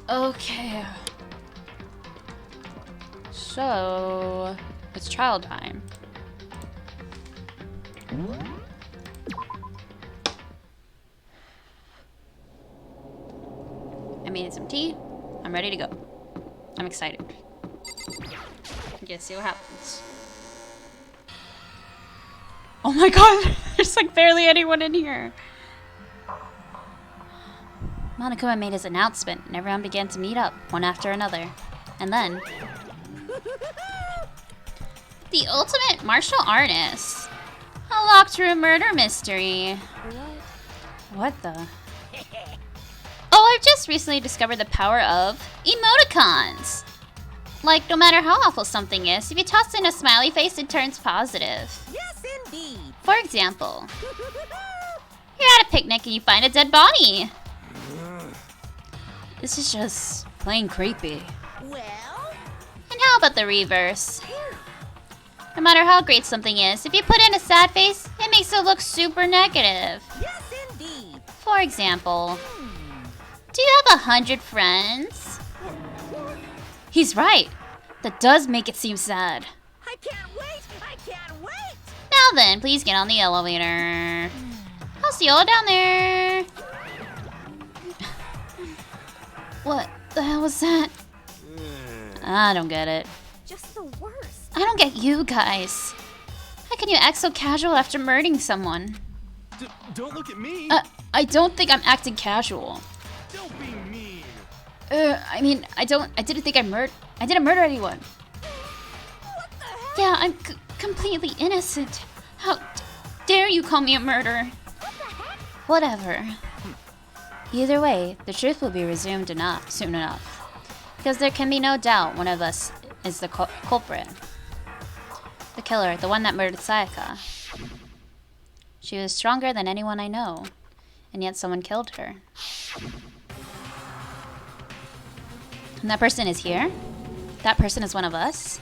Okay. So, it's trial time. I made some tea. I'm ready to go. I'm excited. Let's see what happens. Oh my god! There's like barely anyone in here. Monokuma made his announcement, and everyone began to meet up, one after another. And then... the ultimate martial artist. A locked room murder mystery. What the... Oh, I've just recently discovered the power of emoticons. Like, no matter how awful something is, if you toss in a smiley face, it turns positive. Yes, indeed. For example, you're at a picnic and you find a dead body. This is just plain creepy. Well? And how about the reverse? No matter how great something is, if you put in a sad face, it makes it look super negative. Yes, indeed. For example, do you have 100 friends? He's right. That does make it seem sad. I can't wait! I can't wait! Now then, please get on the elevator. I'll see you all down there. What the hell was that? I don't get it. Just the worst. I don't get you guys. How can you act so casual after murdering someone? Don't look at me. I don't think I'm acting casual. Don't be mean. I mean, I didn't think I didn't murder anyone. What the heck? Yeah, I'm completely innocent. How dare you call me a murderer? What the heck? Whatever. Either way, the truth will be resumed soon enough. Because there can be no doubt one of us is the culprit. The killer, the one that murdered Sayaka. She was stronger than anyone I know, and yet someone killed her. And that person is here? That person is one of us?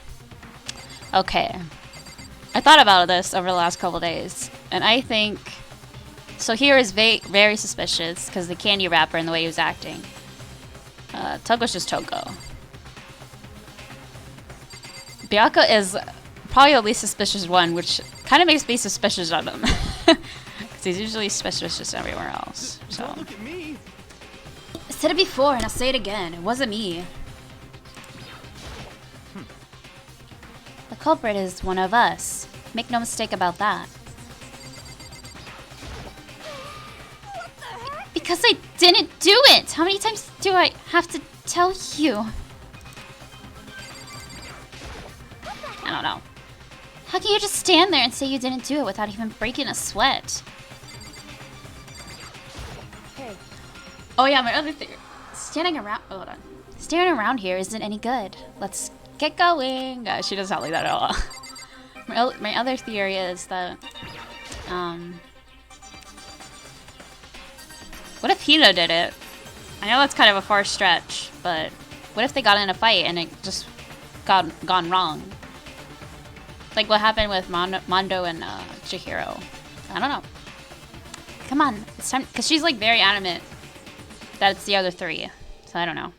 Okay. I thought about this over the last couple days, and I think... So here is very suspicious, because the candy wrapper and the way he was acting. Togo's just Togo. Byakuya is probably the least suspicious one, which kind of makes me suspicious of him. Because he's usually suspicious everywhere else. So. Don't look at me. I said it before, and I'll say it again. It wasn't me. The culprit is one of us. Make no mistake about that. Because I didn't do it! How many times do I have to tell you? I don't know. How can you just stand there and say you didn't do it without even breaking a sweat? Hey. Oh yeah, my other thing. Standing around. Oh, hold on. Staring around here isn't any good. Let's get going. She doesn't sound like that at all. My other theory is that, what if Hina did it? I know that's kind of a far stretch, but what if they got in a fight and it just gone wrong? Like what happened with Mondo and Chihiro. I don't know. Come on, it's time, because she's like very adamant that it's the other three. So I don't know.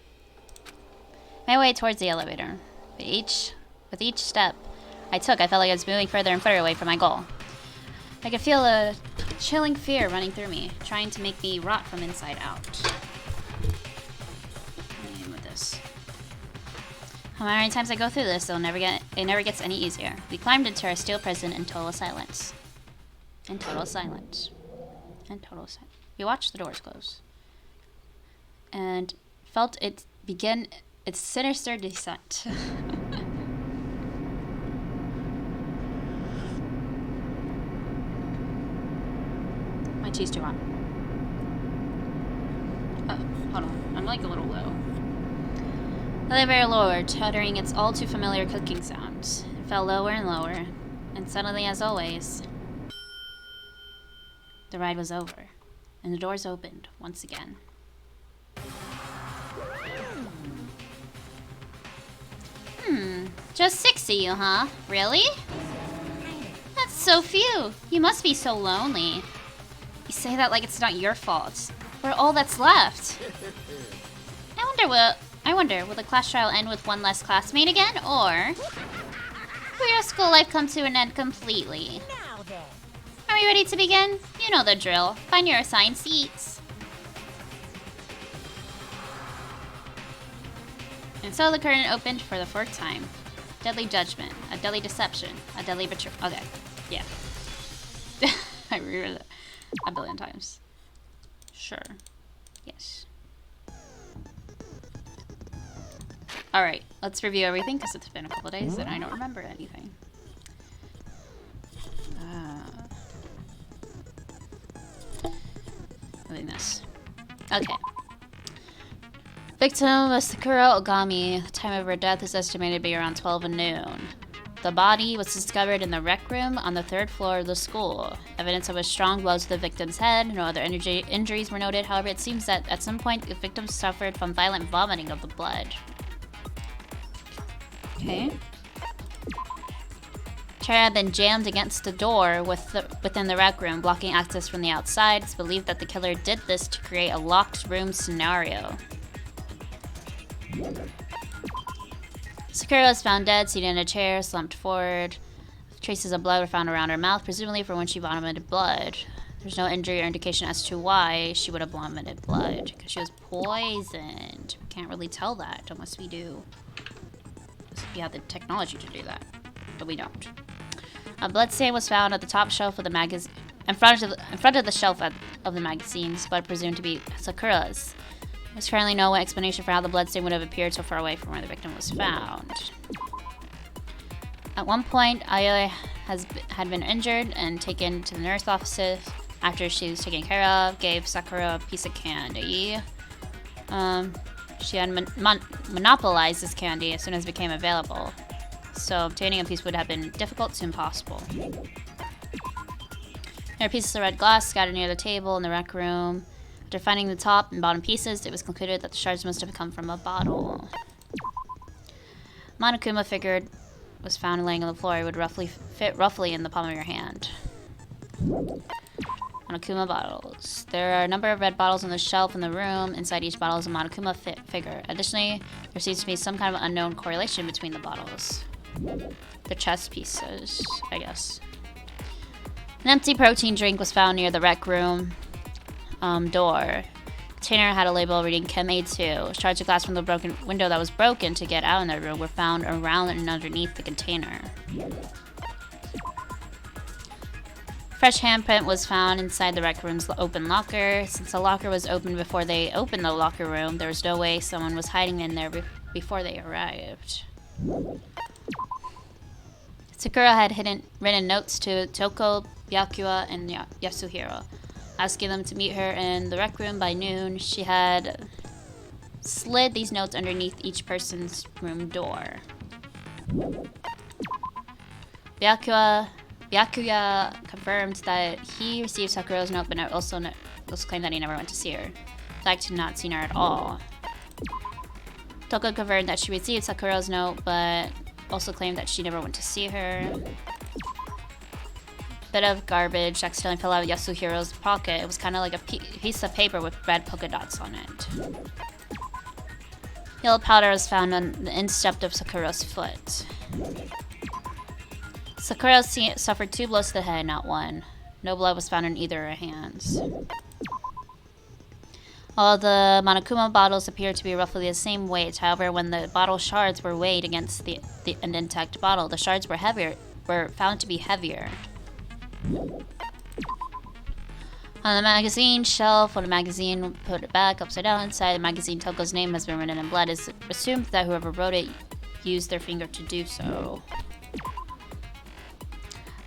My way towards the elevator. With each step I took, I felt like I was moving further and further away from my goal. I could feel a chilling fear running through me, trying to make me rot from inside out. With this. How many times I go through this, it never gets any easier. We climbed into our steel prison in total silence. In total silence. In total silence. We watched the doors close. And felt it begin its sinister descent. My tea's too hot. Hold on. I'm like a little low. The elevator lowered, uttering its all too familiar clicking sounds. It fell lower and lower, and suddenly, as always, the ride was over, and the doors opened once again. Just 6 of you, huh? Really? That's so few. You must be so lonely. You say that like it's not your fault. We're all that's left. I wonder wonder, will the class trial end with one less classmate again, or will your school life come to an end completely? Now then. Are we ready to begin? You know the drill. Find your assigned seats. And so the curtain opened for the fourth time. Deadly judgment, a deadly deception, a deadly betrayal. Okay, yeah. I reread it a billion times. Sure. Yes. Alright, let's review everything because it's been a couple days and I don't remember anything. Doing this. Okay. Victim was Sakura Ogami. The time of her death is estimated to be around 12 noon. The body was discovered in the rec room on the 3rd floor of the school. Evidence of a strong blow to the victim's head. No other injuries were noted. However, it seems that at some point the victim suffered from violent vomiting of the blood. Okay. Chair had been jammed against the door within the rec room, blocking access from the outside. It's believed that the killer did this to create a locked room scenario. Sakura was found dead, seated in a chair, slumped forward. Traces of blood were found around her mouth, presumably from when she vomited blood. There's no injury or indication as to why she would have vomited blood, because she was poisoned. We can't really tell that unless we do. Unless we have the technology to do that, but we don't. A blood stain was found at the top shelf of the magazine, in front of the shelf of the magazines, but presumed to be Sakura's. There's currently no explanation for how the bloodstain would have appeared so far away from where the victim was found. At one point, Aya had been injured and taken to the nurse office after she was taken care of, gave Sakura a piece of candy. She had monopolized this candy as soon as it became available, so obtaining a piece would have been difficult to impossible. There are pieces of red glass scattered near the table in the rec room. After finding the top and bottom pieces, it was concluded that the shards must have come from a bottle. Monokuma figure was found laying on the floor. It would fit roughly in the palm of your hand. Monokuma bottles. There are a number of red bottles on the shelf in the room. Inside each bottle is a Monokuma figure. Additionally, there seems to be some kind of unknown correlation between the bottles. They're chess pieces, I guess. An empty protein drink was found near the rec room door. Container had a label reading Chem A2. Shards of glass from the broken window that was broken to get out in the room were found around and underneath the container. Fresh handprint was found inside the rec room's open locker. Since the locker was open before they opened the locker room, there was no way someone was hiding in there before they arrived. Sakura had written notes to Toko, Byakuya, and Yasuhiro, asking them to meet her in the rec room by noon. She had slid these notes underneath each person's room door. Byakuya confirmed that he received Sakura's note, but also claimed that he never went to see her. In fact, he had not seen her at all. Toko confirmed that she received Sakura's note, but also claimed that she never went to see her. Bit of garbage accidentally fell out of Yasuhiro's pocket. It was kind of like a piece of paper with red polka dots on it. Yellow powder was found on the instep of Sakura's foot. Sakura suffered 2 blows to the head, not 1. No blood was found in either of her hands. All the Monokuma bottles appeared to be roughly the same weight. However, when the bottle shards were weighed against an intact bottle, the shards were found to be heavier. On the magazine shelf, when the magazine put it back upside down inside the magazine, Toko's name has been written in blood. It's assumed that whoever wrote it used their finger to do so.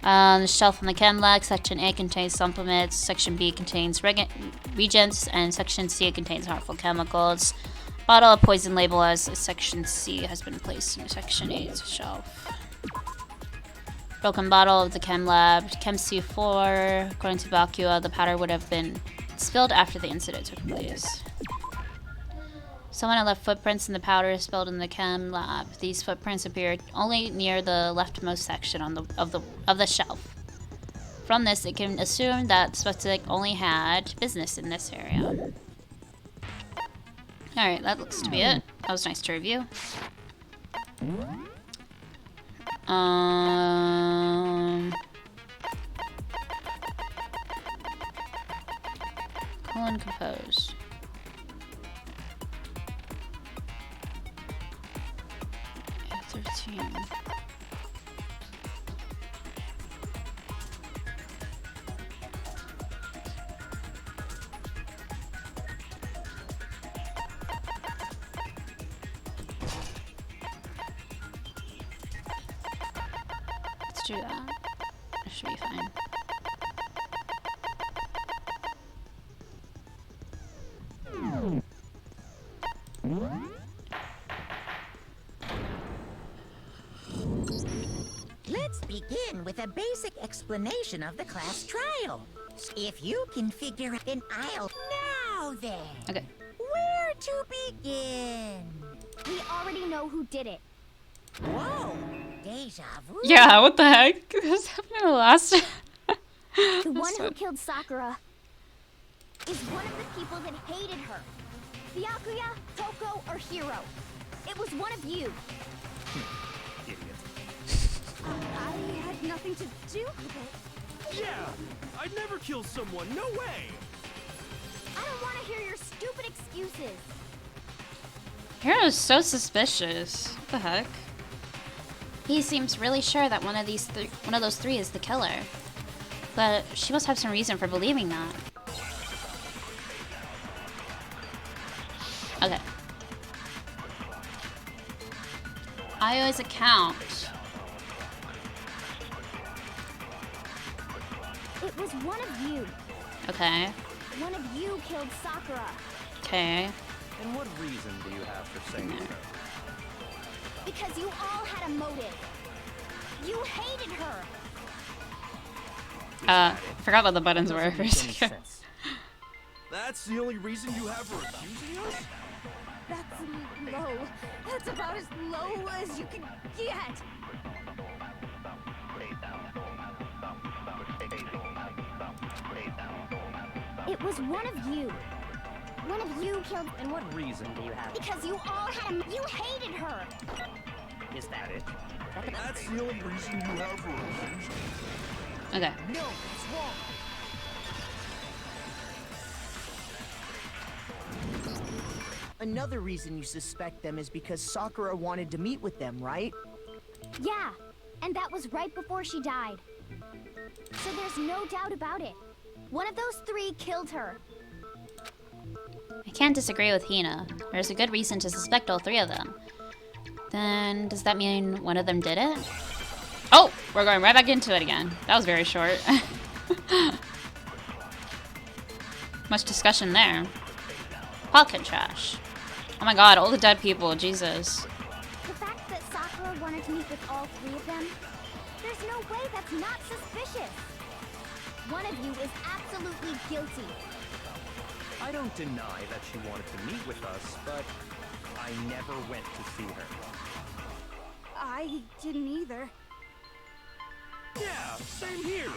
On the shelf on the chem lab, section A contains supplements, section B contains reagents, and section C contains harmful chemicals. Bottle of poison label as section C has been placed in section A's shelf. Broken bottle of the chem lab, Chem C4. According to Byakuya, the powder would have been spilled after the incident took place. Someone had left footprints in the powder spilled in the chem lab. These footprints appeared only near the leftmost section of the shelf. From this, it can assume that the suspect only had business in this area. Alright, that looks to be it. That was nice to review. Colon compose. F13. Let's do that. It should be fine. Let's begin with a basic explanation of the class trial. If you can figure out an aisle now then. Okay. Where to begin? We already know who did it. Whoa, deja vu. Yeah, what the heck? This happened in the last. The one who killed Sakura is one of the people that hated her. Byakuya, Toko, or Hiro. It was one of you. Idiot. I had nothing to do with it. Yeah, I'd never kill someone. No way. I don't want to hear your stupid excuses. Hiro's so suspicious. What the heck? He seems really sure that one of those three is the killer. But she must have some reason for believing that. Okay. Ayo's account. It was one of you. Okay. One of you killed Sakura. Okay. And what reason do you have for saying so? Because you all had a motive. You hated her. Forgot what the buttons were for a Doesn't make any second. sense. That's the only reason you have for accusing us? That's low. That's about as low as you can get. It was one of you. One of you killed. And what reason do you have? Because you all had a. You hated her. Is that it? That's the only reason you have for accusing us? Okay. No, it's wrong. Another reason you suspect them is because Sakura wanted to meet with them, right? Yeah, and that was right before she died. So there's no doubt about it. One of those three killed her. I can't disagree with Hina. There's a good reason to suspect all three of them. Then, does that mean one of them did it? Oh! We're going right back into it again. That was very short. Much discussion there. Pocket trash. Oh my god, all the dead people, Jesus. The fact that Sakura wanted to meet with all three of them, there's no way that's not suspicious. One of you is absolutely guilty. I don't deny that she wanted to meet with us, but I never went to see her. I didn't either. Yeah, same here.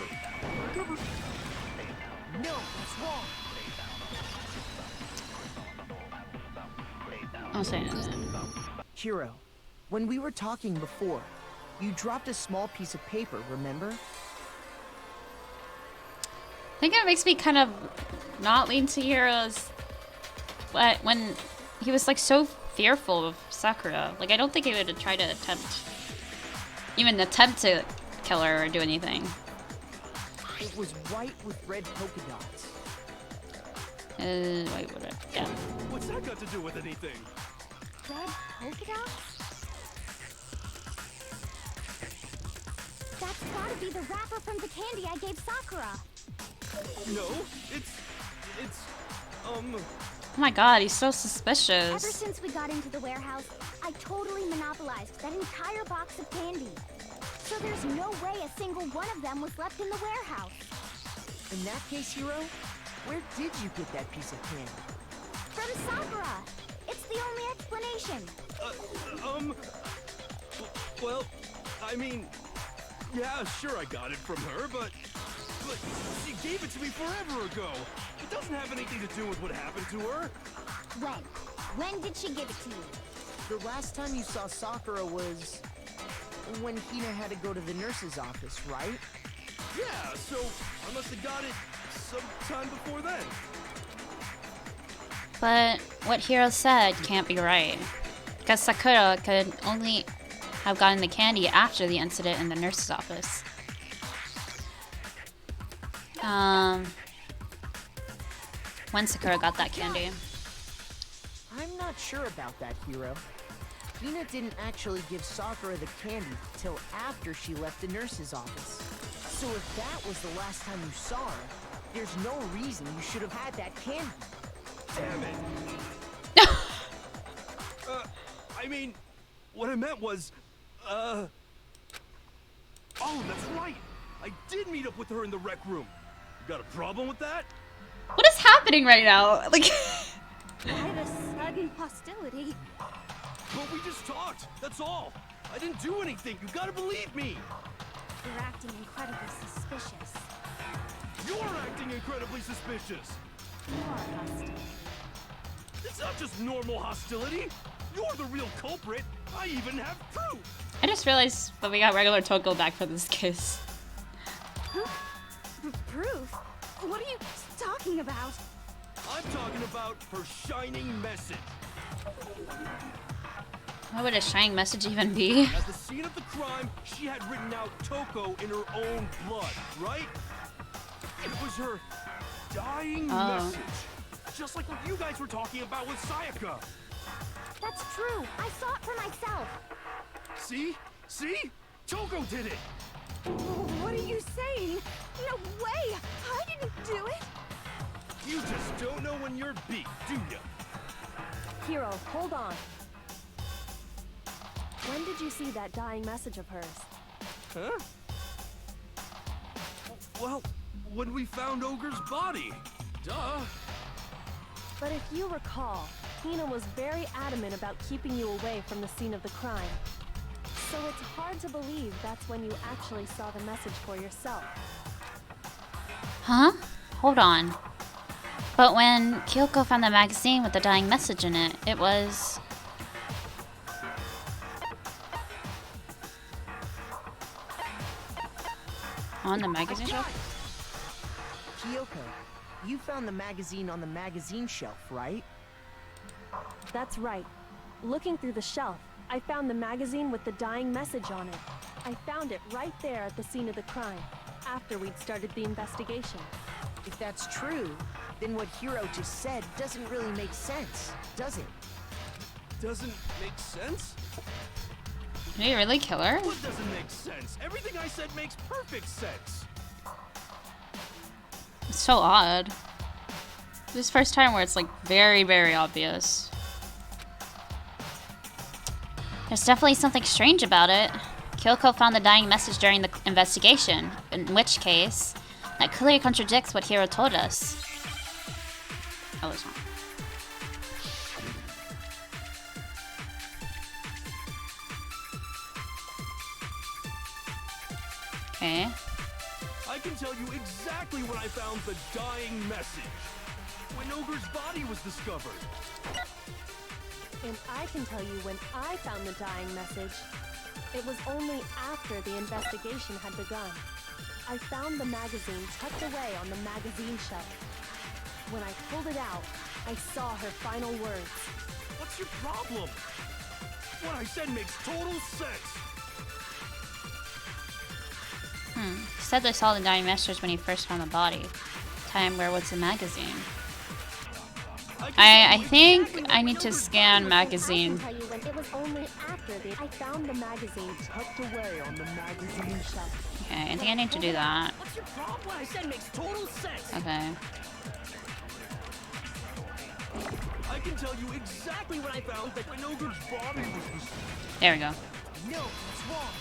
No, it's wrong. I'll say anything. Hiro, when we were talking before, you dropped a small piece of paper, remember? I think it makes me kind of not lean to Hiro's. But when he was like so fearful of Sakura, like I don't think he would try to even attempt to kill her or do anything. It was white with red polka dots. Wait, what? Yeah. What's that got to do with anything? Red polka dots? That's gotta be the wrapper from the candy I gave Sakura. No, it's Oh my god, he's so Ever suspicious. since we got into the warehouse, I totally monopolized that entire box of candy. So there's no way a single one of them was left in the warehouse. In that case, Hiro, where did you get that piece of candy? From Sakura! It's the only explanation. well, I mean, yeah, sure I got it from her, but she gave it to me forever ago. It doesn't have anything to do with what happened to her. When? When did she give it to you? The last time you saw Sakura was when Hina had to go to the nurse's office, right? Yeah, so I must have got it sometime before then. But what Hiro said can't be right. Because Sakura could only have gotten the candy after the incident in the nurse's office. When Sakura got that candy. I'm not sure about that, Hiro. Hina didn't actually give Sakura the candy till after she left the nurse's office. So if that was the last time you saw her, there's no reason you should have had that candy. Damn it. I mean, what I meant was, oh, that's right. I did meet up with her in the rec room. You got a problem with that? What is happening right now? Like, Quite a sudden hostility. But we just talked, that's all. I didn't do anything, you gotta believe me. You're acting incredibly suspicious. You're acting incredibly suspicious. More hostile. It's not just normal hostility. You're the real culprit. I even have proof. I just realized that we got regular Toko back for this case. Huh? Proof? What are you talking about? I'm talking about her shining message. What would a shining message even be? At the scene of the crime, she had written out Toko in her own blood, right? It was her dying message. Just like what you guys were talking about with Sayaka. That's true. I saw it for myself. See? See? Toko did it! What are you saying? No way! I didn't do it! You just don't know when you're beat, do ya? Hiro, hold on. When did you see that dying message of hers? Huh? Well, when we found Ogre's body. Duh. But if you recall, Hina was very adamant about keeping you away from the scene of the crime. So it's hard to believe that's when you actually saw the message for yourself. Huh? Hold on. But when Kyoko found the magazine with the dying message in it, it was... on the magazine shelf? Kyoko, you found the magazine on the magazine shelf, right? That's right. Looking through the shelf, I found the magazine with the dying message on it. I found it right there at the scene of the crime, after we'd started the investigation. If that's true, then what Hiro just said doesn't really make sense, does it? Doesn't make sense? Did he really kill her? What doesn't make sense? Everything I said makes perfect sense. It's so odd. This is the first time where it's like very, very obvious. There's definitely something strange about it. Kyoko found the dying message during the investigation, in which case, that clearly contradicts what Hiro told us. Oh, it's not. Okay. I can tell you exactly when I found the dying message. When Ogre's body was discovered. And I can tell you when I found the dying message. It was only after the investigation had begun. I found the magazine tucked away on the magazine shelf. When I pulled it out, I saw her final words. What's your problem? What I said makes total sense. He said they saw the dying message when he first found the body. Time where was the magazine? I think I need to scan magazine. It was only after I found the magazine tucked away on the magazine shelf. Okay, I think I need to do that. What's your problem? What I said makes total sense. Okay. I can tell you exactly when I found that when Ogre's body was discovered. There we go. No, it's wrong.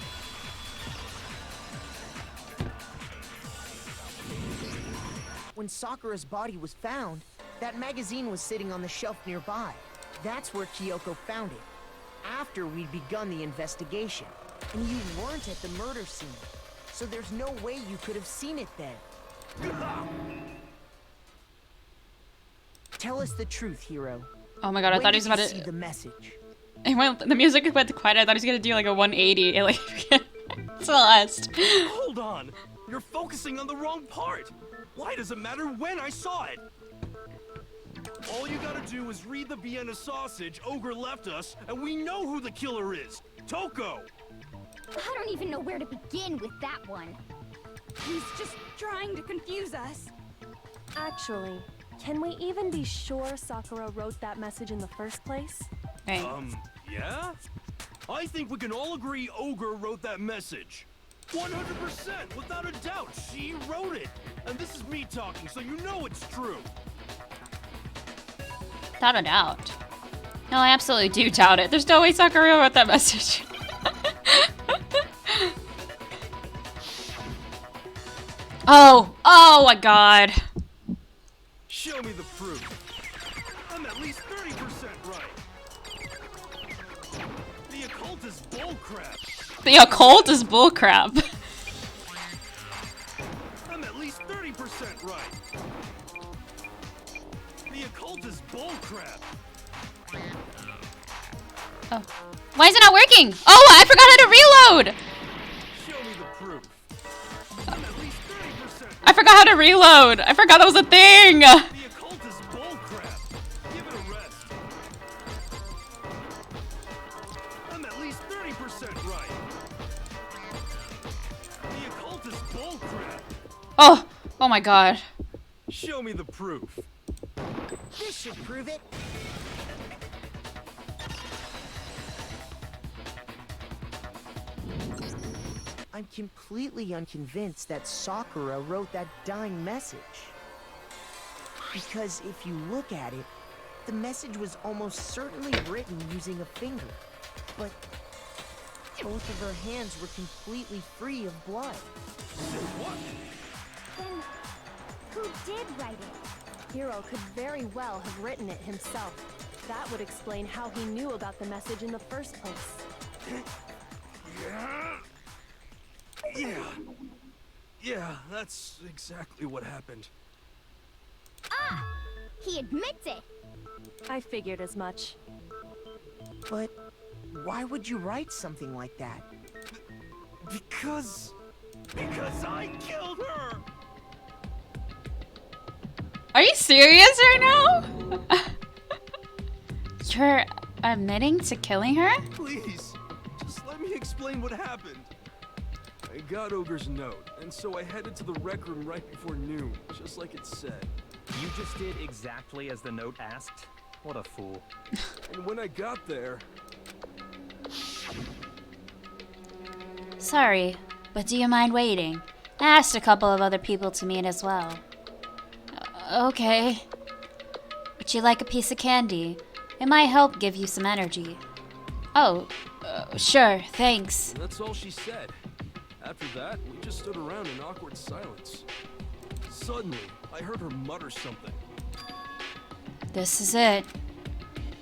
When Sakura's body was found, that magazine was sitting on the shelf nearby. That's where Kyoko found it, after we'd begun the investigation. And you weren't at the murder scene, so there's no way you could have seen it then. Tell us the truth, Hiro. Oh my god, I When thought he did was you about see to... the message? The music went quiet. I thought he was gonna do like a 180. Like, Celeste. Hold on! You're focusing on the wrong part! Why does it matter when I saw it? All you gotta do is read the Vienna sausage Ogre left us, and we know who the killer is! Toko! I don't even know where to begin with that one. He's just trying to confuse us. Actually, can we even be sure Sakura wrote that message in the first place? Right. Yeah? I think we can all agree Ogre wrote that message. 100%, without a doubt, she wrote it. And this is me talking, so you know it's true. Without a doubt. No, I absolutely do doubt it. There's no way Sakura wrote that message. Oh my god. Show me the proof. I'm at least 30% right. The occult is bullcrap. The occult is bullcrap. I'm at least 30% right. The occult is bullcrap. Oh. Why is it not working? Oh, I forgot how to reload! Show me the proof. I'm at least 30% right. I forgot how to reload! I forgot that was a thing! The occult is bullcrap. Give it a rest. I'm at least 30% right. The occult is bullcrap. Oh! Oh my god. Show me the proof. This should prove it. I'm completely unconvinced that Sakura wrote that dying message. Because if you look at it, the message was almost certainly written using a finger. But both of her hands were completely free of blood. Then, who did write it? Hiro could very well have written it himself. That would explain how he knew about the message in the first place. Yeah, that's exactly what happened. Ah! He admits it! I figured as much. But why would you write something like that? Because I killed her! Are you serious right now? You're admitting to killing her? Please, just let me explain what happened. I got Ogre's note, and so I headed to the rec room right before noon, just like it said. You just did exactly as the note asked? What a fool. And when I got there... Sorry, but do you mind waiting? I asked a couple of other people to meet as well. Okay. Would you like a piece of candy? It might help give you some energy. Oh, sure, thanks. That's all she said. After that, we just stood around in awkward silence. Suddenly, I heard her mutter something. This is it.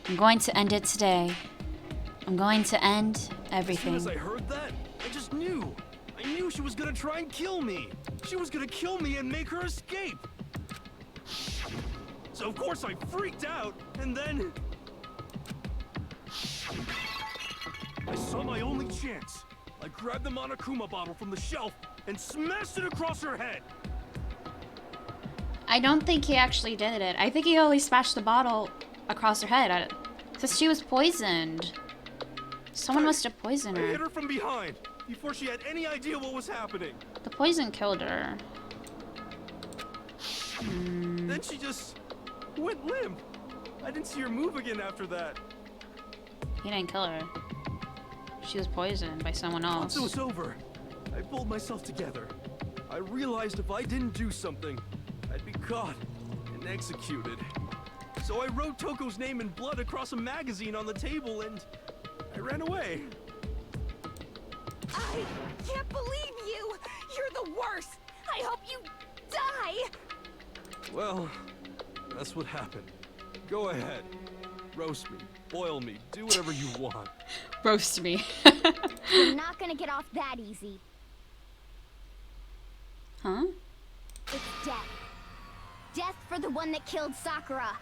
I'm going to end it today. I'm going to end everything. As soon as I heard that, I just knew. I knew she was gonna try and kill me. She was gonna kill me and make her escape. So of course I freaked out, and then... I saw my only chance. I grabbed the Monokuma bottle from the shelf and smashed it across her head. I don't think he actually did it. I think he only smashed the bottle across her head. Because she was poisoned. Someone must have poisoned I hit her. her from behind before she had any idea what was happening. The poison killed her. Then she just went limp. I didn't see her move again after that. He didn't kill her. She was poisoned by someone else. Once it was over, I pulled myself together. I realized if I didn't do something, I'd be caught and executed. So I wrote Toko's name in blood across a magazine on the table and I ran away. I can't believe you! You're the worst! I hope you die! Well, that's what happened. Go ahead. Roast me, boil me, do whatever you want. Roast me. You're not gonna get off that easy. Huh? It's death. Death for the one that killed Sakura.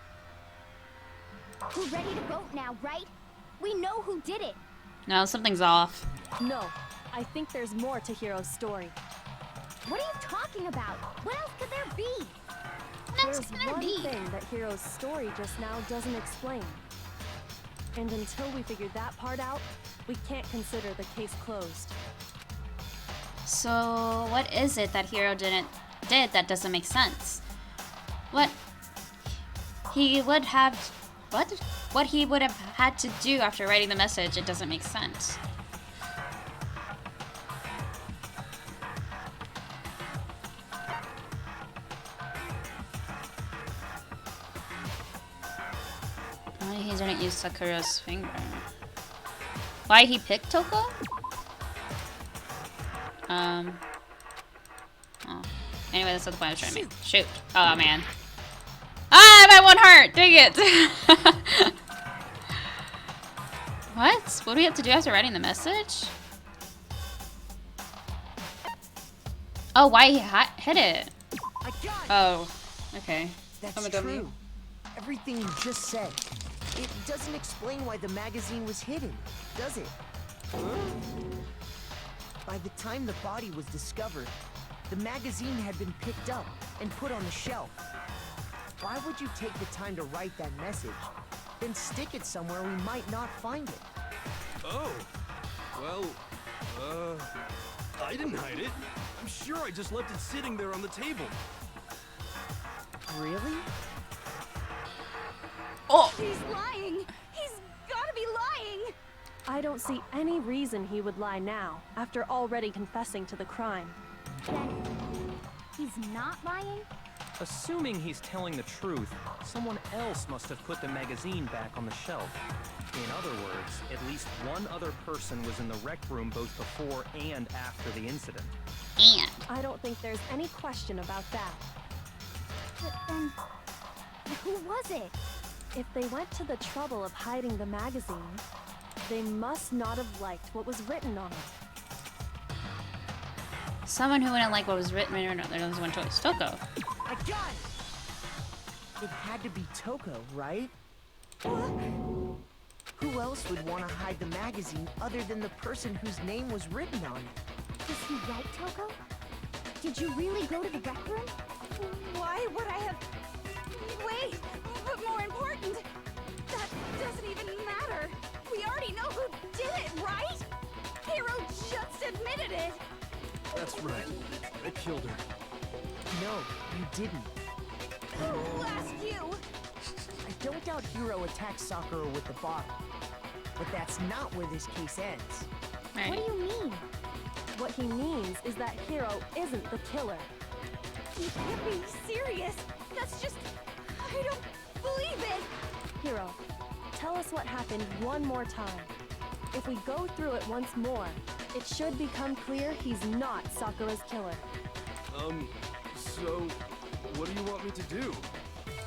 We're ready to vote now, right? We know who did it. No, something's off. No, I think there's more to Hiro's story. What are you talking about? What else could there be? There's one thing that Hiro's story just now doesn't explain. And until we figure that part out, we can't consider the case closed. So, what is it that Hiro did that doesn't make sense? What he would have had to do after writing the message, it doesn't make sense. Why he didn't use Sakura's finger? Why he picked Toko? Oh. Anyway, that's not the point I was trying to make. Shoot. Oh, man. Ah, I'm at 1 heart! Dang it! What? What do we have to do after writing the message? Oh, why he hit it? I got it. Oh, okay. That's I'm a dummy. true. Everything you just said. It doesn't explain why the magazine was hidden, does it? By the time the body was discovered, the magazine had been picked up and put on the shelf. Why would you take the time to write that message, then stick it somewhere we might not find it? Oh. Well, I didn't hide it. I'm sure I just left it sitting there on the table. Really? Oh! He's lying. He's gotta be lying. I don't see any reason he would lie now, after already confessing to the crime. Then he's not lying? Assuming he's telling the truth, someone else must have put the magazine back on the shelf. In other words, at least one other person was in the rec room both before and after the incident. And I don't think there's any question about that. But then, who was it? If they went to the trouble of hiding the magazine, they must not have liked what was written on it. someone who wouldn't like what was written or not, there's one choice. Toko. I got it! It had to be Toko, right? Who else would want to hide the magazine other than the person whose name was written on it? Was he right, Toko? Did you really go to the rec room? Why would I have... Wait, but more important, that doesn't even matter. We already know who did it, right? Hiro just admitted it. That's right. I killed her. No, you didn't. Who asked you? I don't doubt Hiro attacked Sakura with the bottle. But that's not where this case ends. Right. What do you mean? What he means is that Hiro isn't the killer. You can't be serious. That's just... I don't believe it. Hiro, tell us what happened one more time. If we go through it once more, it should become clear he's not Sakura's killer. So, what do you want me to do?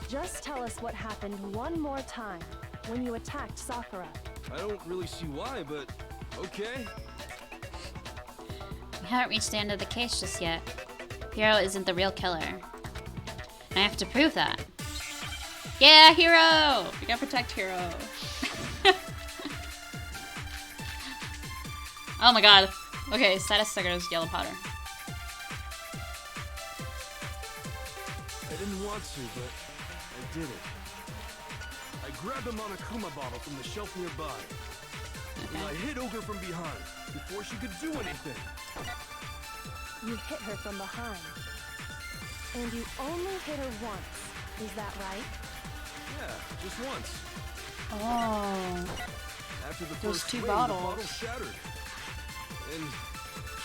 Just tell us what happened one more time when you attacked Sakura. I don't really see why, but okay. We haven't reached the end of the case just yet. Hiro isn't the real killer. I have to prove that. Yeah, Hiro! We gotta protect Hiro. Oh my god. Okay, status Sakura's yellow powder. I didn't want to, but I did it. I grabbed a Monokuma bottle from the shelf nearby. And I hit Ogre from behind, before she could do anything. You hit her from behind. And you only hit her once. Is that right? Yeah, just once. Oh. After the Those first two swing, bottles. the bottle shattered. And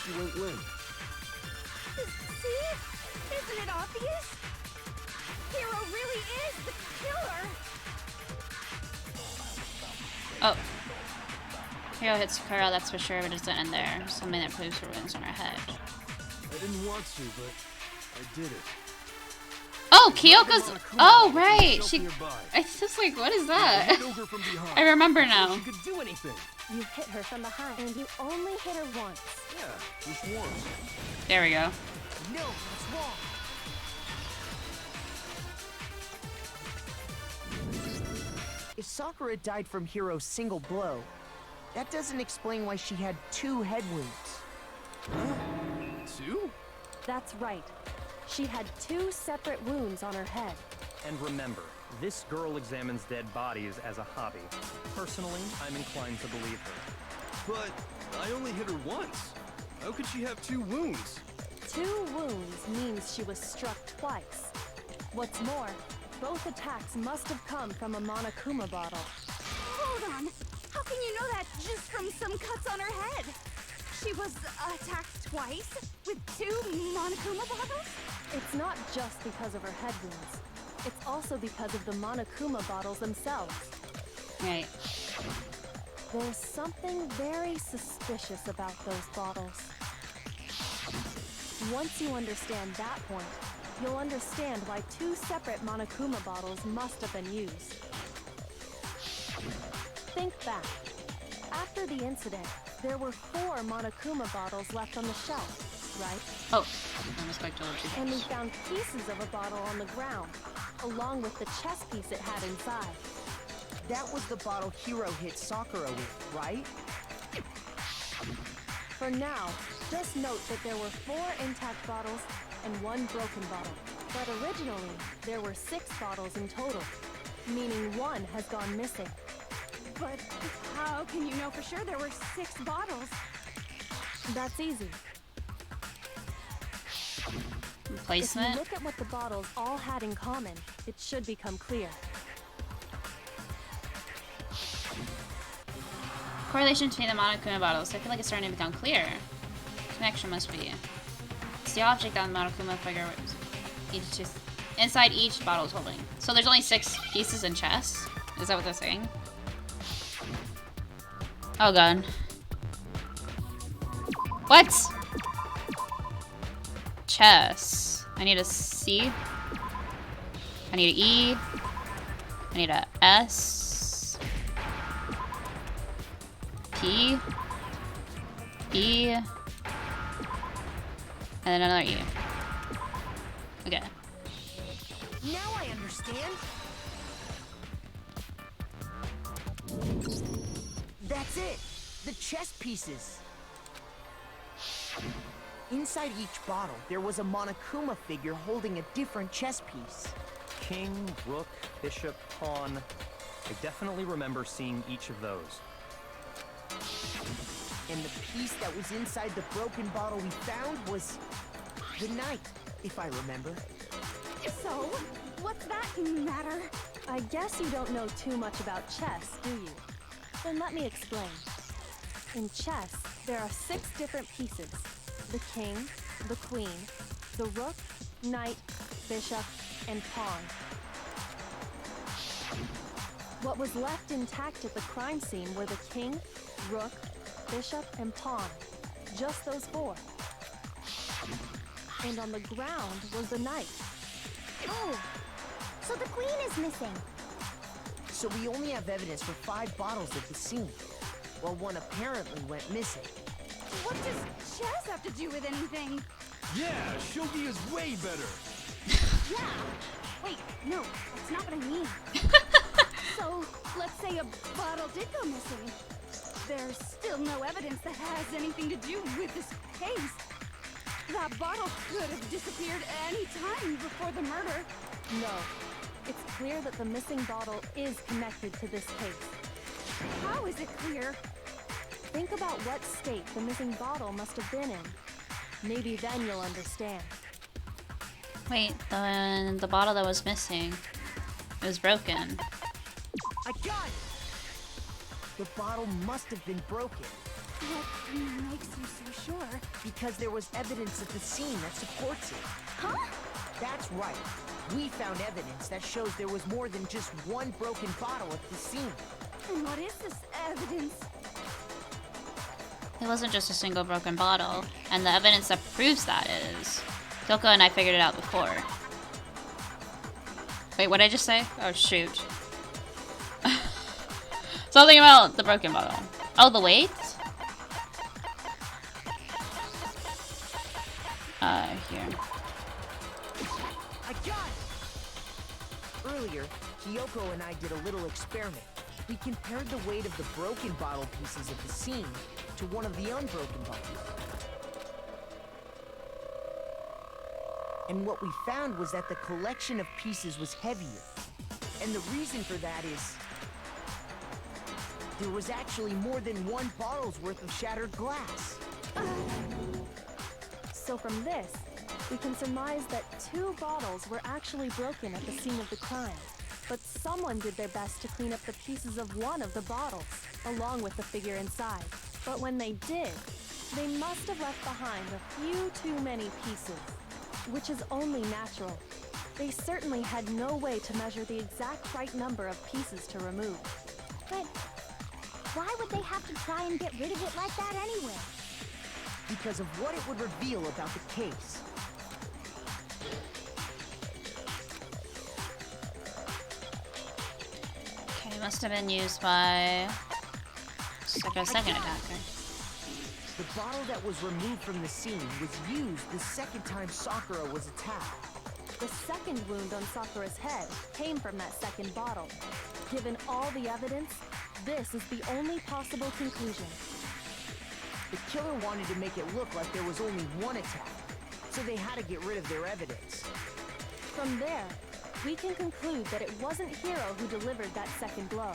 she went limp. See? Isn't it obvious? Hiro really is the killer. Oh. Hiro hits Sakura, that's for sure, but it doesn't end there. Something that proves her wounds on her head. I didn't want to, but I did it. Oh, Kyoko's... Oh, right! Shelf She... nearby. I was just like, what is I that? hit Ogre from behind. I remember before now. she could do anything. You hit her from behind. And you only hit her once. Yeah, just once. There we go. No, that's wrong. If Sakura died from Hiro's single blow, that doesn't explain why she had 2 head wounds. 2? That's right. She had 2 separate wounds on her head. And remember, this girl examines dead bodies as a hobby. Personally, I'm inclined to believe her. But I only hit her once. How could she have 2 wounds? 2 wounds means she was struck twice. What's more, both attacks must have come from a Monokuma bottle. Hold on. How can you know that just from some cuts on her head? She was attacked twice with 2 Monokuma bottles? It's not just because of her head wounds. It's also because of the Monokuma bottles themselves. Right. There's something very suspicious about those bottles. Once you understand that point, you'll understand why 2 separate Monokuma bottles must have been used. Think back. After the incident, there were 4 Monokuma bottles left on the shelf, right? Oh, I was quite told you. And we found pieces of a bottle on the ground, along with the chess piece it had inside. That was the bottle Hiro hit Sakura with, right? For now, just note that there were 4 intact bottles and 1 broken bottle. But originally, there were 6 bottles in total, meaning 1 has gone missing. But how can you know for sure there were 6 bottles? That's easy. If you Replacement? look at what the bottles all had in common, it should become clear. Correlation between the Monokuma bottles. I feel like it's starting to become clear. Connection must be. It's the object on the Monokuma figure inside each bottle is holding. So there's only 6 pieces in chess? Is that what they're saying? Oh god. What? Chess. I need a C. I need an E. I need a S. P. E. And then another E. Okay. Now I understand. That's it. The chess pieces. Inside each bottle, there was a Monokuma figure holding a different chess piece. King, rook, bishop, pawn. I definitely remember seeing each of those. And the piece that was inside the broken bottle we found was the knight, if I remember. So, what's that matter? I guess you don't know too much about chess, do you? Then let me explain. In chess, there are 6 different pieces. The king, the queen, the rook, knight, bishop, and pawn. What was left intact at the crime scene were the king, rook, bishop, and pawn. Just those 4. And on the ground was the knight. Oh, so the queen is missing. So we only have evidence for 5 bottles at the scene, while 1 apparently went missing. What does chess have to do with anything? Yeah, shogi is way better. Yeah. Wait, no, that's not what I mean. So, let's say a bottle did go missing. There's still no evidence that has anything to do with this case. That bottle could have disappeared any time before the murder. No. It's clear that the missing bottle is connected to this case. How is it clear? Think about what state the missing bottle must have been in. Maybe then you'll understand. Wait, the bottle that was missing, it was broken. I got it! The bottle must have been broken. What makes you so sure? Because there was evidence at the scene that supports it. Huh? That's right. We found evidence that shows there was more than just 1 broken bottle at the scene. And what is this evidence? It wasn't just a single broken bottle, and the evidence that proves that is... Kyoko and I figured it out before. Wait, what did I just say? Oh, shoot. Something about the broken bottle. Oh, the weight? Here. I got it! Earlier, Kyoko and I did a little experiment. We compared the weight of the broken bottle pieces at the scene to one of the unbroken bottles. And what we found was that the collection of pieces was heavier. And the reason for that is there was actually more than one bottle's worth of shattered glass. So from this, we can surmise that 2 bottles were actually broken at the scene of the crime. But someone did their best to clean up the pieces of one of the bottles, along with the figure inside. But when they did, they must have left behind a few too many pieces, which is only natural. They certainly had no way to measure the exact right number of pieces to remove. But why would they have to try and get rid of it like that anyway? Because of what it would reveal about the case. Okay, must have been used by like a second attacker. The bottle that was removed from the scene was used the second time Sakura was attacked. The second wound on Sakura's head came from that second bottle. Given all the evidence, this is the only possible conclusion. The killer wanted to make it look like there was only one attack, so they had to get rid of their evidence. From there, we can conclude that it wasn't Hiro who delivered that second blow.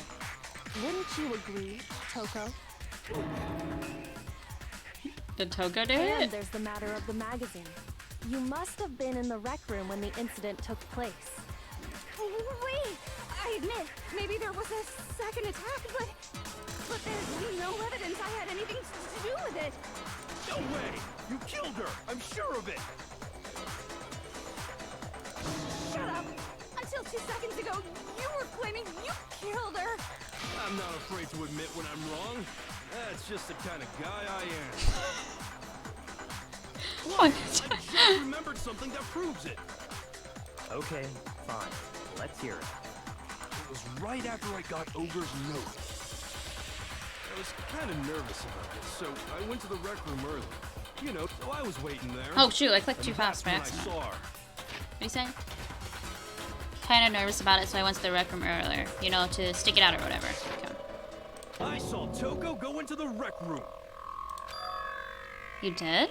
Wouldn't you agree, Toko? Did Toko do And it? there's the matter of the magazine. You must have been in the rec room when the incident took place. Wait! I admit, maybe there was a second attack, but there's no evidence I had anything to do with it. No way! You killed her! I'm sure of it! Shut up! Until 2 seconds ago, you were claiming you killed her. I'm not afraid to admit when I'm wrong. That's just the kind of guy I am. Oh, I just remembered something that proves it. Okay, fine. Let's hear it. It was right after I got Ogre's note. I was kind of nervous about this, so I went to the rec room early. You know, so I was waiting there. oh shoot, I clicked And too fast by that's when accident. I What saw her. are you saying? Kind of nervous about it, so I went to the rec room earlier. You know, to stick it out or whatever. Okay. I saw Toko go into the rec room. You did?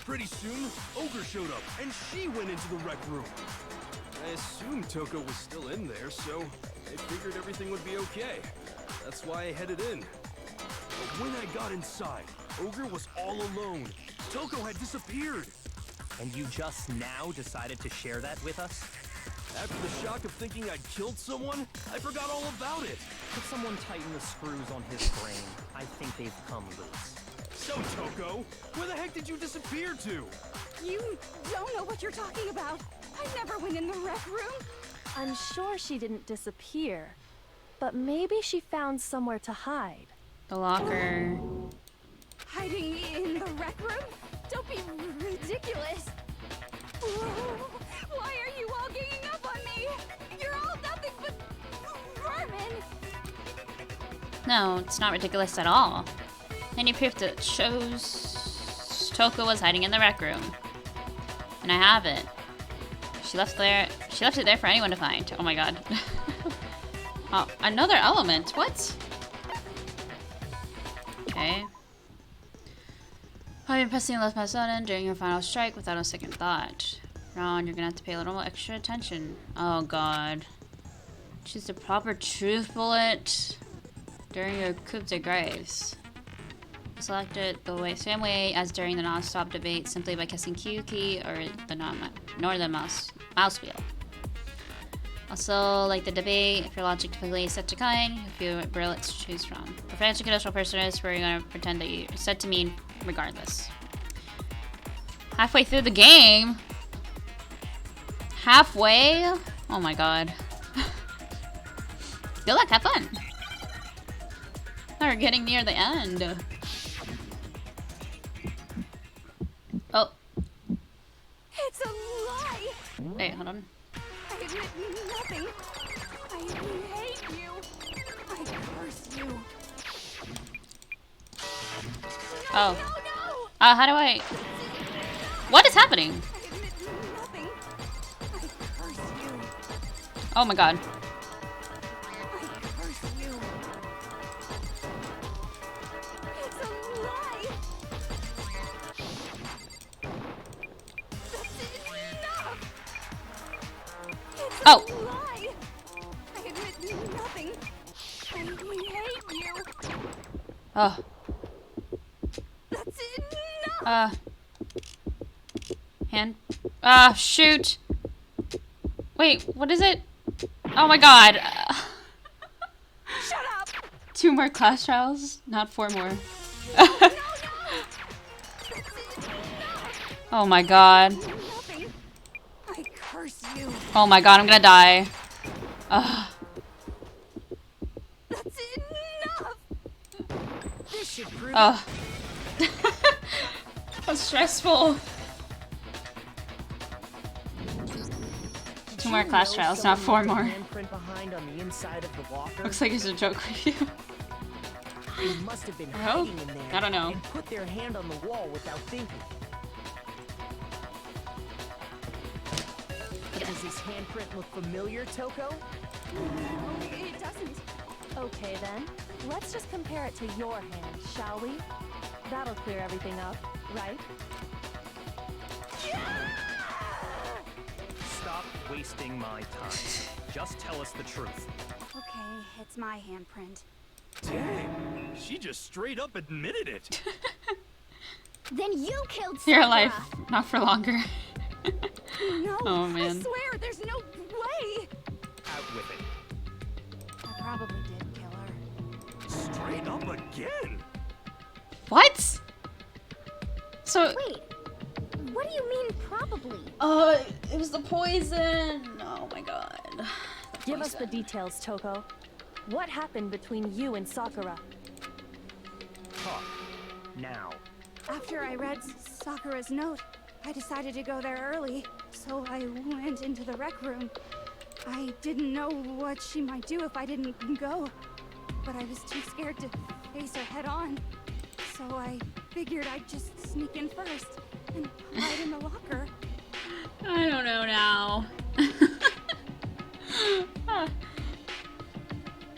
Pretty soon, Ogre showed up, and she went into the rec room. I assumed Toko was still in there, so I figured everything would be okay. That's why I headed in. But when I got inside, Ogre was all alone. Toko had disappeared. And you just now decided to share that with us? After the shock of thinking I'd killed someone, I forgot all about it. Could someone tighten the screws on his brain? I think they've come loose. So, Toko, where the heck did you disappear to? You don't know what you're talking about. I never went in the rec room. I'm sure she didn't disappear, but maybe she found somewhere to hide. The locker. Hiding in the rec room? Don't be ridiculous. Why are you all ganging up on me? You're all nothing but vermin. No, it's not ridiculous at all. Any proof that shows Toko was hiding in the rec room. And I have it. She left it there for anyone to find. Oh my god. Oh, another element. What? Okay. I've been pressing left mouse button during your final strike without a second thought. Ron, you're gonna have to pay a little more extra attention. Oh god. Choose the proper truth bullet during your coup de grace. Select it the same way as during the non-stop debate, simply by pressing Q key or the mouse wheel. Also, like the debate, if your logic typically is set to kind, a few bullets to choose from. For financial conditional personas, we're gonna pretend that you're set to mean regardless. Halfway through the game? Halfway? Oh my god. Good luck, have fun. Now we're getting near the end. Oh. It's a lie. Wait, hold on. I admit nothing. I hate you. I curse you. Oh. No. How do I... What is happening? I admit nothing. I curse you. Oh my god. Oh. Lie. I admit nothing. I hate you. Oh. That's enough. Hand. Shoot. Wait, what is it? Oh my god. Shut up. 2 more class trials, not 4 more. No. Oh my god. Nothing. I curse you. Oh my god, I'm gonna die. Ugh. That's enough. This should prove Ugh. That's stressful. 2 more class trials, not 4 more. Handprint behind on the inside of the locker. Looks like it's a joke review. They must have been I hope. hiding in there. I don't know. And put their hand on the wall without thinking. Does this handprint look familiar, Toko? No, it doesn't. Okay then, let's just compare it to your hand, shall we? That'll clear everything up, right? Stop wasting my time. Just tell us the truth. Okay, it's my handprint. Dang, she just straight up admitted it. Then you killed You're Sakura. alive, not for longer. No, Oh, I man. swear, there's no way. Out with it. I probably did kill her. Straight up again. What? So, Wait, what do you mean probably? it was the poison. Oh my god. Give us the details, Toko. What happened between you and Sakura? Talk. Now. After I read Sakura's note, I decided to go there early, so I went into the rec room. I didn't know what she might do if I didn't go, but I was too scared to face her head on. So I figured I'd just sneak in first and hide in the locker. I don't know now.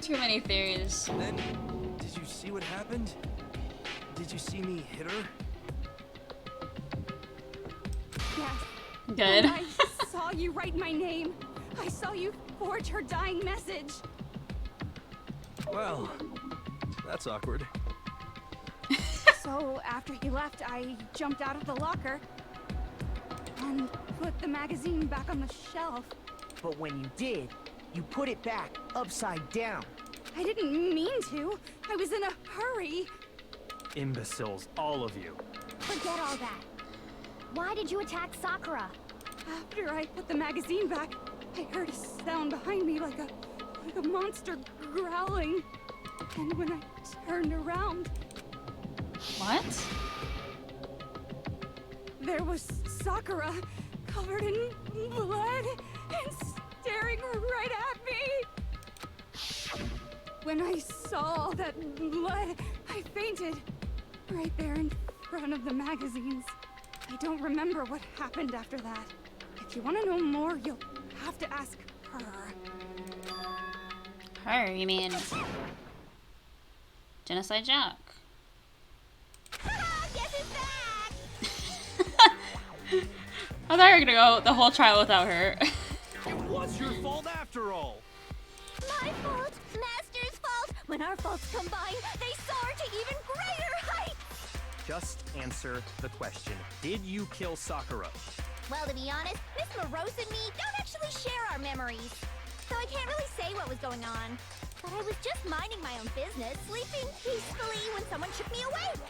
Too many theories. Then, did you see what happened? Did you see me hit her? Yes. Good. I saw you write my name. I saw you forge her dying message. Well, that's awkward. So after he left, I jumped out of the locker and put the magazine back on the shelf. But when you did, you put it back upside down. I didn't mean to. I was in a hurry. Imbeciles, all of you. Forget all that. Why did you attack Sakura? After I put the magazine back, I heard a sound behind me like a monster growling. And when I turned around, What? there was Sakura, covered in blood and staring right at me. When I saw all that blood, I fainted right there in front of the magazines. I don't remember what happened after that. If you want to know more, you'll have to ask her. Her, you mean Genocide Jack? Guess it's back! I thought you were gonna go the whole trial without her. It was your fault after all. My fault, Master's fault. When our faults combine, they soar to even greater heights. Just answer the question. Did you kill Sakura? Well, to be honest, Miss Morose and me don't actually share our memories. So I can't really say what was going on. But I was just minding my own business, sleeping peacefully when someone shook me awake.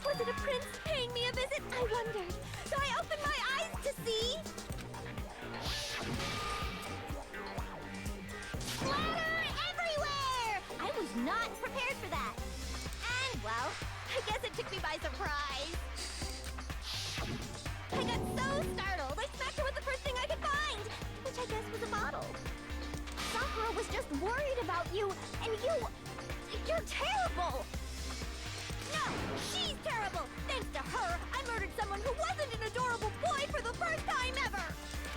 Was it a prince paying me a visit? I wondered. So I opened my eyes to see... Splatter everywhere! I was not prepared for that. And, well, I guess it took me by surprise. I got so startled, I smacked her with the first thing I could find, which I guess was a bottle. Sakura was just worried about you, and you're terrible! No, she's terrible! Thanks to her, I murdered someone who wasn't an adorable boy for the first time ever!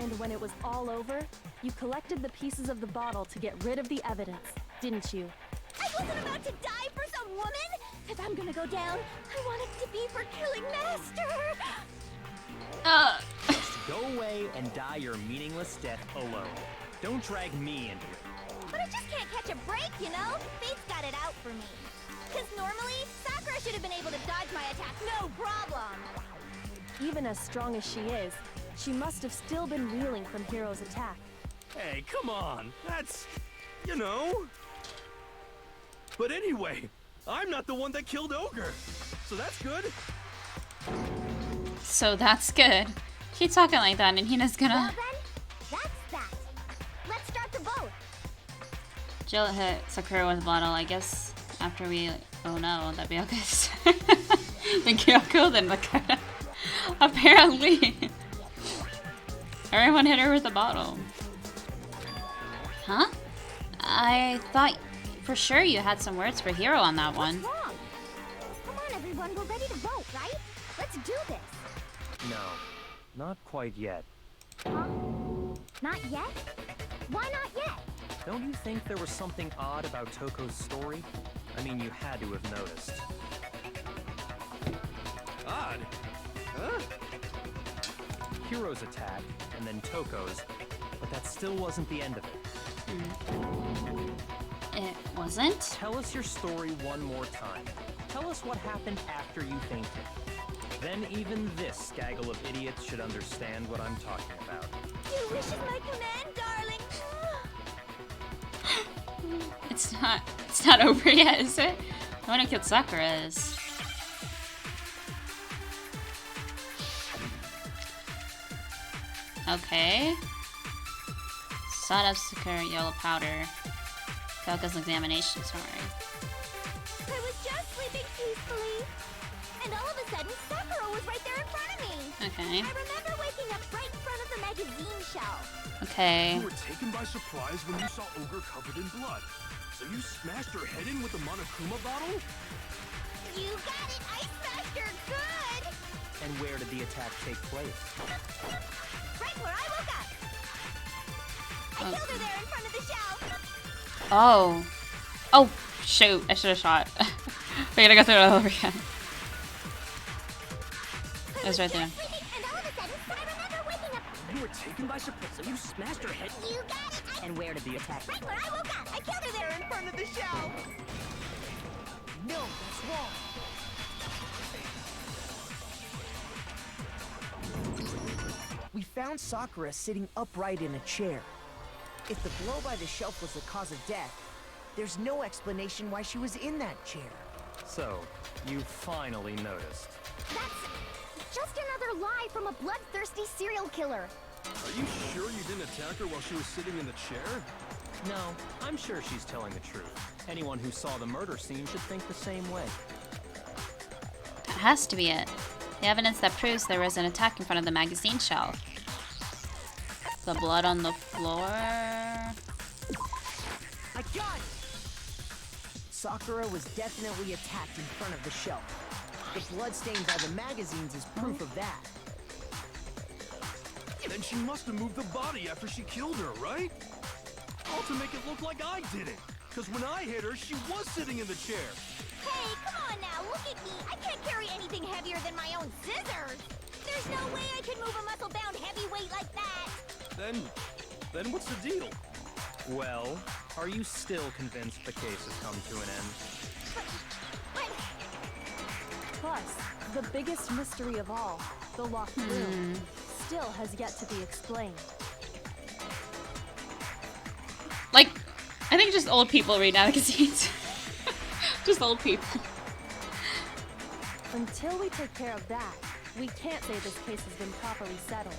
And when it was all over, you collected the pieces of the bottle to get rid of the evidence, didn't you? I wasn't about to die for some woman! If I'm gonna go down, I want it to be for killing Master! Just go away and die your meaningless death alone. Don't drag me into it. But I just can't catch a break, you know? Fate's got it out for me. Because normally, Sakura should have been able to dodge my attack, no problem. Even as strong as she is, she must have still been reeling from Hiro's attack. Hey, come on. That's, you know. But anyway, I'm not the one that killed Ogre. So that's good. So that's good. Keep talking like that and Hina's Well gonna... then, that's that. Let's start the vote. Jill hit Sakura with a bottle, I guess, after we... Oh no, that'd be okay. Then Kyoko, then Makara. Apparently. Everyone hit her with a bottle. Huh? I thought for sure you had some words for Hiro on that one. What's wrong? Come on, everyone, we're ready to vote, right? Let's do this. No, not quite yet. Huh? Not yet? Why not yet? Don't you think there was something odd about Toko's story? I mean, you had to have noticed. Odd. Huh? Hiro's attack, and then Toko's, but that still wasn't the end of it. It wasn't? Tell us your story one more time. Tell us what happened after you fainted. Then even this gaggle of idiots should understand what I'm talking about. Your wish is my command, darling. It's not over yet, is it? The one who killed Sakura is. Okay. Sawed up Sakura yellow powder. Kyoko's examination summary. I was just sleeping peacefully, and all of a sudden, Sakura was right there in front of me. Okay. I remember waking up right in front of the magazine shelf. Okay. You were taken by surprise when you saw Ogre covered in blood. So you smashed her head in with the Monokuma bottle? You got it! I smashed her good! And where did the attack take place? Right where I woke up! I killed her there in front of the shelf! Oh. Oh, shoot. I should have shot. We gotta go through it all over again. It was right there. And all of a sudden, I remember waking up. You were taken by surprise, so you smashed her head. You got it! And where did the attack? Right where I woke up! I killed her there in front of the shelf! No, that's wrong. We found Sakura sitting upright in a chair. If the blow by the shelf was the cause of death, there's no explanation why she was in that chair. So, you finally noticed. That's just another lie from a bloodthirsty serial killer. Are you sure you didn't attack her while she was sitting in the chair? No, I'm sure she's telling the truth. Anyone who saw the murder scene should think the same way. That has to be it. The evidence that proves there was an attack in front of the magazine shelf. The blood on the floor. I got it! Sakura was definitely attacked in front of the shelf. The blood stained by the magazines is proof of that. Then she must have moved the body after she killed her, right? All to make it look like I did it. Because when I hit her, she was sitting in the chair. Hey, come on now, look at me. I can't carry anything heavier than my own scissors. There's no way I could move a muscle-bound heavyweight like that. Then what's the deal? Well, are you still convinced the case has come to an end? But Plus, the biggest mystery of all, the locked room, still has yet to be explained. Like, I think just old people read magazines. Just old people. Until we take care of that, we can't say this case has been properly settled.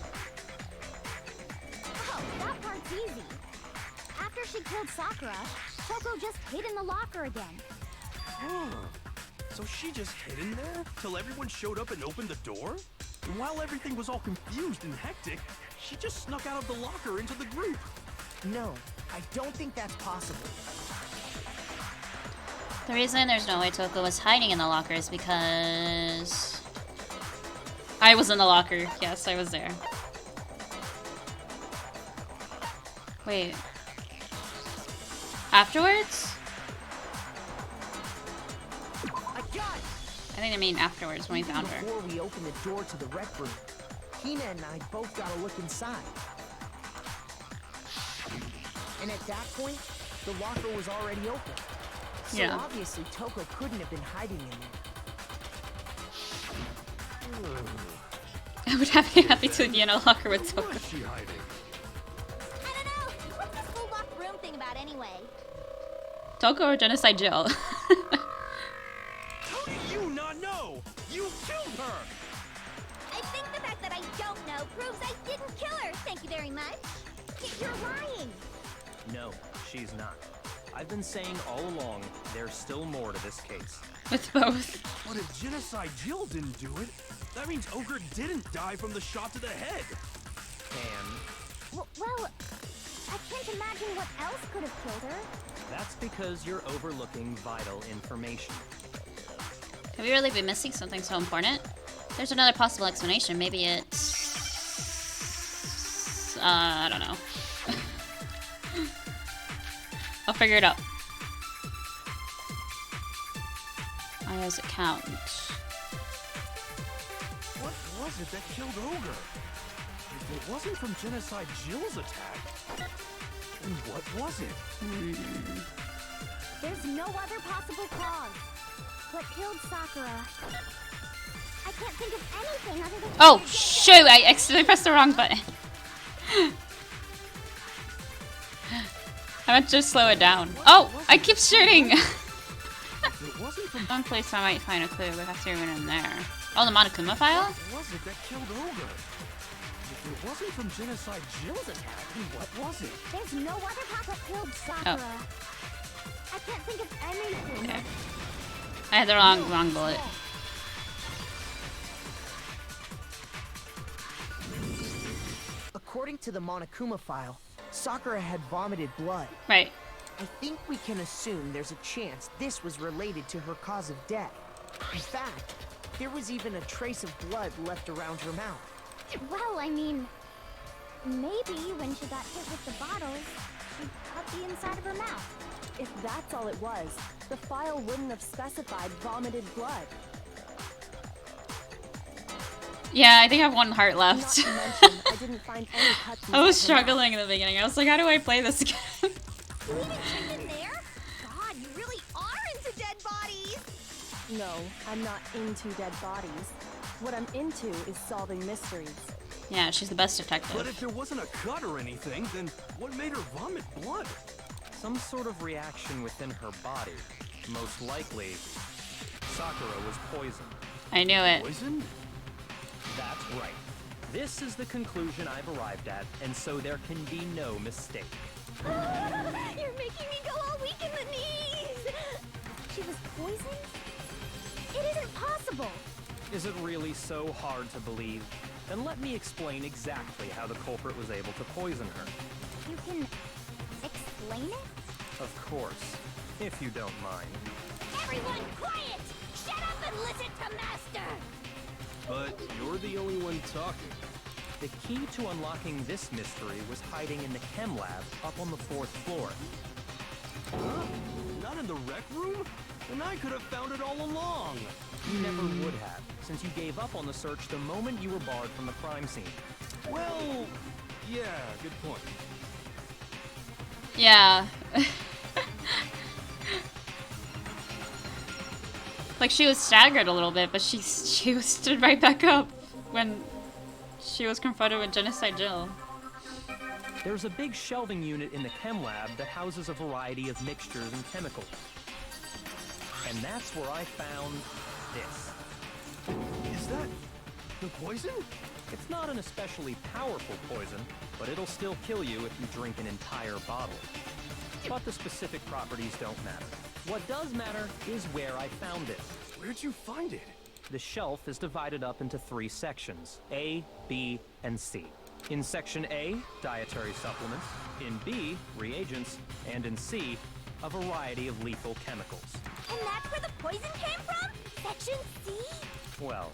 oh, that part's easy. After she killed Sakura, Toko just hid in the locker again. So she just hid in there till everyone showed up and opened the door? And while everything was all confused and hectic, she just snuck out of the locker into the group. No, I don't think that's possible. The reason there's no way Toko was hiding in the locker is because... I was in the locker. Yes, I was there. Wait. Afterwards? I got it! I think I mean afterwards when we Even found her. before we opened the door to the rec room, Hina and I both got a look inside. And at that point, the locker was already open. So Yeah. obviously Toko couldn't have been hiding in there. I would have been happy to be in a locker with Toko. Where is she hiding? I don't know. What's this whole locked room thing about anyway? Toko or Genocide Jill? How do you not know? You killed her! I think the fact that I don't know proves I didn't kill her. Thank you very much. You're lying. No, she's not. I've been saying all along, there's still more to this case. With both. But if Genocide Jill didn't do it, that means Ogre didn't die from the shot to the head. And Well, I can't imagine what else could have killed her. that's because you're overlooking vital information. Could we really be missing something so important? There's another possible explanation. Maybe it's... I don't know. I'll figure it out. Aya's account. What was it that killed Ogre? If it wasn't from Genocide Jill's attack, then what was it? There's no other possible cause. What killed Sakura? I can't think of anything other than... Oh, shoot! I accidentally pressed the wrong button. I meant to slow it down. Oh! I keep shooting! If it wasn't from One place I might find a clue. We have to run in there. Oh, the Monokuma file? what was it that killed Ogre? If it wasn't from Genocide Jill's attack, then what was it? There's no other path that killed Sakura. I can't think of anything. Okay. I had the wrong bullet. According to the Monokuma file, Sakura had vomited blood. Right. I think we can assume there's a chance this was related to her cause of death. In fact, there was even a trace of blood left around her mouth. Well, I mean, maybe when she got hit with the bottles, she cut the inside of her mouth. If that's all it was, the file wouldn't have specified vomited blood. Yeah, I think I have one heart Not left. to mention, I didn't find any cuts I was inside her mouth. struggling in the beginning. I was like, how do I play this again? You even checked in there? God, you really are into dead bodies! No, I'm not into dead bodies. What I'm into is solving mysteries. Yeah, she's the best But detective. if there wasn't a cut or anything, then what made her vomit blood? Some sort of reaction within her body. Most likely, Sakura was poisoned. I knew it. Poison? That's right. This is the conclusion I've arrived at, and so there can be no mistake. You're making me go all weak in the knees! She was poisoned? It isn't possible! Is it really so hard to believe? Then let me explain exactly how the culprit was able to poison her. You can explain it? Of course, if you don't mind. Everyone quiet! Shut up and listen to Master! But you're the only one talking. The key to unlocking this mystery was hiding in the chem lab up on the 4th floor. Huh? Not in the rec room? Then I could have found it all along. You never would have, since you gave up on the search the moment you were barred from the crime scene. Well, yeah, good point. Yeah. Like, she was staggered a little bit, but she stood right back up when she was confronted with Genocide Jill. There's a big shelving unit in the chem lab that houses a variety of mixtures and chemicals. And that's where I found this. Is that the poison? It's not an especially powerful poison, but it'll still kill you if you drink an entire bottle. But the specific properties don't matter. What does matter is where I found it. Where'd you find it? The shelf is divided up into 3 sections, A, B, and C. In section A, dietary supplements. In B, reagents. And in C, a variety of lethal chemicals. And that's where the poison came from? Section C? Well,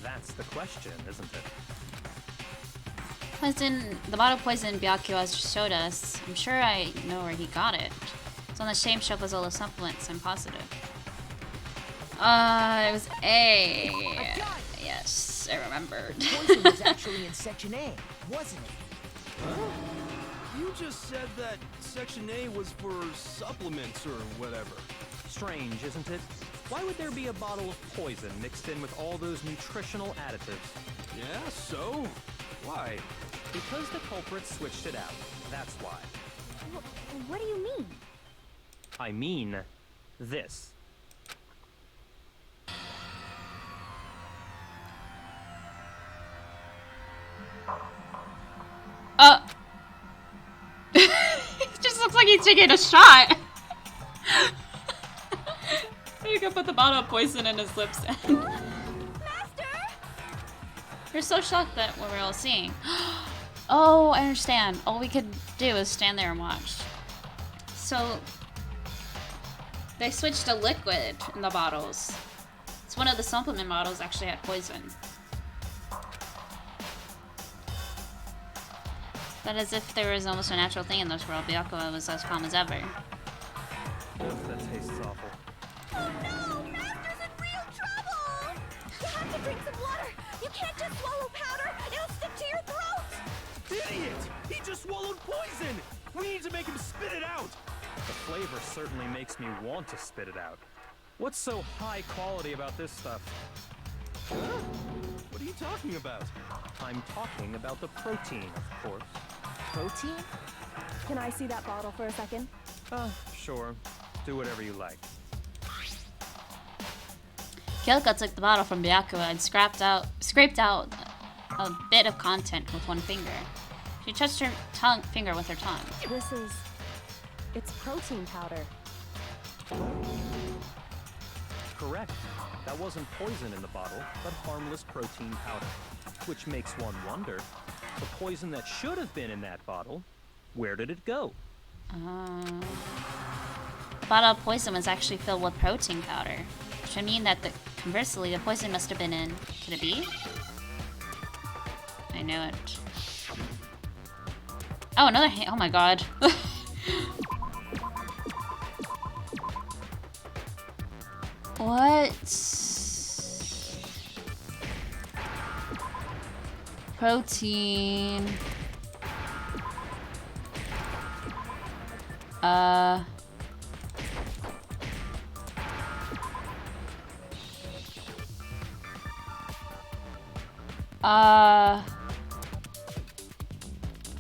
that's the question, isn't it? Poison, the bottle of poison Byakuya showed us. I'm sure I know where he got it. It's on the same shelf as all the supplements, I'm positive. It was A. I got it. Yes, I remembered. The poison was actually in section A, wasn't it? You just said that Section A was for supplements or whatever. Strange, isn't it? Why would there be a bottle of poison mixed in with all those nutritional additives? Yeah, so? Why? Because the culprit switched it out. That's why. What do you mean? I mean, this. It just looks like he's taking a shot. You can put the bottle of poison in his lips. Master! You're so shocked that what we're all seeing. Oh, I understand. All we could do is stand there and watch. So they switched a liquid in the bottles. It's one of the supplement bottles actually had poison. But as if there was almost a natural thing in this world, Byakuya was as calm as ever. That tastes awful. Oh no! Master's in real trouble! You have to drink some water! You can't just swallow powder! It'll stick to your throat! Idiot! He just swallowed poison! We need to make him spit it out! The flavor certainly makes me want to spit it out. What's so high quality about this stuff? Huh? What are you talking about? I'm talking about the protein, of course. Protein? Can I see that bottle for a second? Sure. Do whatever you like. Kyoko took the bottle from Byakuya and scraped out a bit of content with one finger. She touched her finger with her tongue. It's protein powder. Correct. That wasn't poison in the bottle, but harmless protein powder. Which makes one wonder, the poison that should have been in that bottle, where did it go? The bottle of poison was actually filled with protein powder, which would mean that conversely, the poison must have been in. Could it be? I knew it. Oh, another hand. Oh my god. What? Protein.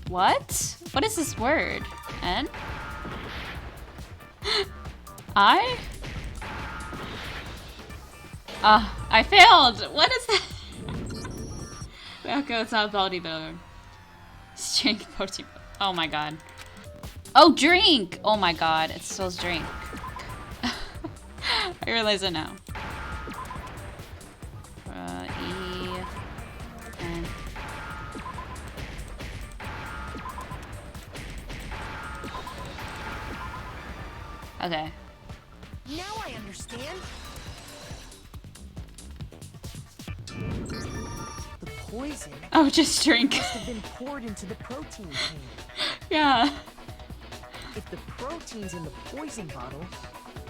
What? What is this word? N? I? I failed! What is that? Okay, it's not bodybuilder. Drink protein. Oh my god. Oh, drink! Oh my god, it spells drink. I realize it now. E. N. Okay. Now I understand. The poison Oh, just drink. must have been poured into the protein can. Yeah. If the protein's in the poison bottle,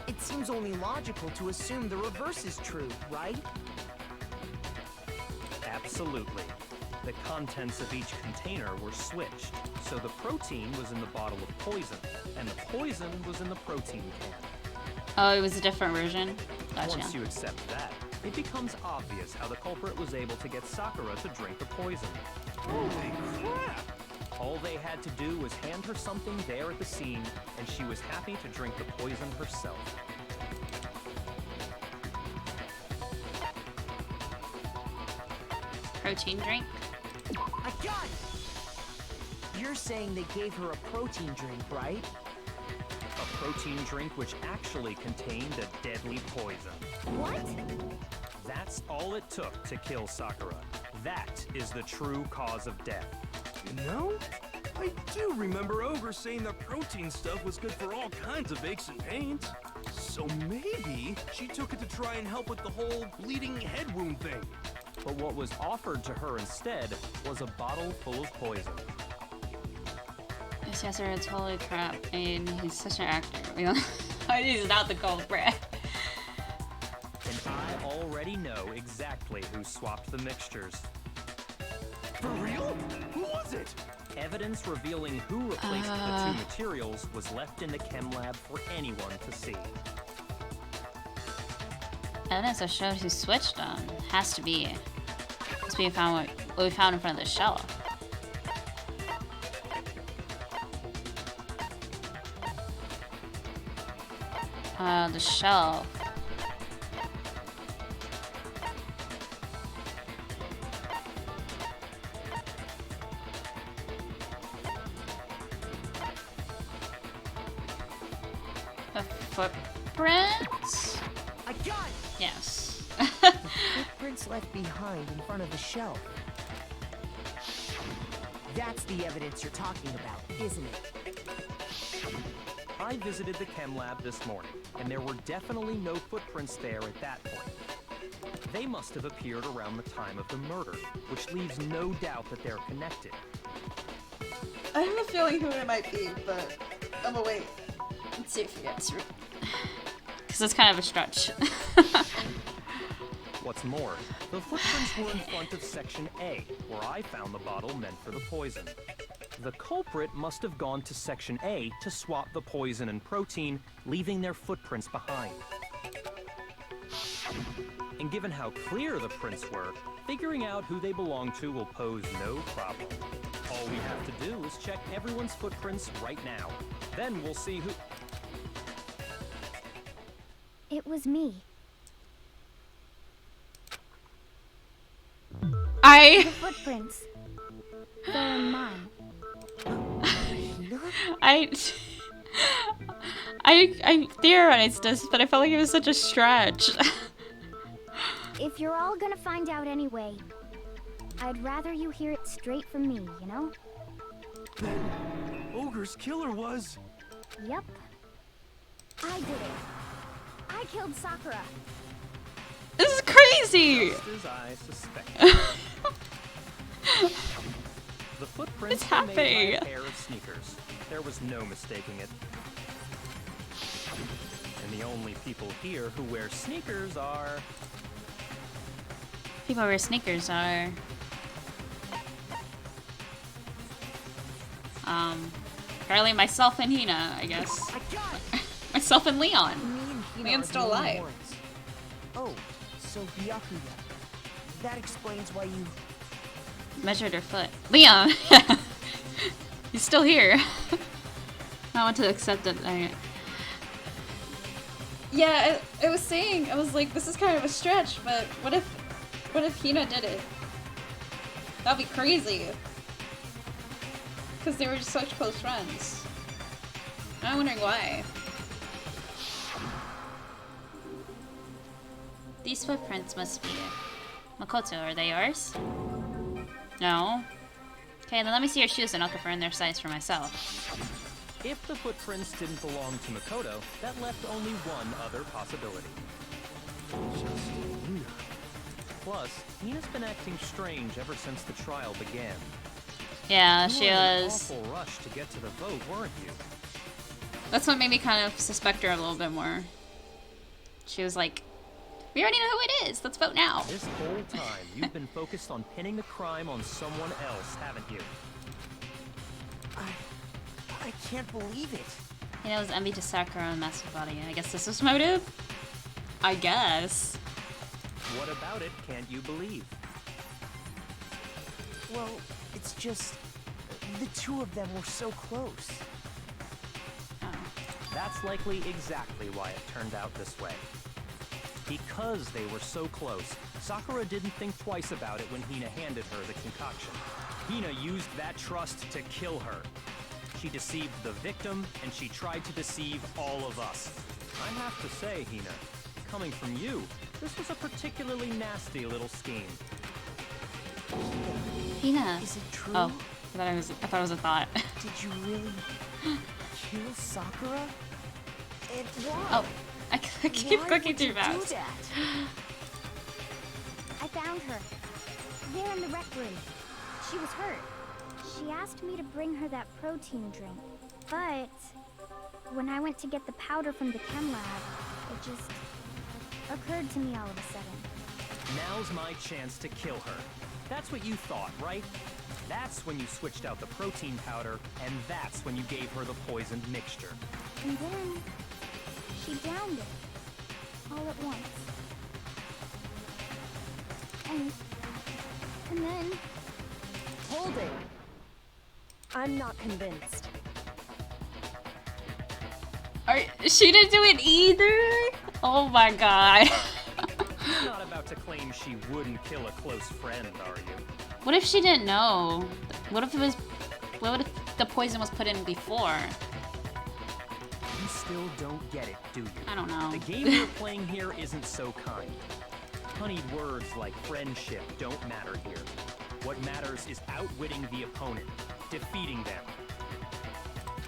it seems only logical to assume the reverse is true, right? Absolutely. The contents of each container were switched, so the protein was in the bottle of poison, and the poison was in the protein can. Oh, it was a different version? Gotcha. Once you accept that, it becomes obvious how the culprit was able to get Sakura to drink the poison. Holy crap! All they had to do was hand her something there at the scene, and she was happy to drink the poison herself. Protein drink? I got it! You're saying they gave her a protein drink, right? A protein drink which actually contained a deadly poison. What? That's all it took to kill Sakura. That is the true cause of death. You know, I do remember Ogre saying that protein stuff was good for all kinds of aches and pains. So maybe she took it to try and help with the whole bleeding head wound thing. But what was offered to her instead was a bottle full of poison. This yes, sir, holy crap. And he's such an actor. He's not the culprit. And I already know exactly who swapped the mixtures. For real? Who was it? Evidence revealing who replaced the two materials was left in the chem lab for anyone to see. Evidence that shows who switched them. Has to be. Must be found what we found in front of the shelf. The shelf. A footprint? I got it! Yes. Footprints left behind in front of the shelf. That's the evidence you're talking about, isn't it? I visited the chem lab this morning, and there were definitely no footprints there at that point. They must have appeared around the time of the murder, which leaves no doubt that they're connected. I have a feeling who it might be, but I'm gonna wait. Let's see if he gets through. Because it's kind of a stretch. What's more, the footprints were in front of Section A, where I found the bottle meant for the poison. The culprit must have gone to Section A to swap the poison and protein, leaving their footprints behind. And given how clear the prints were, figuring out who they belong to will pose no problem. All we have to do is check everyone's footprints right now. Then we'll see who... It was me. The footprints. They're mine. I theorized this, but I felt like it was such a stretch. If you're all gonna find out anyway, I'd rather you hear it straight from me, you know? Then Ogre's killer was... Yep. I did it. I killed Sakura. This is crazy! Just as I suspected. The footprints were made by a pair of sneakers. There was no mistaking it. And the only people here who wear sneakers are... People who wear sneakers are... apparently myself and Hina, I guess. Myself and Leon. Leon's still alive. Oh, so Byakuya. That explains why you... Measured her foot. Leon! He's still here. I want to accept it. Yeah, I was saying, I was like, this is kind of a stretch, but what if Hina did it? That'd be crazy. Because they were just such close friends. I'm wondering why. These footprints must be Makoto. Are they yours? No. Okay, then let me see your shoes and I'll confirm their size for myself. If the footprints didn't belong to Makoto, that left only one other possibility. Just Hina. Plus, Hina's been acting strange ever since the trial began. Yeah, you she were in an was... awful rush to get to the vote, weren't you? That's what made me kind of suspect her a little bit more. She was like, we already know who it is, let's vote now. This whole time, you've been focused on pinning the crime on someone else, haven't you? I can't believe it. You know, it was envy to Sakura and massive body. I guess this was motive? I guess. What about it can't you believe? Well, it's just... the two of them were so close. Oh. That's likely exactly why it turned out this way. Because they were so close, Sakura didn't think twice about it when Hina handed her the concoction. Hina used that trust to kill her. She deceived the victim, and she tried to deceive all of us. I have to say, Hina, coming from you, this was a particularly nasty little scheme. Hina. Is it true? Oh, I thought it was a thought. Did you really kill Sakura? And why? Oh, I keep clicking through that. I found her. There in the rec room. She was hurt. She asked me to bring her that protein drink. But when I went to get the powder from the chem lab, it just occurred to me all of a sudden. Now's my chance to kill her. That's what you thought, right? That's when you switched out the protein powder, and that's when you gave her the poisoned mixture. And then she downed it all at once. And then Hold it. I'm not convinced. She didn't do it either? Oh my god. You're not about to claim she wouldn't kill a close friend, are you? What if she didn't know? What if the poison was put in before? You still don't get it, do you? I don't know. The game we're playing here isn't so kind. Honeyed words like friendship don't matter here. What matters is outwitting the opponent, defeating them.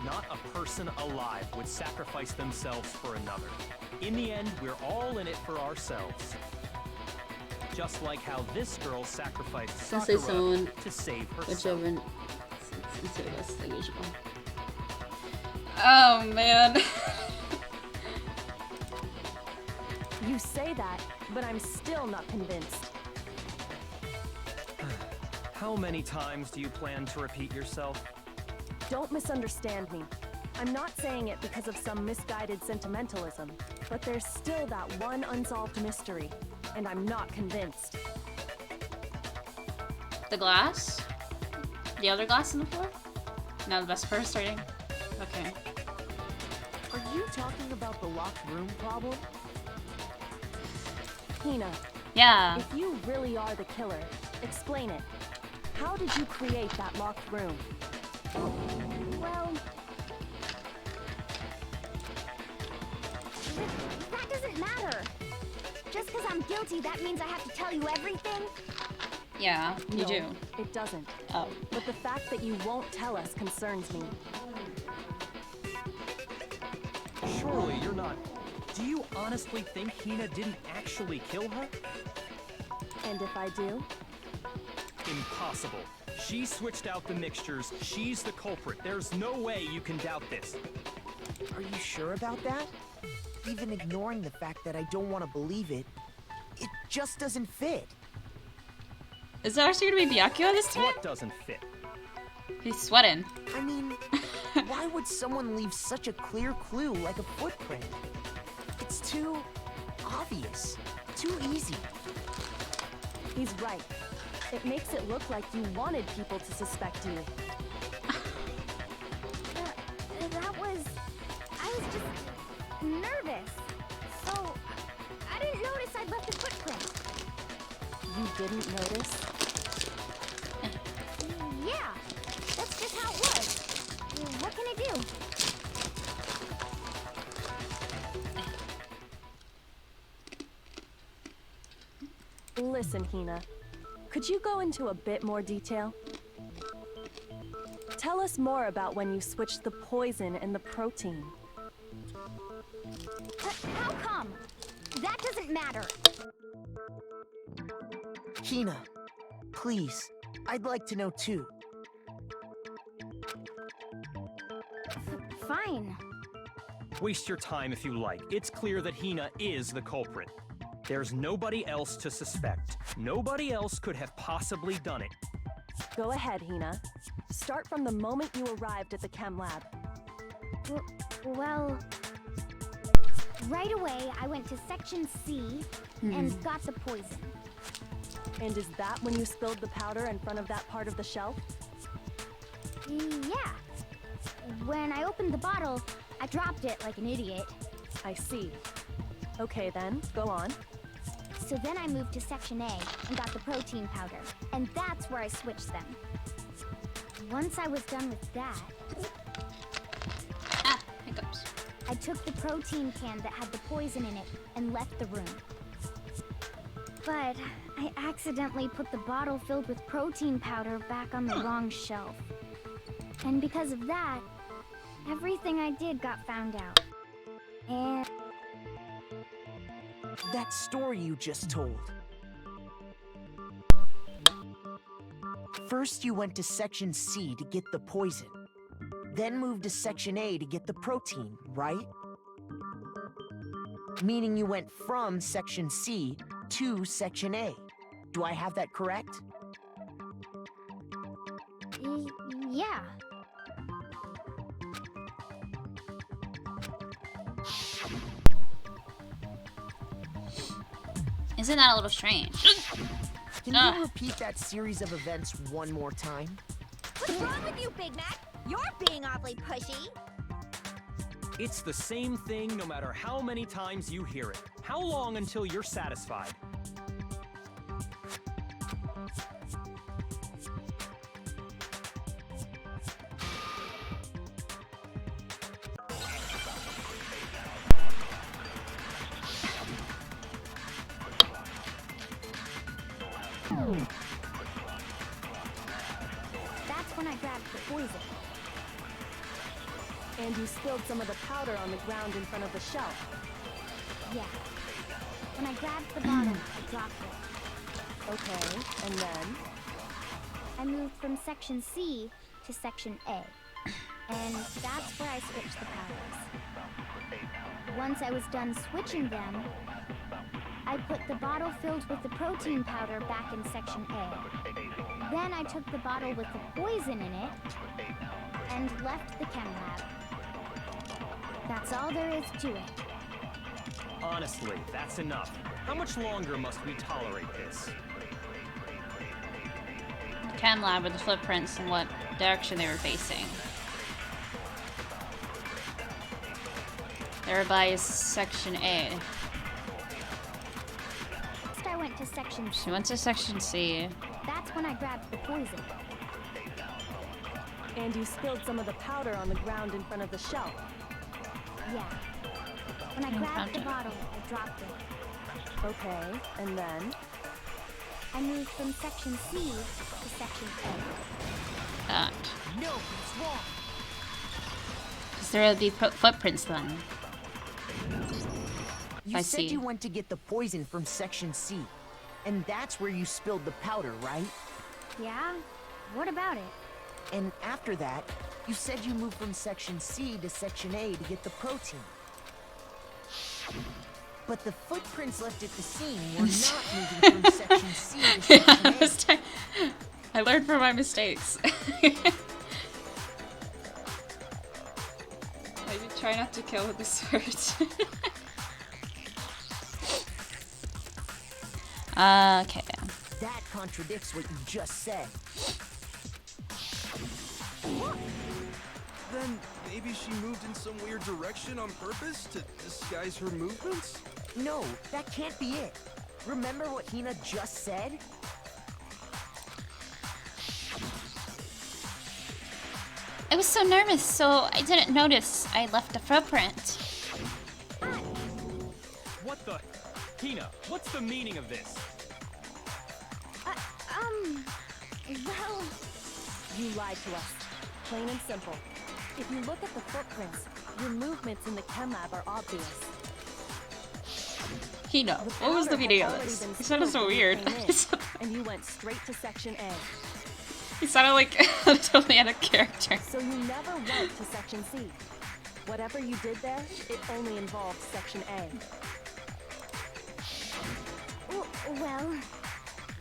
Not a person alive would sacrifice themselves for another. In the end, we're all in it for ourselves. Just like how this girl sacrificed Sakura to save herself. Oh man. You say that, but I'm still not convinced. How many times do you plan to repeat yourself? Don't misunderstand me. I'm not saying it because of some misguided sentimentalism, but there's still that one unsolved mystery, and I'm not convinced. The glass? The other glass on the floor? No, the best first rating. Okay. Are you talking about the locked room problem? Hina, Yeah. if you really are the killer, explain it. How did you create that locked room? well, that doesn't matter. Just because I'm guilty, that means I have to tell you everything? Yeah, you No, do. it doesn't. Oh. But the fact that you won't tell us concerns me. Surely you're not... Do you honestly think Hina didn't actually kill her? And if I do? Impossible. She switched out the mixtures. She's the culprit. There's no way you can doubt this. Are you sure about that? Even ignoring the fact that I don't want to believe it, it just doesn't fit. Is it actually gonna be Byakuya this time? What doesn't fit? He's sweating. I mean, why would someone leave such a clear clue like a footprint? It's too obvious, too easy. He's right. It makes it look like you wanted people to suspect you. I was just nervous. So, I didn't notice I'd left a footprint. You didn't notice? Yeah, that's just how it was. What can I do? Listen, Hina. Could you go into a bit more detail? Tell us more about when you switched the poison and the protein. How come? That doesn't matter. Hina, please, I'd like to know too. Fine. Waste your time if you like. It's clear that Hina is the culprit. There's nobody else to suspect. Nobody else could have possibly done it. Go ahead, Hina. Start from the moment you arrived at the chem lab. Well, right away I went to section C and got the poison. And is that when you spilled the powder in front of that part of the shelf? Yeah. When I opened the bottle, I dropped it like an idiot. I see. Okay then, go on. So then I moved to section A and got the protein powder, and that's where I switched them. Once I was done with that, Hiccups. I took the protein can that had the poison in it and left the room. But I accidentally put the bottle filled with protein powder back on the wrong shelf. And because of that, everything I did got found out. And That story you just told. First you went to section C to get the poison. Then moved to section A to get the protein, right? Meaning you went from section C to section A. Do I have that correct? Yeah. Isn't that a little strange? Can you repeat that series of events one more time? What's wrong with you, Big Mac? You're being awfully pushy. It's the same thing no matter how many times you hear it. How long until you're satisfied? That's when I grabbed the poison. And you spilled some of the powder on the ground in front of the shelf. Yeah. When I grabbed the bottle, I dropped it. Okay, and then? I moved from section C to section A. And that's where I switched the powders. Once I was done switching them, I put the bottle filled with the protein powder back in section A. Then I took the bottle with the poison in it and left the chem lab. That's all there is to it. Honestly, that's enough. How much longer must we tolerate this? Chem lab with the footprints and what direction they were facing. They were by section A. Next I went to section C. She went to section C. That's when I grabbed the poison. And you spilled some of the powder on the ground in front of the shelf. Yeah. When I grabbed the fountain. bottle, I dropped it. Okay, and then? I moved from section C to section A. That. No, it's wrong. Because there would be footprints then. You I said see. you went to get the poison from section C, and that's where you spilled the powder, right? Yeah? What about it? And after that, you said you moved from section C to section A to get the protein. But the footprints left at the scene were not moving from section C to section A. I learned from my mistakes. I try not to kill with the sword. Okay. That contradicts what you just said. Then maybe she moved in some weird direction on purpose to disguise her movements? No, that can't be it. Remember what Hina just said? I was so nervous, so I didn't notice I left a footprint. What the? Hina, what's the meaning of this? Well... You lied to us. Plain and simple. If you look at the footprints, your movements in the chem lab are obvious. Hina, what was the powder had meaning of already this? been He sounded so spilled when you weird. came in, and you went straight to section A. He sounded like a totally out of character. So you never went to section C. Whatever you did there, it only involved section A. Well...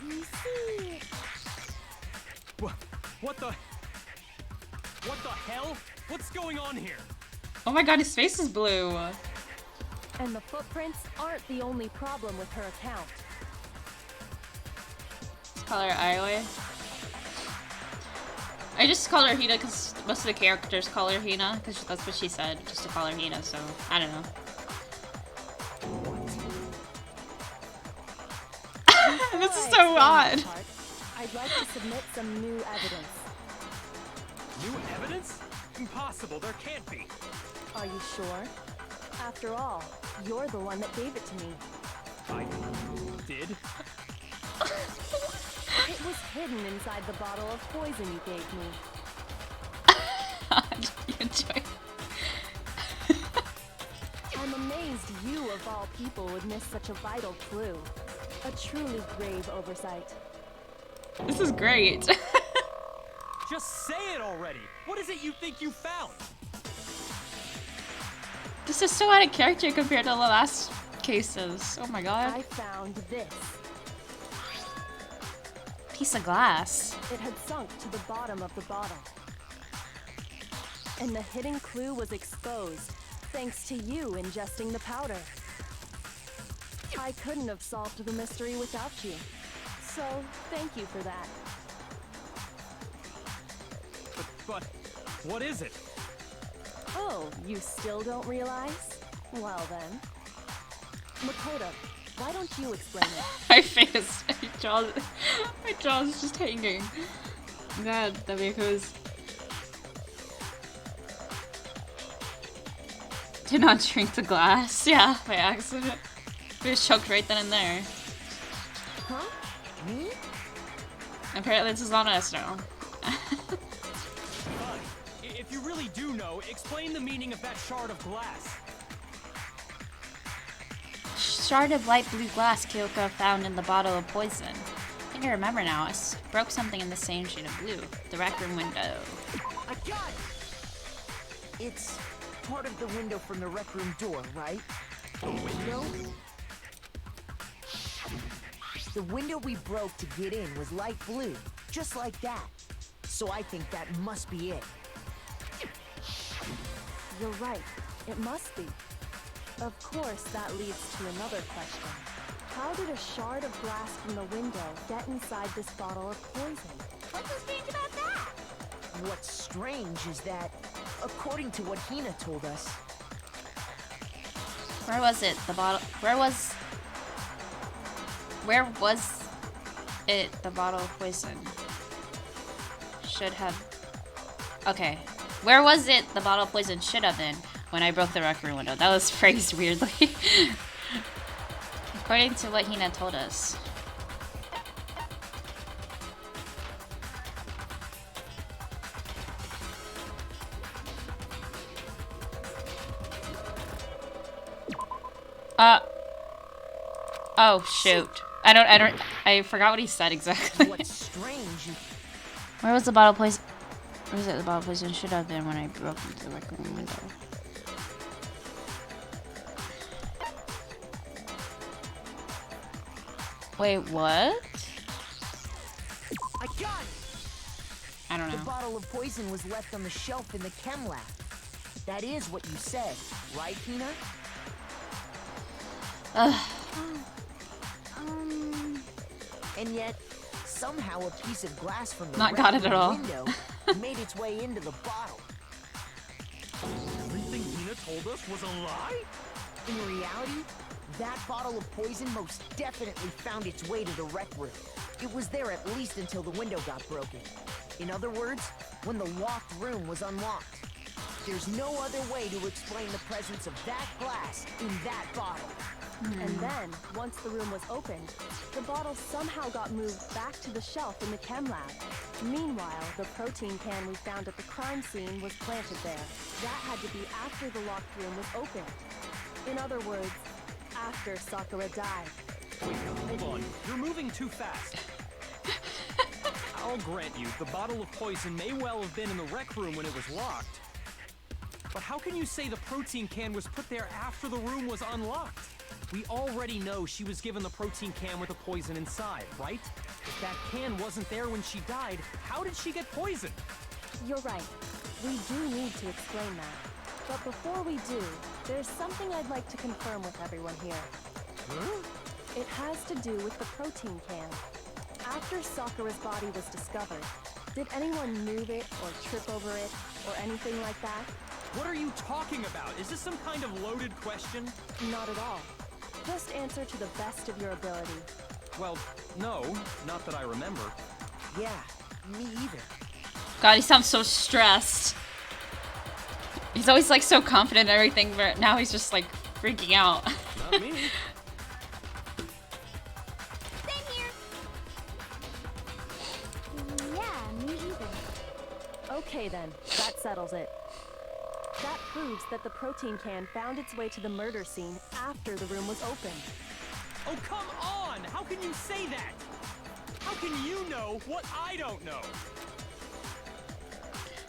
You see... What the? What the hell? What's going on here? Oh my god, his face is blue. And the footprints aren't the only problem with her account. Let's call her Aioi. I just call her Hina because most of the characters call her Hina because that's what she said, just to call her Hina, so I don't know. This is so odd. I'd like to submit some new evidence. New evidence? Impossible, there can't be. Are you sure? After all, you're the one that gave it to me. I did? It was hidden inside the bottle of poison you gave me. You enjoy. I'm amazed you, of all people, would miss such a vital clue. A truly grave oversight. This is great. Just say it already! What is it you think you found? This is so out of character compared to the last cases. Oh my I god. found this. Piece of glass. It had sunk to the bottom of the bottle. And the hidden clue was exposed, thanks to you ingesting the powder. I couldn't have solved the mystery without you. So, thank you for that. But what is it? Oh, you still don't realize? Well then. Makoto, why don't you explain it? My face, my jaw's just hanging. God, the vehicles. Did not drink the glass. Yeah, by accident. We was choked right then and there. Huh? Me? Apparently this is on us now. Bud, if you really do know, explain the meaning of that shard of glass. Shard of light blue glass Kyoko found in the bottle of poison. I think I remember now. I broke something in the same shade of blue. The rec room window. I got it! It's part of the window from the rec room door, right? The window? The window we broke to get in was light blue, just like that. So I think that must be it. You're right. It must be. Of course, that leads to another question. How did a shard of glass from the window get inside this bottle of poison? What's so strange about that? What's strange is that, according to what Hina told us, Where was it? The bottle. Where was it? The bottle of poison. Should have. Okay. Where was it? The bottle of poison should have been when I broke the rec room window. That was phrased weirdly. According to what Hina told us. Oh shoot. I forgot what he said exactly. what's strange is Where was the bottle of poison? Where was it? The bottle of poison should have been when I broke into the rec room window. Wait, what? I got it! I don't The know. bottle of poison was left on the shelf in the chem lab. That is what you said, right, Hina? And yet, somehow a piece of glass from the Not got it at all. window made its way into the bottle. Everything Hina told us was a lie? In reality, that bottle of poison most definitely found its way to the rec room. It was there at least until the window got broken. In other words, when the locked room was unlocked. There's no other way to explain the presence of that glass in that bottle. And then, once the room was opened, the bottle somehow got moved back to the shelf in the chem lab. Meanwhile, the protein can we found at the crime scene was planted there. That had to be after the locked room was opened. In other words, after Sakura died. Wait, hold on. You're moving too fast. I'll grant you, the bottle of poison may well have been in the rec room when it was locked. But how can you say the protein can was put there after the room was unlocked? We already know she was given the protein can with the poison inside, right? If that can wasn't there when she died, how did she get poisoned? You're right. We do need to explain that. But before we do, there's something I'd like to confirm with everyone here. Huh? It has to do with the protein can. After Sakura's body was discovered, did anyone move it or trip over it or anything like that? What are you talking about? Is this some kind of loaded question? Not at all. Just answer to the best of your ability. Well, no, not that I remember. Yeah, me either. God, he sounds so stressed. He's always like so confident in everything, but now he's just like freaking out. Not me. Same here. Yeah, me either. Okay then, that settles it. That proves that the protein can found its way to the murder scene after the room was opened. Oh, come on! How can you say that? How can you know what I don't know?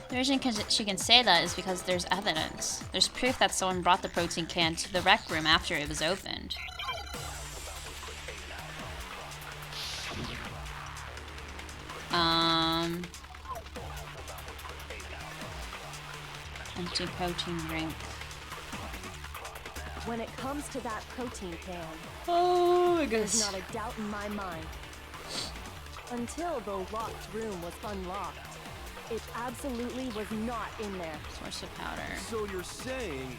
The reason she can say that is because there's evidence. There's proof that someone brought the protein can to the rec room after it was opened. Empty protein drink. When it comes to that protein can, Oh my there's goodness. not a doubt in my mind. Until the locked room was unlocked, it absolutely was not in there. Source of powder. So you're saying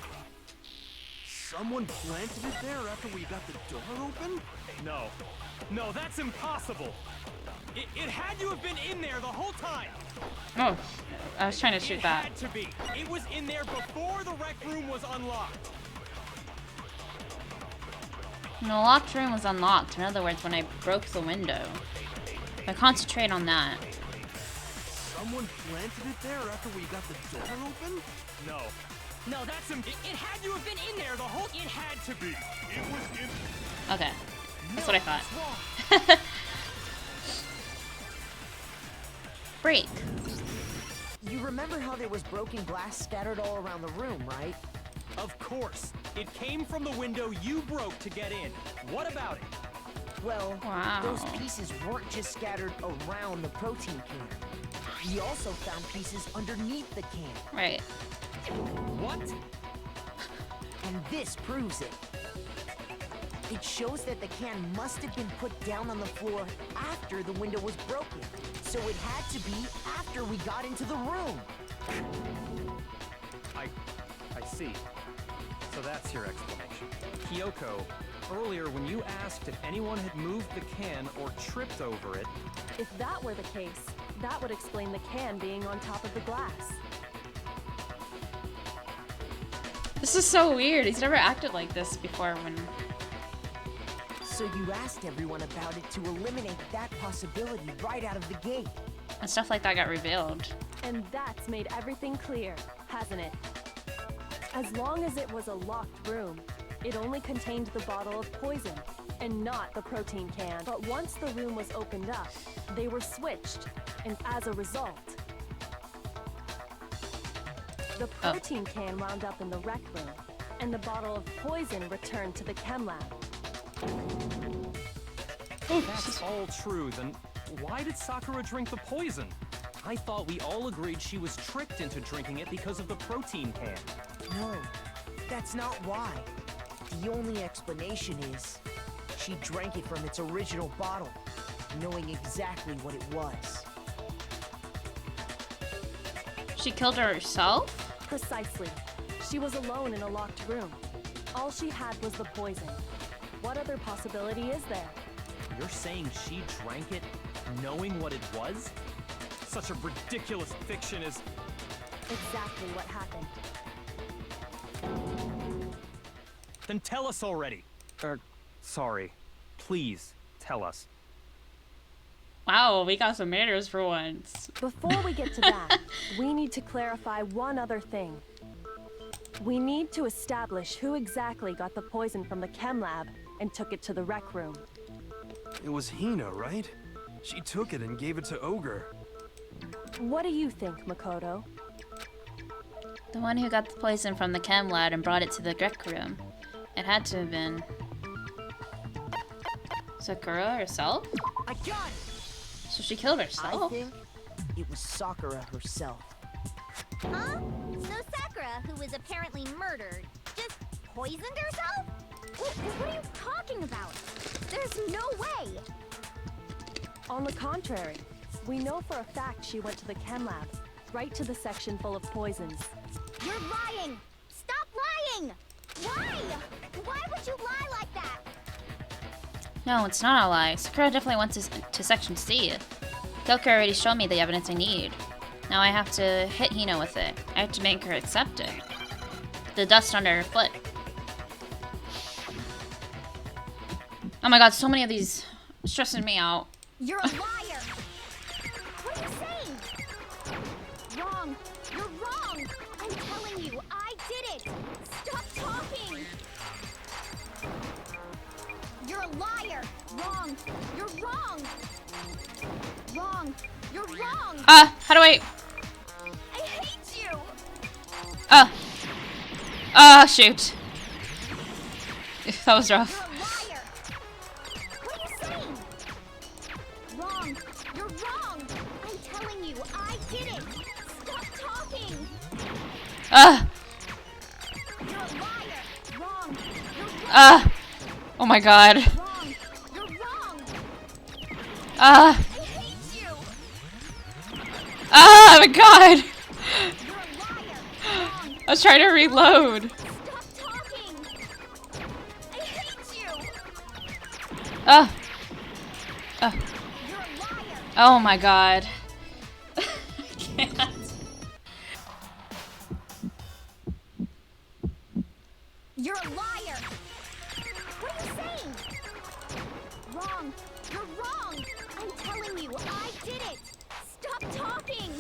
someone planted it there after we got the door open? No. No, that's impossible. It had to have been in there the whole time. Oh, I was trying to shoot It that. had to be. It was in there before the rec room was unlocked. The locked room was unlocked. In other words, when I broke the window. I concentrate on that. Someone planted it there after we got the door open? No. No, that's it had to have been in there the whole. It had to be. It was in. Okay, that's what I thought. Break. You remember how there was broken glass scattered all around the room, right? Of course. It came from the window you broke to get in. What about it? Well, Wow. those pieces weren't just scattered around the protein can. We also found pieces underneath the can, Right. What? and this proves it. It shows that the can must have been put down on the floor after the window was broken. So it had to be after we got into the room. I see. So that's your explanation. Kyoko, earlier when you asked if anyone had moved the can or tripped over it, If that were the case, that would explain the can being on top of the glass. This is so weird. He's never acted like this before when... So you asked everyone about it to eliminate that possibility right out of the gate. And stuff like that got revealed. And that's made everything clear, hasn't it? As long as it was a locked room, it only contained the bottle of poison, and not the protein can. But once the room was opened up, they were switched, and as a result, the protein can wound up in the rec room, and the bottle of poison returned to the chem lab. that's all true, then why did Sakura drink the poison? I thought we all agreed she was tricked into drinking it because of the protein can. No, that's not why. The only explanation is she drank it from its original bottle, knowing exactly what it was. She killed herself? Precisely. She was alone in a locked room. All she had was the poison. What other possibility is there? You're saying she drank it knowing what it was? Such a ridiculous fiction is... Exactly what happened. Then tell us already. Sorry. Please, tell us. Wow, we got some manners for once. Before we get to that, we need to clarify one other thing. We need to establish who exactly got the poison from the chem lab and took it to the rec room. It was Hina, right? She took it and gave it to Ogre. What do you think, Makoto? The one who got the poison from the chem lab and brought it to the rec room. It had to have been... Sakura herself? I got it! So she killed I herself? think it was Sakura herself. Huh? So Sakura, who was apparently murdered, just poisoned herself? What are you talking about? There's no way! On the contrary, we know for a fact she went to the chem lab, right to the section full of poisons. You're lying! Stop lying! Why? Why would you lie like that? No, it's not a lie. Sakura definitely went to Section C. Kyoko already showed me the evidence I need. Now I have to hit Hina with it. I have to make her accept it. The dust under her foot. Oh my god, so many of these stressing me out. You're a liar! What are you saying? Wrong! You're wrong! I'm telling you, I did it! Stop talking! You're a liar! Wrong! You're wrong! Wrong! You're wrong! How do I... I hate you! Shoot. That was You're rough. a liar! What are you saying? Wrong! You're wrong! I'm telling you, I did it! Stop talking! Ah! You're a liar. Wrong. You're wrong. Ah! Oh my god. Wrong. You're wrong. Ah! I hate you. Ah! Oh my god! You're a liar. Wrong. I was trying to reload. Stop talking. I hate you. Ah! Ah! You're a liar. Oh my god. I can't. You're a liar. What are you saying? Wrong. You're wrong. I'm telling you, I did it. Stop talking.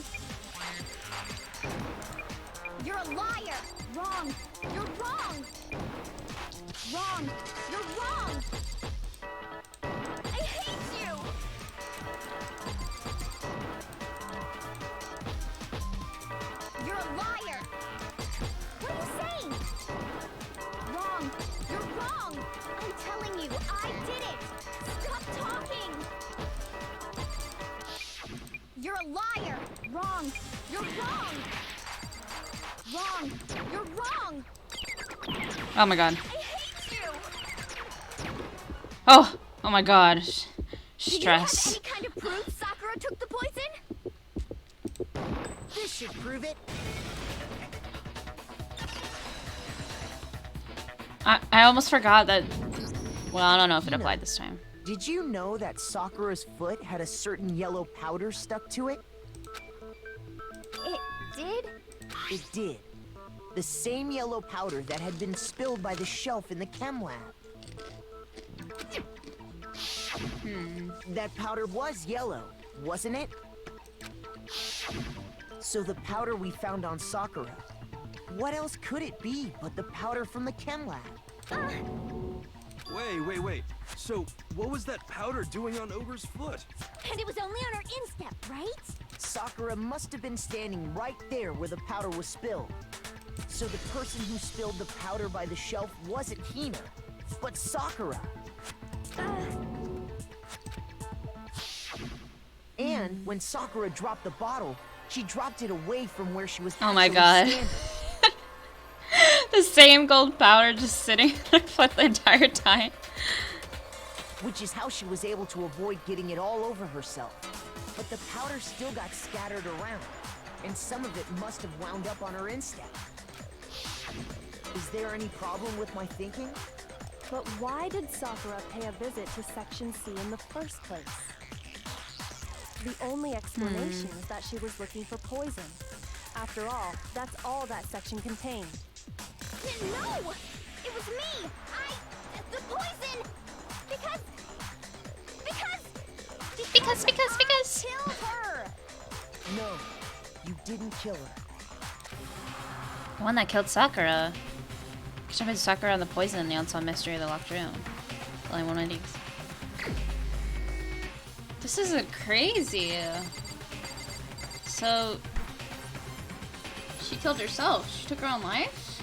You're a liar. Wrong. You're wrong. Wrong. You're wrong. I hate you. You're a liar. What are you saying? Wrong. You're wrong. I'm telling you, I did it. Stop talking. You're a liar. Wrong. You're wrong. Wrong. You're wrong. Oh my god. I hate you. Oh! Oh my god. Do you have Stress. any kind of proof Sakura took the poison? This should prove it. I almost forgot that. Well, I don't know if it applied this time. Did you know that Sakura's foot had a certain yellow powder stuck to it? It did? It did. The same yellow powder that had been spilled by the shelf in the chem lab. That powder was yellow, wasn't it? So the powder we found on Sakura, what else could it be but the powder from the chem lab? Wait. So, what was that powder doing on Ogre's foot? And it was only on her instep, right? Sakura must have been standing right there where the powder was spilled. So the person who spilled the powder by the shelf wasn't Hina, but Sakura. And when Sakura dropped the bottle, she dropped it away from where she was Oh my actually god. standing. The same gold powder just sitting on her foot the entire time. Which is how she was able to avoid getting it all over herself. But the powder still got scattered around, and some of it must have wound up on her instep. Is there any problem with my thinking? But why did Sakura pay a visit to Section C in the first place? The only explanation is that she was looking for poison. After all, that's all that section contained. No! It was me! The poison! Because... Because. Kill her! No, you didn't kill her. The one that killed Sakura. Should have been Sakura on the poison in the Unsolved Mystery of the Locked Room. Only one of these. This is crazy. So she killed herself. She took her own life?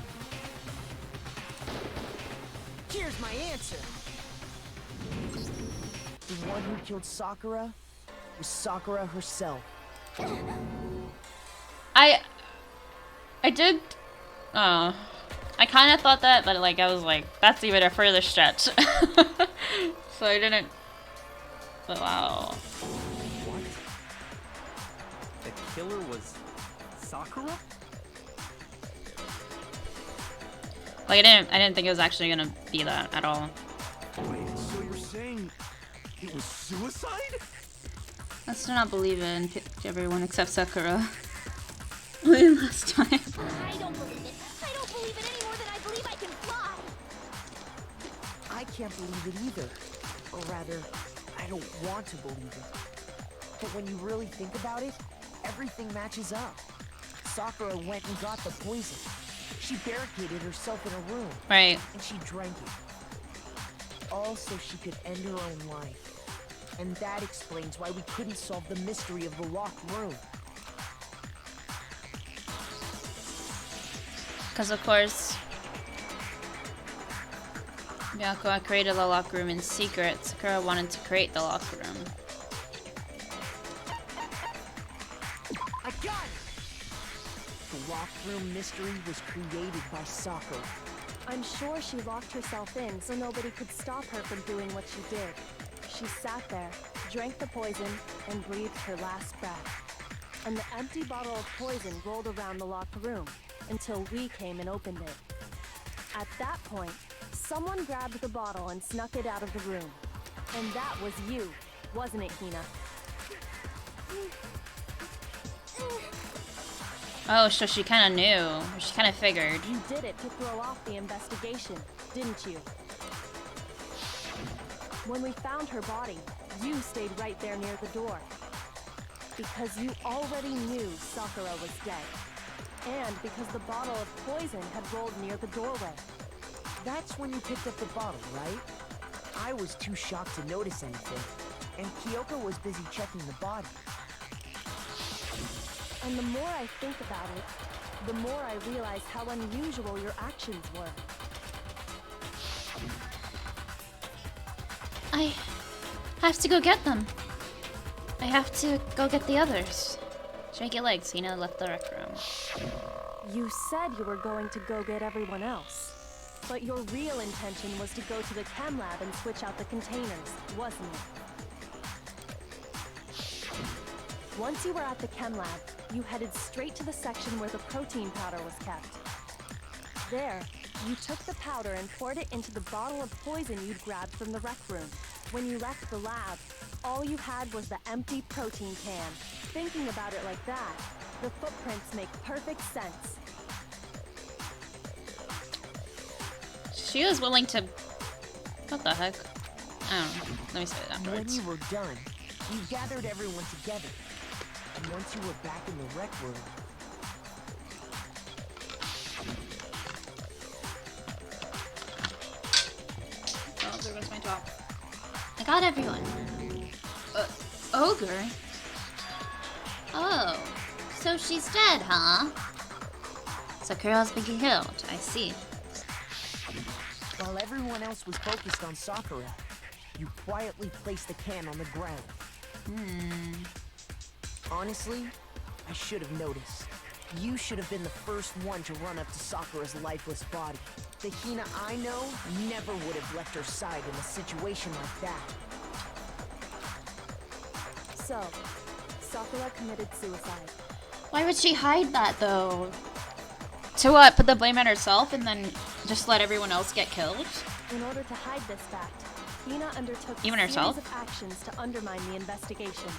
Here's my answer. The one who killed Sakura was Sakura herself. I did I kind of thought that, but like I was like, that's even a further stretch. So I didn't. But wow. What? The killer was Sakura? Like I didn't think it was actually gonna be that at all. Wait, so you're saying it was suicide? I still not believe in everyone except Sakura. Only last time. I don't believe it. I don't believe it any more than I believe I can fly. I can't believe it either. Or rather, I don't want to believe it. But when you really think about it, everything matches up. Sakura went and got the poison. She barricaded herself in a room. Right. And she drank it. All so she could end her own life. And that explains why we couldn't solve the mystery of the locked room. Because of course, Miyako created the locker room in secret. Sakura wanted to create the locker room. I got it! the locked room mystery was created by Sakura. I'm sure she locked herself in so nobody could stop her from doing what she did. She sat there, drank the poison, and breathed her last breath. And the empty bottle of poison rolled around the locked room until we came and opened it. At that point, someone grabbed the bottle and snuck it out of the room. And that was you, wasn't it, Hina? Oh, so she kind of knew. She kind of figured. You did it to throw off the investigation, didn't you? When we found her body, you stayed right there near the door. Because you already knew Sakura was dead. And because the bottle of poison had rolled near the doorway. That's when you picked up the bottle, right? I was too shocked to notice anything, and Kyoko was busy checking the body. And the more I think about it, the more I realize how unusual your actions were. I have to go get them. I have to go get the others. Shake your legs. Hina left the rec room. You said you were going to go get everyone else. But your real intention was to go to the chem lab and switch out the containers, wasn't it? Once you were at the chem lab, you headed straight to the section where the protein powder was kept. There, you took the powder and poured it into the bottle of poison you'd grabbed from the rec room. When you left the lab, all you had was the empty protein can. Thinking about it like that, the footprints make perfect sense. She was willing to... What the heck? I don't know. Let me say that When afterwards. you were done, you gathered everyone together. And once you were back in the rec room, Oh, there goes my top. I got everyone. Ogre? Oh, so she's dead, huh? Sakura's been killed. I see. while everyone else was focused on Sakura, you quietly placed the can on the ground. Honestly, I should have noticed. You should have been the first one to run up to Sakura's lifeless body. The Hina I know never would have left her side in a situation like that. So, Sakura committed suicide. Why would she hide that, though? To what? Put the blame on herself and then just let everyone else get killed? In order to hide this fact, Hina undertook Even a herself? series of actions to undermine the investigation.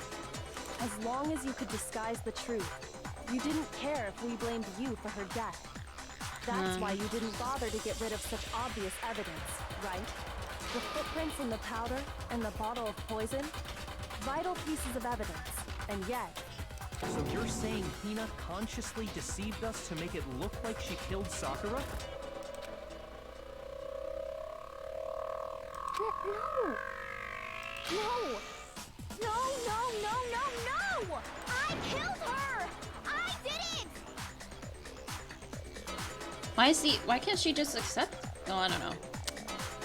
As long as you could disguise the truth, you didn't care if we blamed you for her death. That's why you didn't bother to get rid of such obvious evidence, right? The footprints in the powder and the bottle of poison? Vital pieces of evidence, and yet... So you're saying Hina consciously deceived us to make it look like she killed Sakura? No! No! No, no, no, no, no! I killed her! I did it! Why can't she just accept? Oh, I don't know.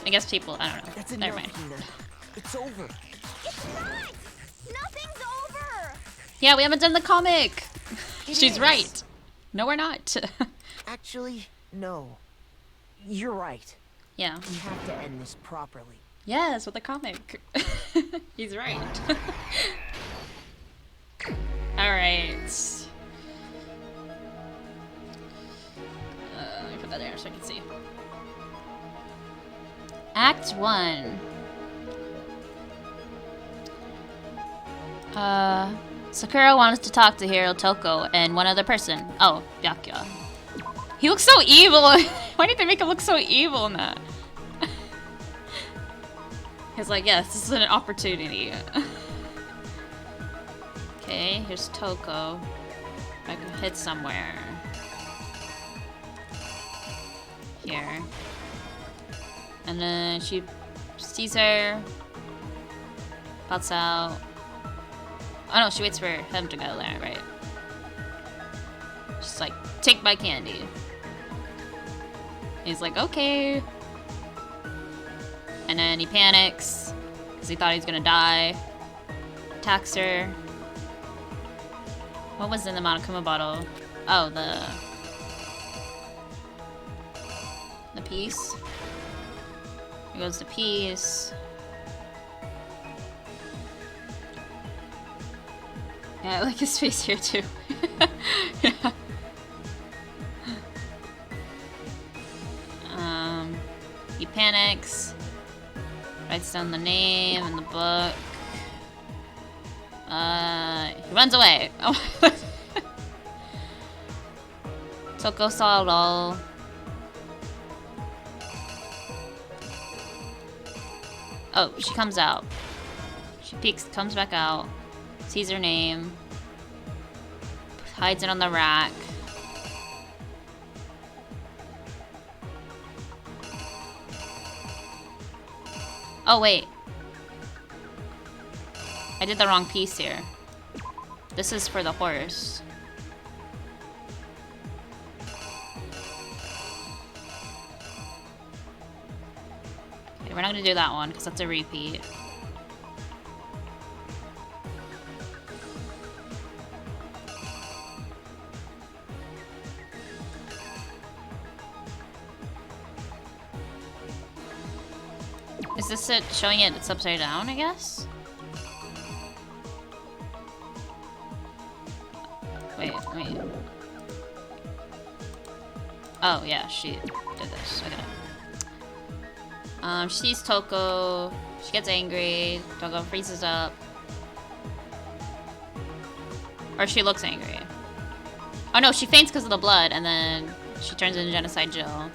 I guess people, I don't know. That's Never enough, mind. Hina. It's over. It's not! Nothing's over! Yeah, we haven't done the comic. It She's is. right. No, we're not. Actually, no. You're right. Yeah. We have to end this properly. Yes, with the comic. He's right. Alright. Let me put that there so I can see. Act 1. Sakura wants to talk to Hiro Toko and one other person. Oh, Byakuya. He looks so evil. Why did they make him look so evil in that? He's like, yes, this is an opportunity. Okay, here's Toko. I can hit somewhere. Here. And then she sees her. Pops out. Oh no, she waits for him to go there, right? She's like, take my candy. He's like, okay. And then he panics because he thought he was gonna die. Attacks her. What was in the Monokuma bottle? Oh, the piece. Here goes the piece. Yeah, I like his face here too. Yeah. He panics. Writes down the name in the book. He runs away. Oh. Toko saw it all. Oh, she comes out. She peeks, comes back out, sees her name, hides it on the rack. Oh, wait. I did the wrong piece here. This is for the horse. Okay, we're not gonna do that one because that's a repeat. Is this it showing it it's upside down, I guess? Wait. Oh, yeah, she did this. Okay. She sees Toko. She gets angry. Toko freezes up. Or she looks angry. Oh no, she faints because of the blood, and then she turns into Genocide Jill.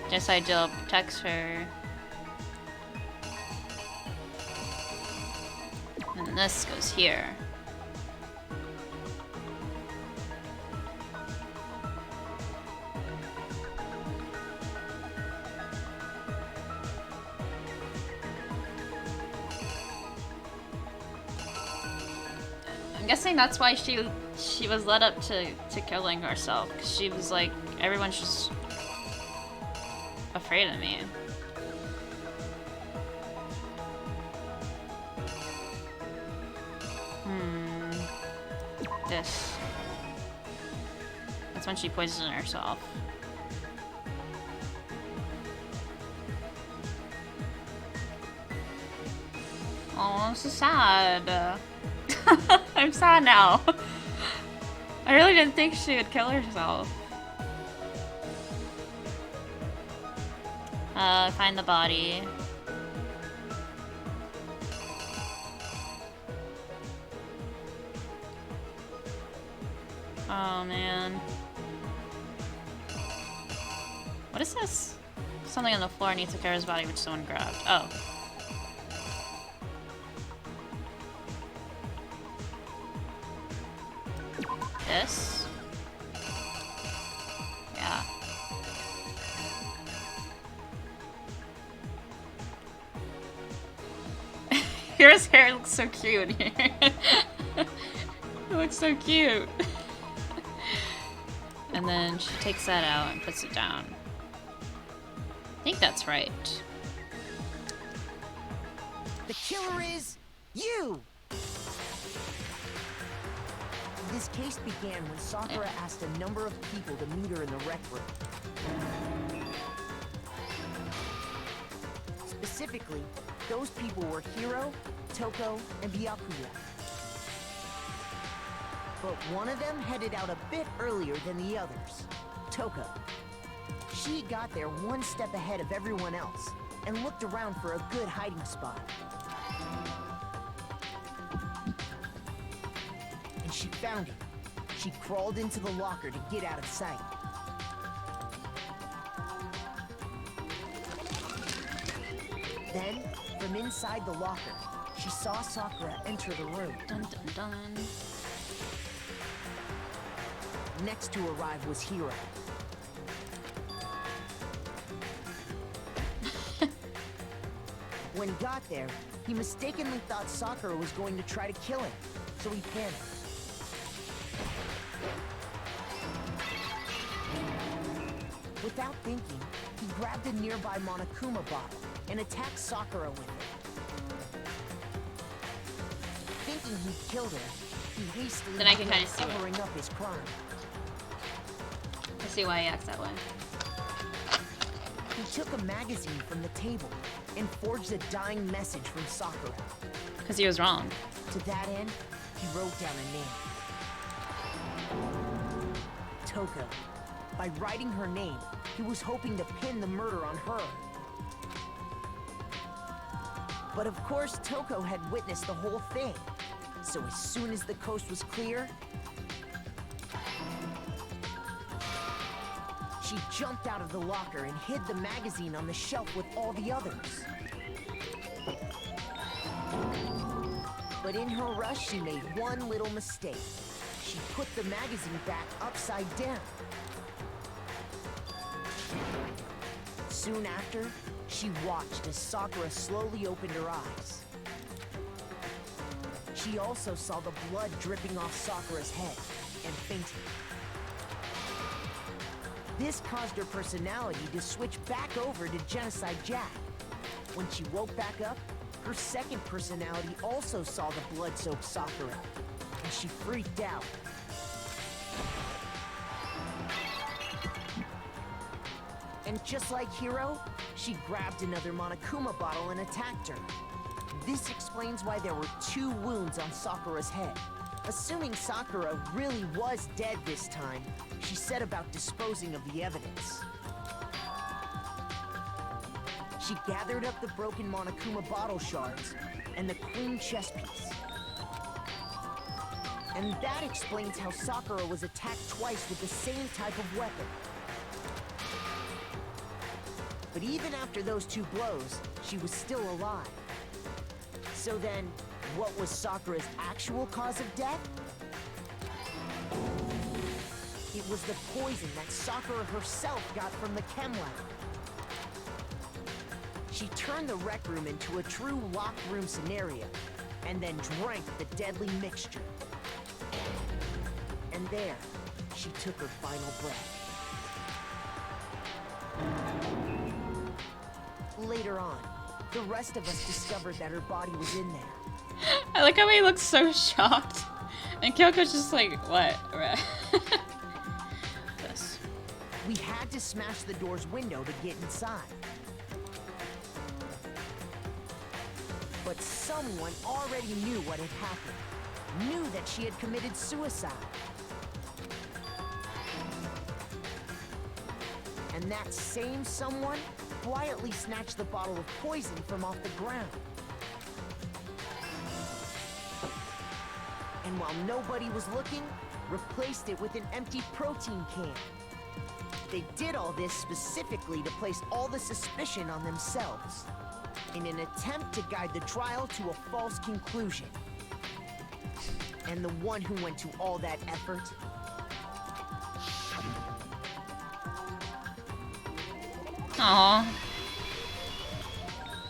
Genocide Jill protects her. And this goes here. I'm guessing that's why she was led up to killing herself, because she was like, everyone's just afraid of me. This. That's when she poisoned herself. Oh, this is sad. I'm sad now. I really didn't think she would kill herself. Find the body. Oh man. What is this? Something on the floor needs to carry his body, which someone grabbed. Oh. This? Yeah. His hair looks so cute here. It looks so cute. And then she takes that out and puts it down. I think that's right. The killer is you! This case began when Sakura asked a number of people to meet her in the rec room. Specifically, those people were Hiro, Toko, and Byakuya. But one of them headed out a bit earlier than the others, Toko. She got there one step ahead of everyone else and looked around for a good hiding spot. And she found it. She crawled into the locker to get out of sight. Then, from inside the locker, she saw Sakura enter the room. Dun dun dun. Next to arrive was Hiro. When he got there, he mistakenly thought Sakura was going to try to kill him, so he panicked. Without thinking, he grabbed a nearby Monokuma bottle and attacked Sakura with it. Thinking he'd killed her, He hastily Then I can began kinda see it. covering up his crime. I see why he acts that way. He took a magazine from the table and forged a dying message from Sakura. Because he was wrong. To that end, he wrote down a name. Toko. By writing her name, he was hoping to pin the murder on her. But of course, Toko had witnessed the whole thing. So as soon as the coast was clear, she jumped out of the locker and hid the magazine on the shelf with all the others. But in her rush, she made one little mistake. She put the magazine back upside down. Soon after, she watched as Sakura slowly opened her eyes. She also saw the blood dripping off Sakura's head and fainted. This caused her personality to switch back over to Genocide Jack. When she woke back up, her second personality also saw the blood-soaked Sakura, and she freaked out. And just like Hiro, she grabbed another Monokuma bottle and attacked her. This explains why there were 2 wounds on Sakura's head. Assuming Sakura really was dead this time, she set about disposing of the evidence. She gathered up the broken Monokuma bottle shards and the queen chess piece. And that explains how Sakura was attacked twice with the same type of weapon. But even after those 2 blows, she was still alive. So then, what was Sakura's actual cause of death? It was the poison that Sakura herself got from the chem lab. She turned the rec room into a true locked room scenario, and then drank the deadly mixture. And there, she took her final breath. Later on, the rest of us discovered that her body was in there. I like how he looks so shocked. And Kyoko's just like, what? This. We had to smash the door's window to get inside. But someone already knew what had happened. Knew that she had committed suicide. And that same someone quietly snatched the bottle of poison from off the ground. And while nobody was looking, replaced it with an empty protein can. They did all this specifically to place all the suspicion on themselves, in an attempt to guide the trial to a false conclusion. And the one who went to all that effort Aww.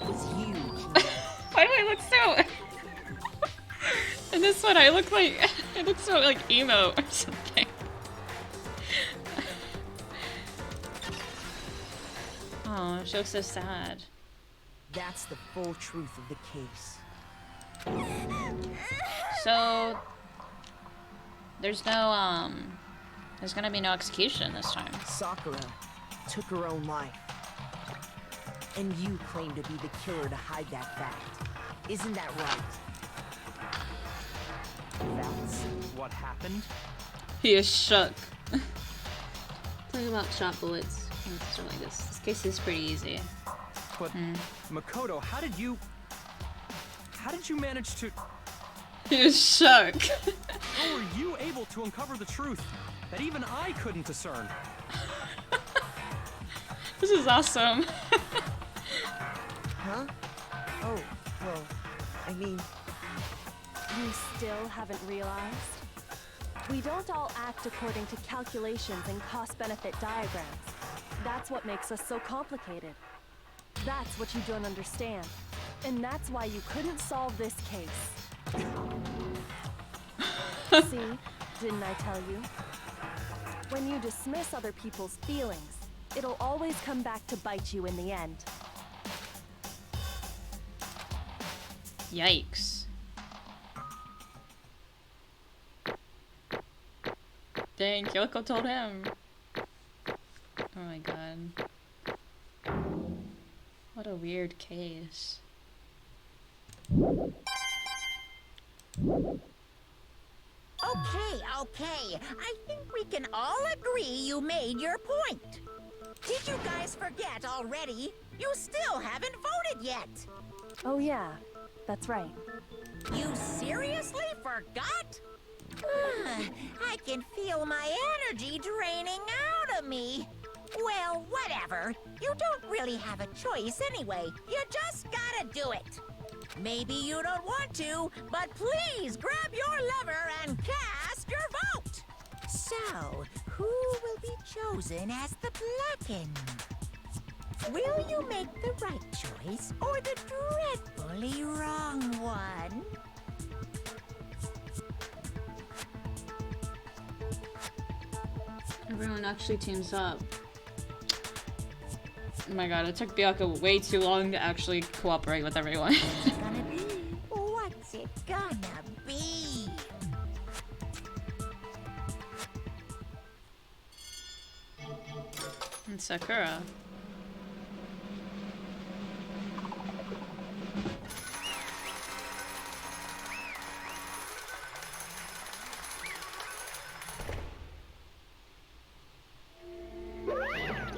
was you. Why do I look so... In this one, I look like... I look so, like, emo or something. Oh, she looks so sad. That's the full truth of the case. So... There's no, there's gonna be no execution this time. Sakura took her own life. And you claim to be the killer to hide that fact. Isn't that right? That's What happened? He is shook. Talking about shot bullets. Something like this. This case is pretty easy. But Makoto, how did you manage to... He is shook. How were you able to uncover the truth that even I couldn't discern? This is awesome. Huh? Oh, well, I mean... You still haven't realized? We don't all act according to calculations and cost-benefit diagrams. That's what makes us so complicated. That's what you don't understand. And that's why you couldn't solve this case. See? Didn't I tell you? When you dismiss other people's feelings, it'll always come back to bite you in the end. Yikes. Dang, Kyoko told him. Oh my god. What a weird case. Okay. I think we can all agree you made your point. Did you guys forget already? You still haven't voted yet. Oh yeah, that's right. You seriously forgot? I can feel my energy draining out of me. Well, whatever. You don't really have a choice anyway. You just gotta do it. Maybe you don't want to, but please grab your lever and cast your vote. So, who will be chosen as the blackened? Will you make the right choice or the dreadfully wrong one? Everyone actually teams up. Oh my god, it took Byakuya way too long to actually cooperate with everyone. Gonna be? What's it gonna be? And Sakura.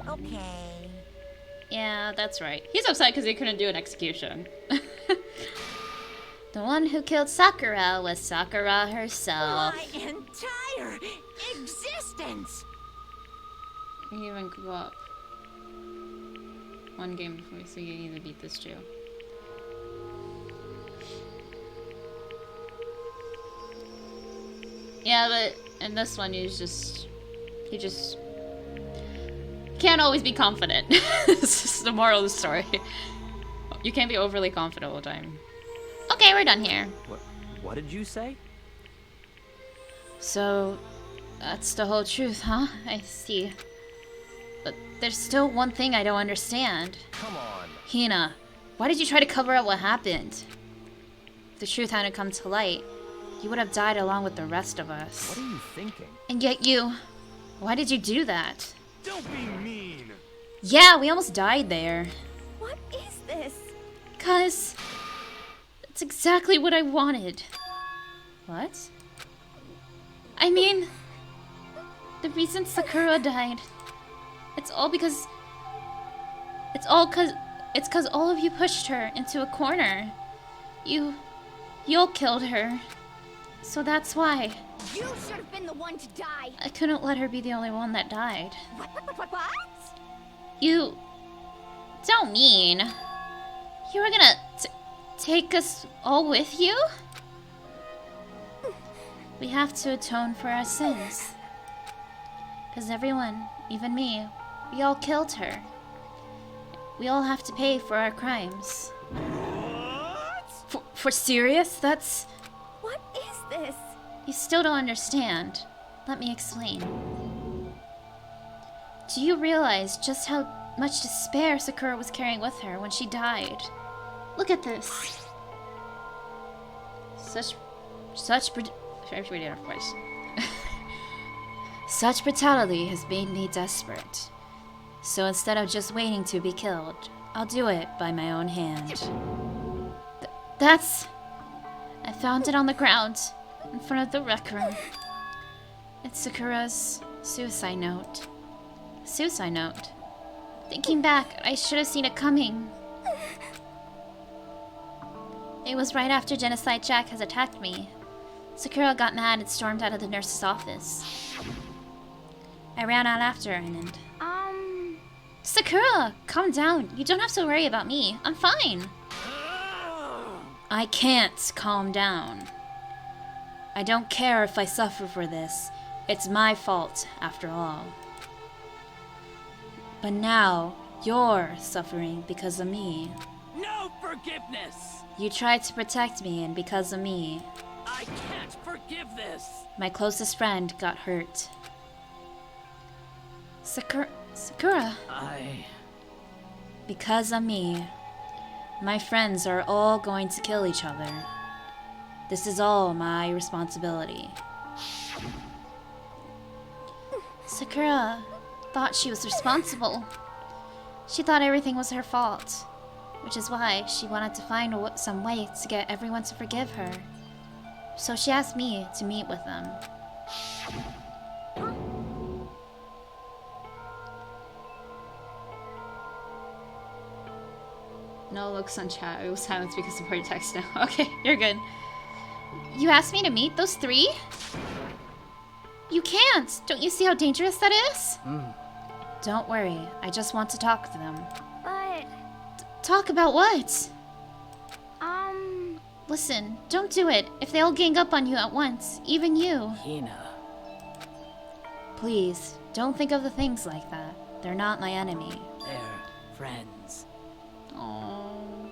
Okay. Yeah, that's right. He's upset because he couldn't do an execution. The one who killed Sakura was Sakura herself. My entire existence! You even grew up. One game before, so you need to beat this too. Yeah, but in this one, you just can't always be confident. This is the moral of the story. You can't be overly confident all the time. Okay, we're done here. What did you say? So, that's the whole truth, huh? I see. But there's still one thing I don't understand. Come on. Hina, why did you try to cover up what happened? If the truth hadn't come to light, you would have died along with the rest of us. What are you thinking? And yet you... Why did you do that? Don't be mean. Yeah, we almost died there. What is this? 'Cause... That's exactly what I wanted. What? I mean... The reason Sakura died... It's cause all of you pushed her into a corner. You all killed her. So that's why. You should have been the one to die. I couldn't let her be the only one that died. What? You... Don't mean... You were gonna take us all with you? We have to atone for our sins. 'Cause everyone, even me, we all killed her. We all have to pay for our crimes. What? For serious? That's... What is this? You still don't understand. Let me explain. Do you realize just how much despair Sakura was carrying with her when she died? Look at this. Such brutality has made me desperate. So instead of just waiting to be killed, I'll do it by my own hand. That's... I found it on the ground, in front of the rec room. It's Sakura's suicide note. Suicide note. Thinking back, I should have seen it coming. It was right after Genocide Jack has attacked me. Sakura got mad and stormed out of the nurse's office. I ran out after her and... Sakura! Calm down. You don't have to worry about me. I'm fine. I can't calm down. I don't care if I suffer for this. It's my fault, after all. But now, you're suffering because of me. No forgiveness. You tried to protect me, and because of me, I can't forgive this. my closest friend got hurt. Sakura. Because of me, my friends are all going to kill each other. This is all my responsibility. Sakura thought she was responsible. She thought everything was her fault, which is why she wanted to find some way to get everyone to forgive her. So she asked me to meet with them. No looks on chat. It was silence because of important text now. Okay, you're good. You asked me to meet those three? You can't! Don't you see how dangerous that is? Don't worry. I just want to talk to them. But... Talk about what? Listen, don't do it. If they all gang up on you at once, even you. Hina. Please, don't think of the things like that. They're not my enemy. They're friends. Oh.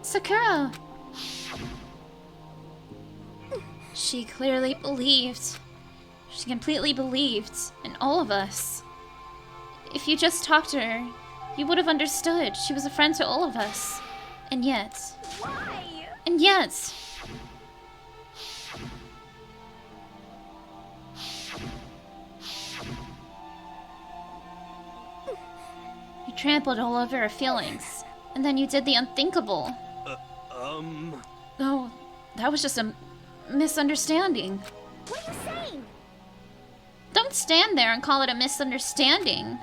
Sakura! She clearly believed. She completely believed in all of us. If you just talked to her, you would have understood. She was a friend to all of us. And yet... Why? And yet... You trampled all over her feelings. And then you did the unthinkable. No, that was just a misunderstanding. What are you saying? Don't stand there and call it a misunderstanding.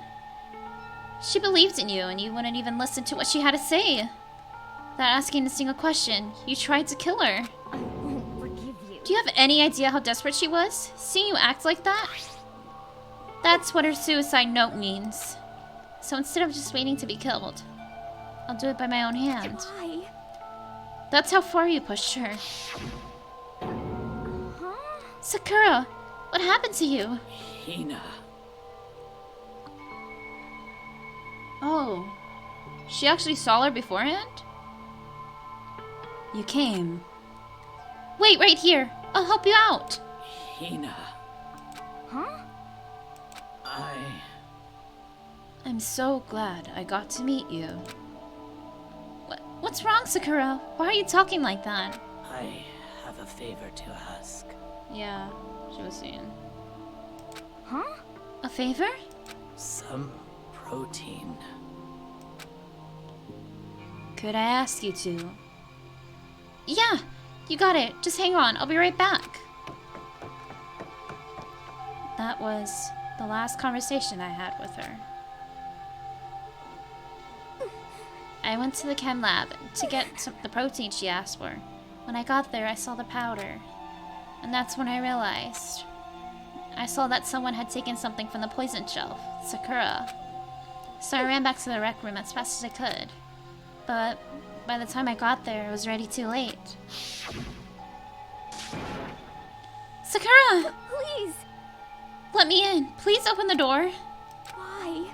She believed in you and you wouldn't even listen to what she had to say. Without asking a single question, you tried to kill her. I won't forgive you. Do you have any idea how desperate she was? Seeing you act like that? That's what her suicide note means. So instead of just waiting to be killed, I'll do it by my own hand. Why? That's how far you pushed her. Huh? Sakura, what happened to you? Hina. Oh, she actually saw her beforehand? You came. Wait right here. I'll help you out. Hina. Huh? I'm so glad I got to meet you. What's wrong, Sakura? Why are you talking like that? I have a favor to ask. Yeah, she was saying. Huh? A favor? Some protein. Could I ask you to? Yeah, you got it. Just hang on. I'll be right back. That was the last conversation I had with her. I went to the chem lab to get the protein she asked for. When I got there, I saw the powder. And that's when I realized. I saw that someone had taken something from the poison shelf, Sakura. So I ran back to the rec room as fast as I could. But by the time I got there, it was already too late. Sakura! Please! Let me in. Please open the door. Why?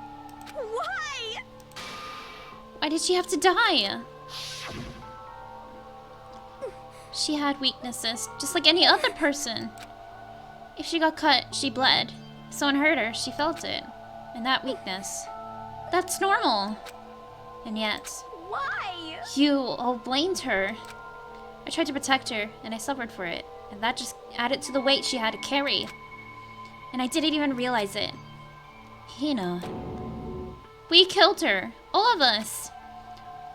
Why? Why did she have to die? She had weaknesses, just like any other person. If she got cut, she bled. If someone hurt her, she felt it. And that weakness, that's normal. And yet, Why? you all blamed her. I tried to protect her, and I suffered for it. And that just added to the weight she had to carry. And I didn't even realize it. Hina. We killed her. All of us.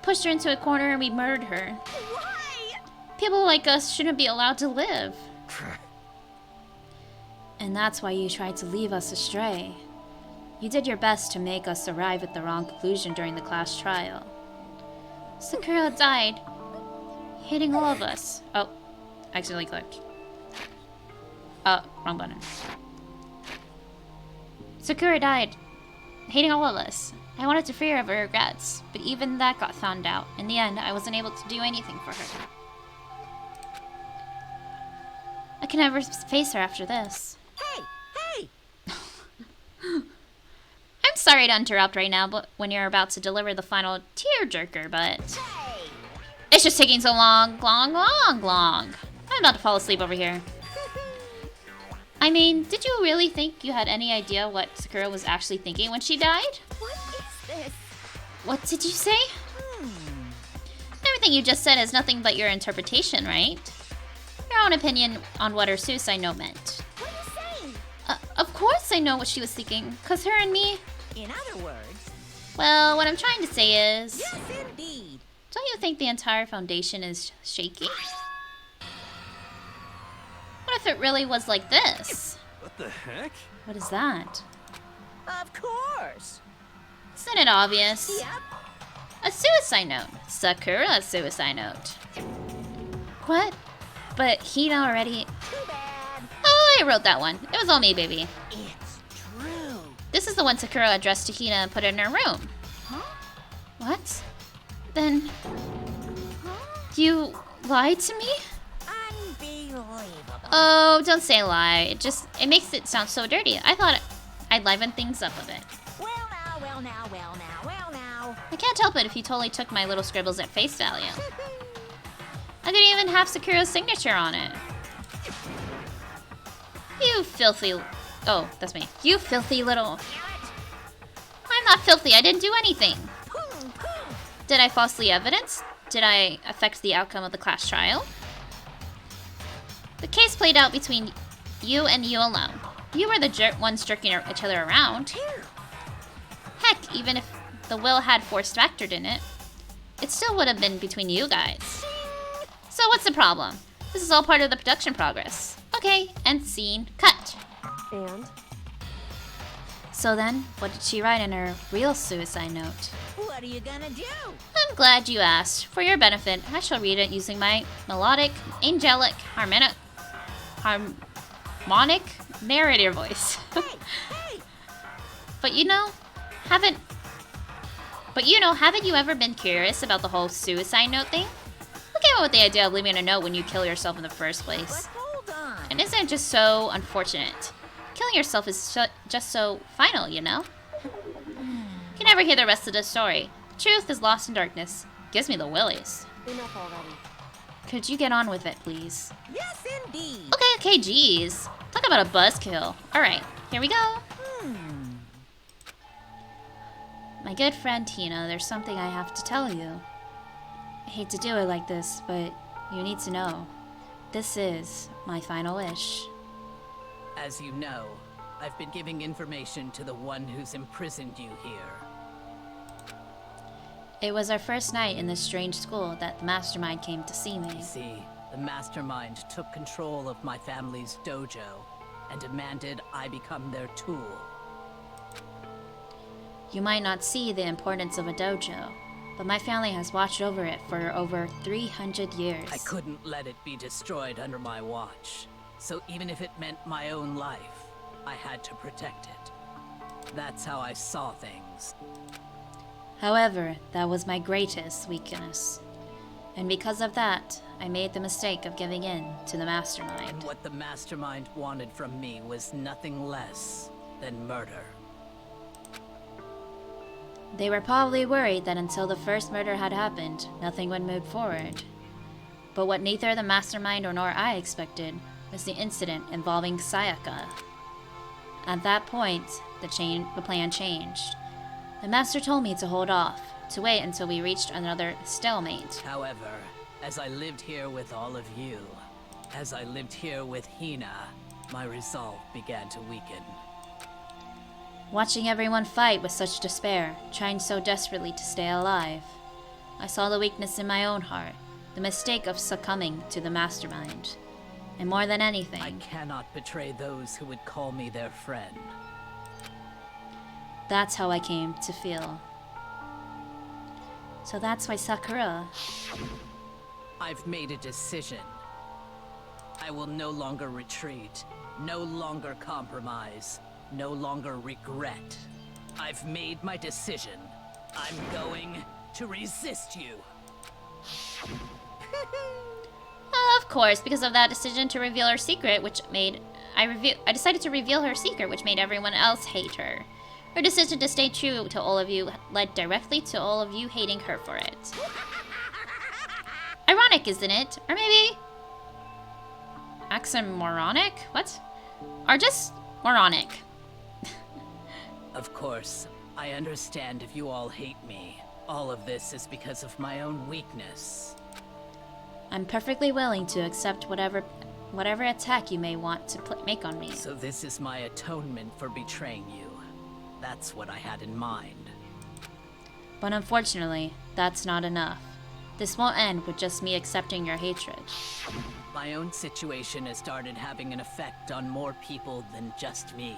Pushed her into a corner and we murdered her. Why? People like us shouldn't be allowed to live. And that's why you tried to leave us astray. You did your best to make us arrive at the wrong conclusion during the class trial. Sakura died, hating all of us. Oh, accidentally clicked. Oh, wrong button. Sakura died, hating all of us. I wanted to free her of her regrets, but even that got found out. In the end, I wasn't able to do anything for her. I can never face her after this. Hey! I'm sorry to interrupt right now, but when you're about to deliver the final tearjerker, but Hey! it's just taking so long. I'm about to fall asleep over here. I mean, did you really think you had any idea what Sakura was actually thinking when she died? What is this? What did you say? Everything you just said is nothing but your interpretation, right? Your own opinion on what her suicide note meant. What are you saying? Of course I know what she was thinking. Cause her and me... In other words... Well, what I'm trying to say is... Yes, indeed. Don't you think the entire foundation is shaky? What if it really was like this? What the heck? What is that? Of course. Isn't it obvious? Yep. A suicide note. Sakura's suicide note. What? But Hina already... Too bad. Oh, I wrote that one. It was all me, baby. It's true. This is the one Sakura addressed to Hina and put in her room. Huh? What? Then... You lied to me? Unbelievable. Oh, don't say lie. It makes it sound so dirty. I thought I'd liven things up a bit. Well now, well now, well now, well now. I can't help it if you totally took my little scribbles at face value. I didn't even have Sakura's signature on it. You filthy... Oh, that's me. You filthy little... I'm not filthy. I didn't do anything. Did I falsely evidence? Did I affect the outcome of the class trial? The case played out between you and you alone. You were the ones jerking each other around. Heck, even if the will had force factored in it, it still would have been between you guys. So what's the problem? This is all part of the production progress. Okay, end scene, cut. And? So then, what did she write in her real suicide note? What are you gonna do? I'm glad you asked. For your benefit, I shall read it using my melodic, angelic, harmonic narrator voice. Hey! But haven't you ever been curious about the whole suicide note thing? Who came up with the idea of leaving a note when you kill yourself in the first But place? hold on. And isn't it just so unfortunate? Killing yourself is just so final, you know? You can never hear the rest of the story. Truth is lost in darkness. Gives me the willies. Enough already. Could you get on with it, please? Yes, indeed. Okay, geez. Talk about a buzzkill. Alright, here we go. My good friend Tina, there's something I have to tell you. I hate to do it like this, but you need to know. This is my final wish. As you know, I've been giving information to the one who's imprisoned you here. It was our first night in this strange school that the mastermind came to see me. You see, the mastermind took control of my family's dojo and demanded I become their tool. You might not see the importance of a dojo, but my family has watched over it for over 300 years. I couldn't let it be destroyed under my watch. So even if it meant my own life, I had to protect it. That's how I saw things. However, that was my greatest weakness. And because of that, I made the mistake of giving in to the mastermind. And what the mastermind wanted from me was nothing less than murder. They were probably worried that until the first murder had happened, nothing would move forward. But what neither the mastermind nor I expected was the incident involving Sayaka. At that point, the plan changed. The master told me to hold off, to wait until we reached another stalemate. However, as I lived here with all of you, as I lived here with Hina, my resolve began to weaken. Watching everyone fight with such despair, trying so desperately to stay alive, I saw the weakness in my own heart, the mistake of succumbing to the mastermind. And more than anything, I cannot betray those who would call me their friend. that's how I came to feel. So that's why Sakura... I've made a decision. I will no longer retreat, no longer compromise, no longer regret. I've made my decision. I'm going to resist you. Of course, because of that decision to reveal her secret, which made... I decided to reveal her secret, which made everyone else hate her. Her decision to stay true to all of you led directly to all of you hating her for it. Ironic, isn't it? Or maybe... oxymoronic? What? Or just moronic. Of course, I understand if you all hate me. All of this is because of my own weakness. I'm perfectly willing to accept whatever whatever attack you may want to make on me. So this is my atonement for betraying you. That's what I had in mind. But unfortunately, that's not enough. This won't end with just me accepting your hatred. My own situation has started having an effect on more people than just me.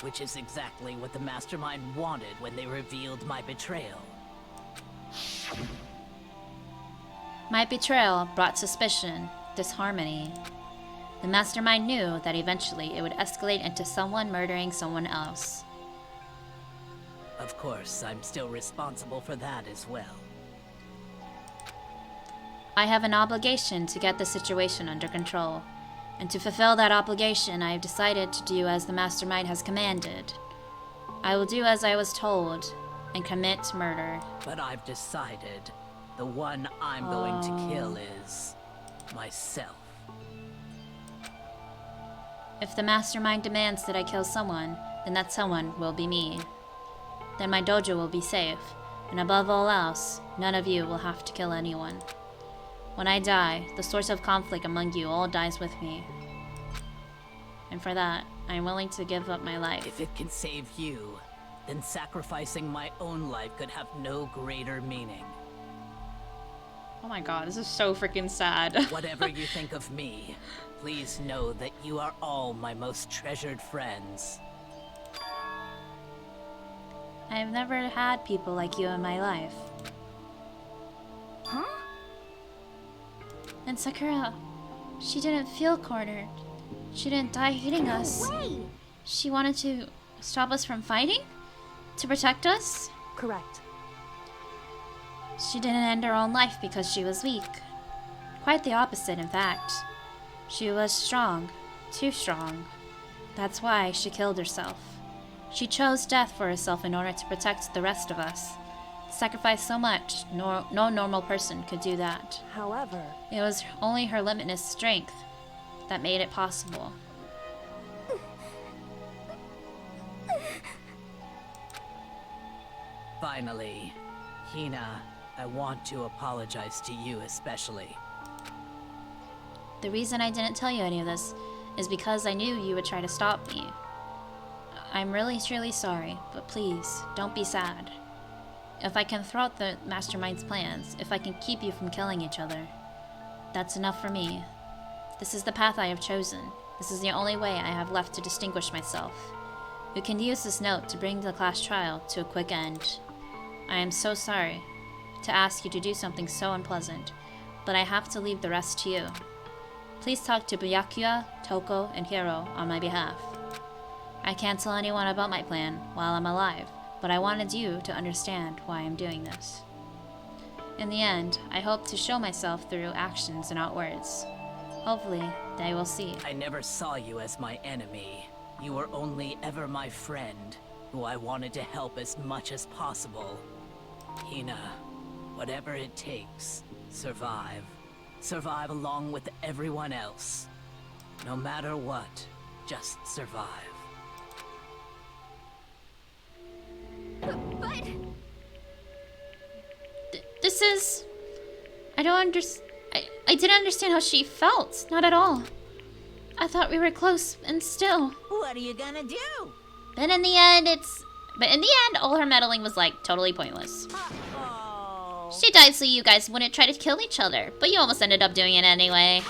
Which is exactly what the Mastermind wanted when they revealed my betrayal. My betrayal brought suspicion, disharmony. The Mastermind knew that eventually it would escalate into someone murdering someone else. Of course, I'm still responsible for that as well. I have an obligation to get the situation under control, and to fulfill that obligation I have decided to do as the Mastermind has commanded. I will do as I was told, and commit murder. But I've decided the one I'm going to kill is myself. If the Mastermind demands that I kill someone, then that someone will be me. Then my dojo will be safe, and above all else, none of you will have to kill anyone. When I die, the source of conflict among you all dies with me. And for that, I am willing to give up my life. If it can save you, then sacrificing my own life could have no greater meaning. Oh my god, this is so freaking sad. Whatever you think of me, please know that you are all my most treasured friends. I have never had people like you in my life. Huh? And Sakura, she didn't feel cornered. She didn't die hating us. No way! She wanted to stop us from fighting? To protect us? Correct. She didn't end her own life because she was weak. Quite the opposite, in fact. She was strong. Too strong. That's why she killed herself. She chose death for herself in order to protect the rest of us. Sacrificed so much, no normal person could do that. However, It was only her limitless strength that made it possible. Finally, Hina, I want to apologize to you especially. The reason I didn't tell you any of this is because I knew you would try to stop me. I'm really, truly sorry, but please, don't be sad. If I can thwart the Mastermind's plans, if I can keep you from killing each other, that's enough for me. This is the path I have chosen. This is the only way I have left to distinguish myself. We can use this note to bring the class trial to a quick end. I am so sorry to ask you to do something so unpleasant, but I have to leave the rest to you. Please talk to Byakuya, Toko, and Hiro on my behalf. I can't tell anyone about my plan while I'm alive, but I wanted you to understand why I'm doing this. In the end, I hope to show myself through actions and not words. Hopefully, they will see. I never saw you as my enemy. You were only ever my friend, who I wanted to help as much as possible. Hina, whatever it takes, survive. Survive along with everyone else. No matter what, just survive. But This is... I don't understand... I didn't understand how she felt. Not at all. I thought we were close, and still. What are you gonna do? But in the end, all her meddling was, like, totally pointless. Uh-oh. She died so you guys wouldn't try to kill each other, but you almost ended up doing it anyway.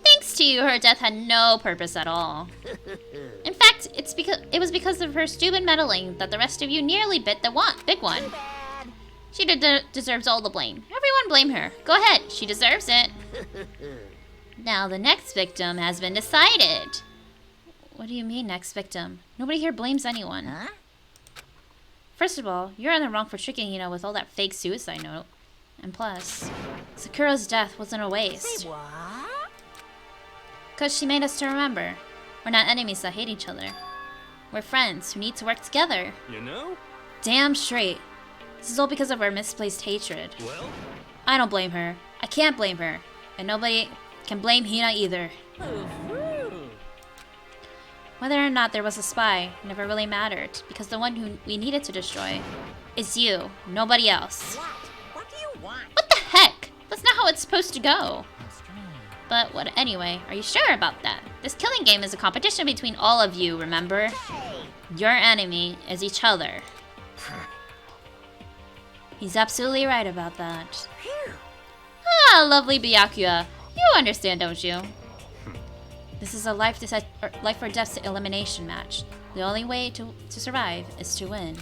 Thanks to you, her death had no purpose at all. In fact, it was because of her stupid meddling that the rest of you nearly bit the big one. Too bad. She deserves all the blame. Everyone blame her. Go ahead, she deserves it. Now the next victim has been decided. What do you mean, next victim? Nobody here blames anyone. Huh? First of all, you're in the wrong for tricking Hina with all that fake suicide note. And plus, Sakura's death wasn't a waste. Say what? Because she made us to remember. We're not enemies that hate each other. We're friends who need to work together. You know? Damn straight. This is all because of our misplaced hatred. Well, I don't blame her. I can't blame her. And nobody can blame Hina either. Whether or not there was a spy never really mattered, because the one who we needed to destroy is you, nobody else. What? What do you want? What the heck? That's not how it's supposed to go. But what anyway, are you sure about that? This killing game is a competition between all of you, remember? Your enemy is each other. He's absolutely right about that. Ah, lovely Byakuya. You understand, don't you? This is a life or death elimination match. The only way to survive is to win.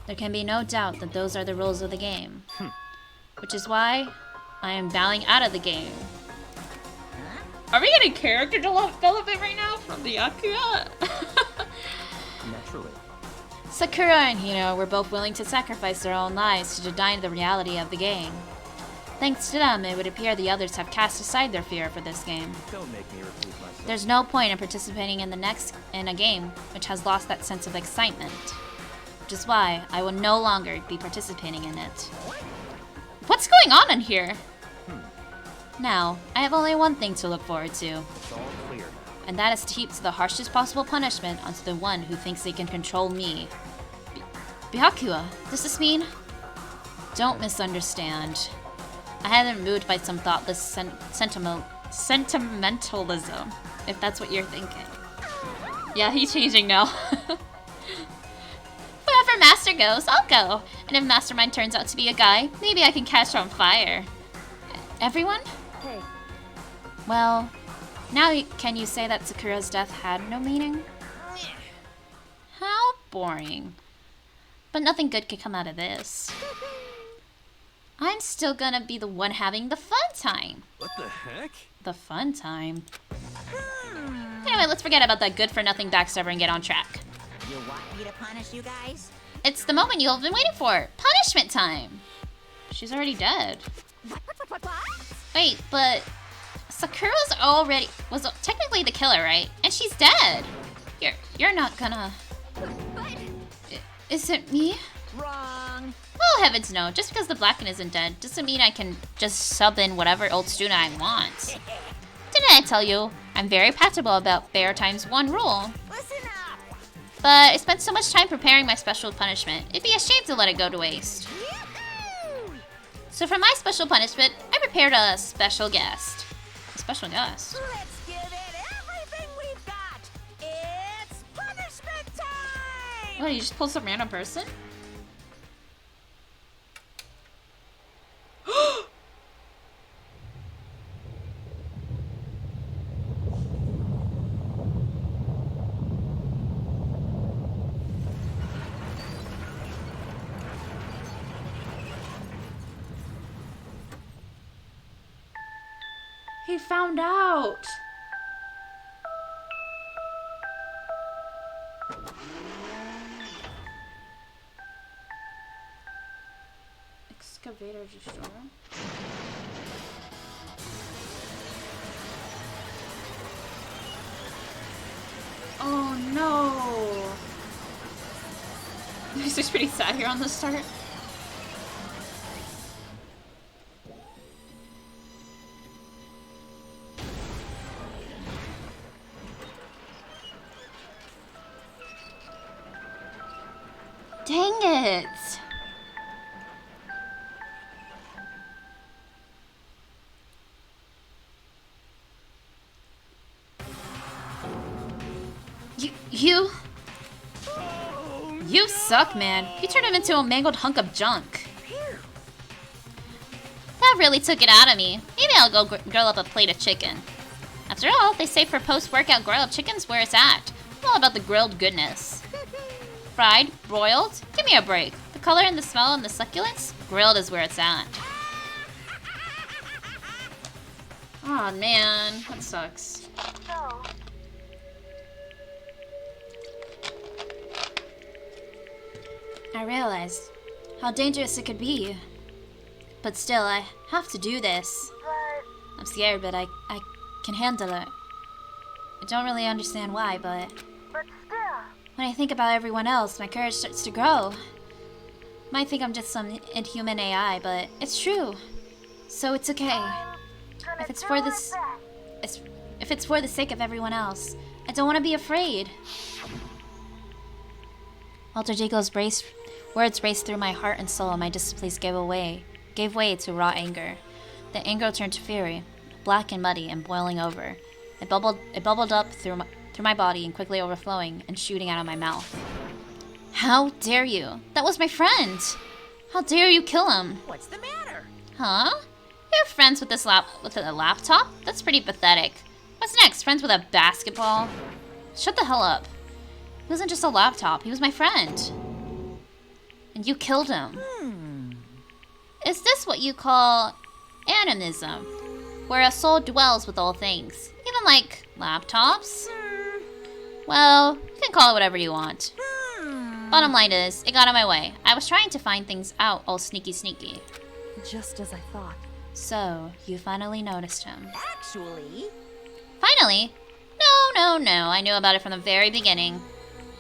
There can be no doubt that those are the rules of the game. Which is why I am bowing out of the game. Are we getting character development right now from Byakuya? Naturally. Sakura and Hino were both willing to sacrifice their own lives to deny the reality of the game. Thanks to them, it would appear the others have cast aside their fear for this game. Don't make me repeat myself. There's no point in participating in a game which has lost that sense of excitement. Which is why I will no longer be participating in it. What's going on in here? Now, I have only one thing to look forward to. It's all clear now. And that is to heap the harshest possible punishment onto the one who thinks they can control me. Byakuya, does this mean? Don't misunderstand. I have been moved by some thoughtless sentimentalism, if that's what you're thinking. Yeah, he's changing now. Wherever Master goes, I'll go. And if Mastermind turns out to be a guy, maybe I can catch on fire. Everyone? Hey. Well, now can you say that Sakura's death had no meaning? How boring. But nothing good could come out of this. I'm still gonna be the one having the fun time. What the heck? The fun time? Anyway, let's forget about that good-for-nothing backstabber and get on track. You want me to punish you guys? It's the moment you've been waiting for. Punishment time. She's already dead. What? Wait, but Sakura's was technically the killer, right? And she's dead. You're not gonna. But Is it me? Wrong. Oh heavens no! Just because the Blacken isn't dead doesn't mean I can just sub in whatever old student I want. Didn't I tell you? I'm very practical about fair times one rule. Listen up. But I spent so much time preparing my special punishment. It'd be a shame to let it go to waste. Yahoo! So for my special punishment, I prepared a special guest. A special guest? Let's give it everything we've got. It's punishment time. What, you just pulled some random person? He found out. Excavator destroyer. Oh no. This is pretty sad here on the start. Dang it! You suck, man. You turned him into a mangled hunk of junk. That really took it out of me. Maybe I'll go grill up a plate of chicken. After all, they say for post-workout grilled chicken's where it's at. I'm all about the grilled goodness. Fried, broiled, give me a break. The color and the smell and the succulence, grilled is where it's at. Aw, oh, man, that sucks. So, I realized how dangerous it could be. But still, I have to do this. but I'm scared, but I can handle it. I don't really understand why, but still, when I think about everyone else, my courage starts to grow. Might think I'm just some inhuman AI, but it's true. So it's okay. gonna If it's do for my this, best. if it's for the sake of everyone else, I don't want to be afraid. Walter Jacob's words raced through my heart and soul, and my displays gave way to raw anger. The anger turned to fury, black and muddy and boiling over. It bubbled up through my body and quickly overflowing and shooting out of my mouth. How dare you? That was my friend! How dare you kill him? What's the matter? Huh? You're friends with with a laptop? That's pretty pathetic. What's next? Friends with a basketball? Shut the hell up. He wasn't just a laptop, he was my friend. And you killed him. Is this what you call animism? Where a soul dwells with all things, even like laptops? Well, you can call it whatever you want. Bottom line is, it got in my way. I was trying to find things out all sneaky. Just as I thought. So, you finally noticed him. Actually... Finally? No. I knew about it from the very beginning.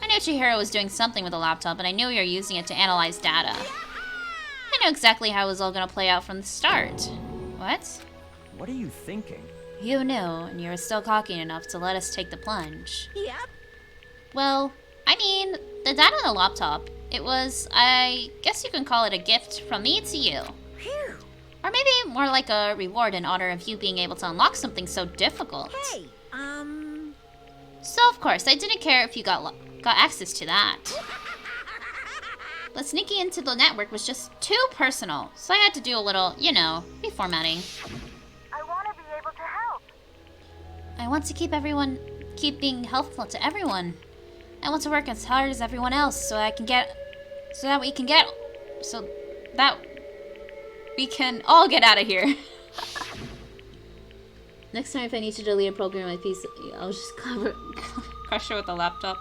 I knew Chihiro was doing something with the laptop, and I knew you were using it to analyze data. I knew exactly how it was all gonna play out from the start. What? What are you thinking? You knew, and you were still cocky enough to let us take the plunge. Yep. Well, I mean, the data on the laptop, it was, I guess you can call it a gift from me to you. Phew. Or maybe more like a reward in honor of you being able to unlock something so difficult. Hey, So of course, I didn't care if you got access to that. But sneaking into the network was just too personal, so I had to do a little, reformatting. I want to be able to help. I want to keep being helpful to everyone. I want to work as hard as everyone else so that we can all get out of here. Next time if I need to delete a program on my PC, I'll just crush it with the laptop.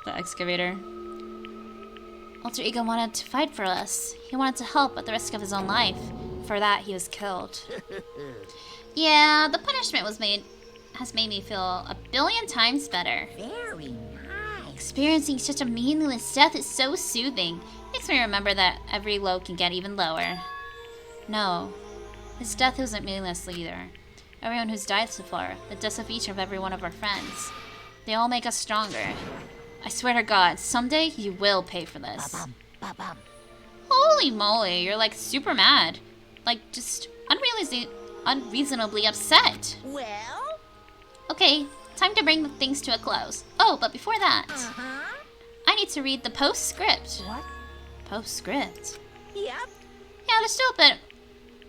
The excavator. Alter Ego wanted to fight for us. He wanted to help at the risk of his own life. For that, he was killed. Yeah, the punishment has made me feel a billion times better. very nice. Experiencing such a meaningless death is so soothing. Makes me remember that every low can get even lower. No, his death wasn't meaningless either. Everyone who's died so far, the deaths of each of every one of our friends, they all make us stronger. I swear to God, someday you will pay for this. Ba-bum, ba-bum. Holy moly, you're like super mad. Like just unreasonably upset. Well? Okay, time to bring things to a close. Oh, but before that, I need to read the postscript. What? Postscript? Yep. Yeah, there's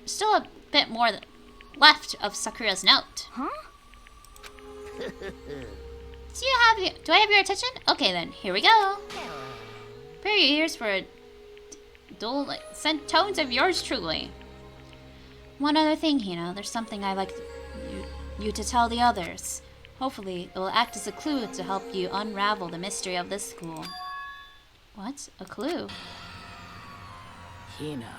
still a bit more left of Sakura's note. Huh? Do I have your attention? Okay then, here we go. Prepare your ears for a dull sent tones of yours truly. One other thing, Hina, there's something I'd like you to tell the others. Hopefully, it will act as a clue to help you unravel the mystery of this school. What? A clue? Hina.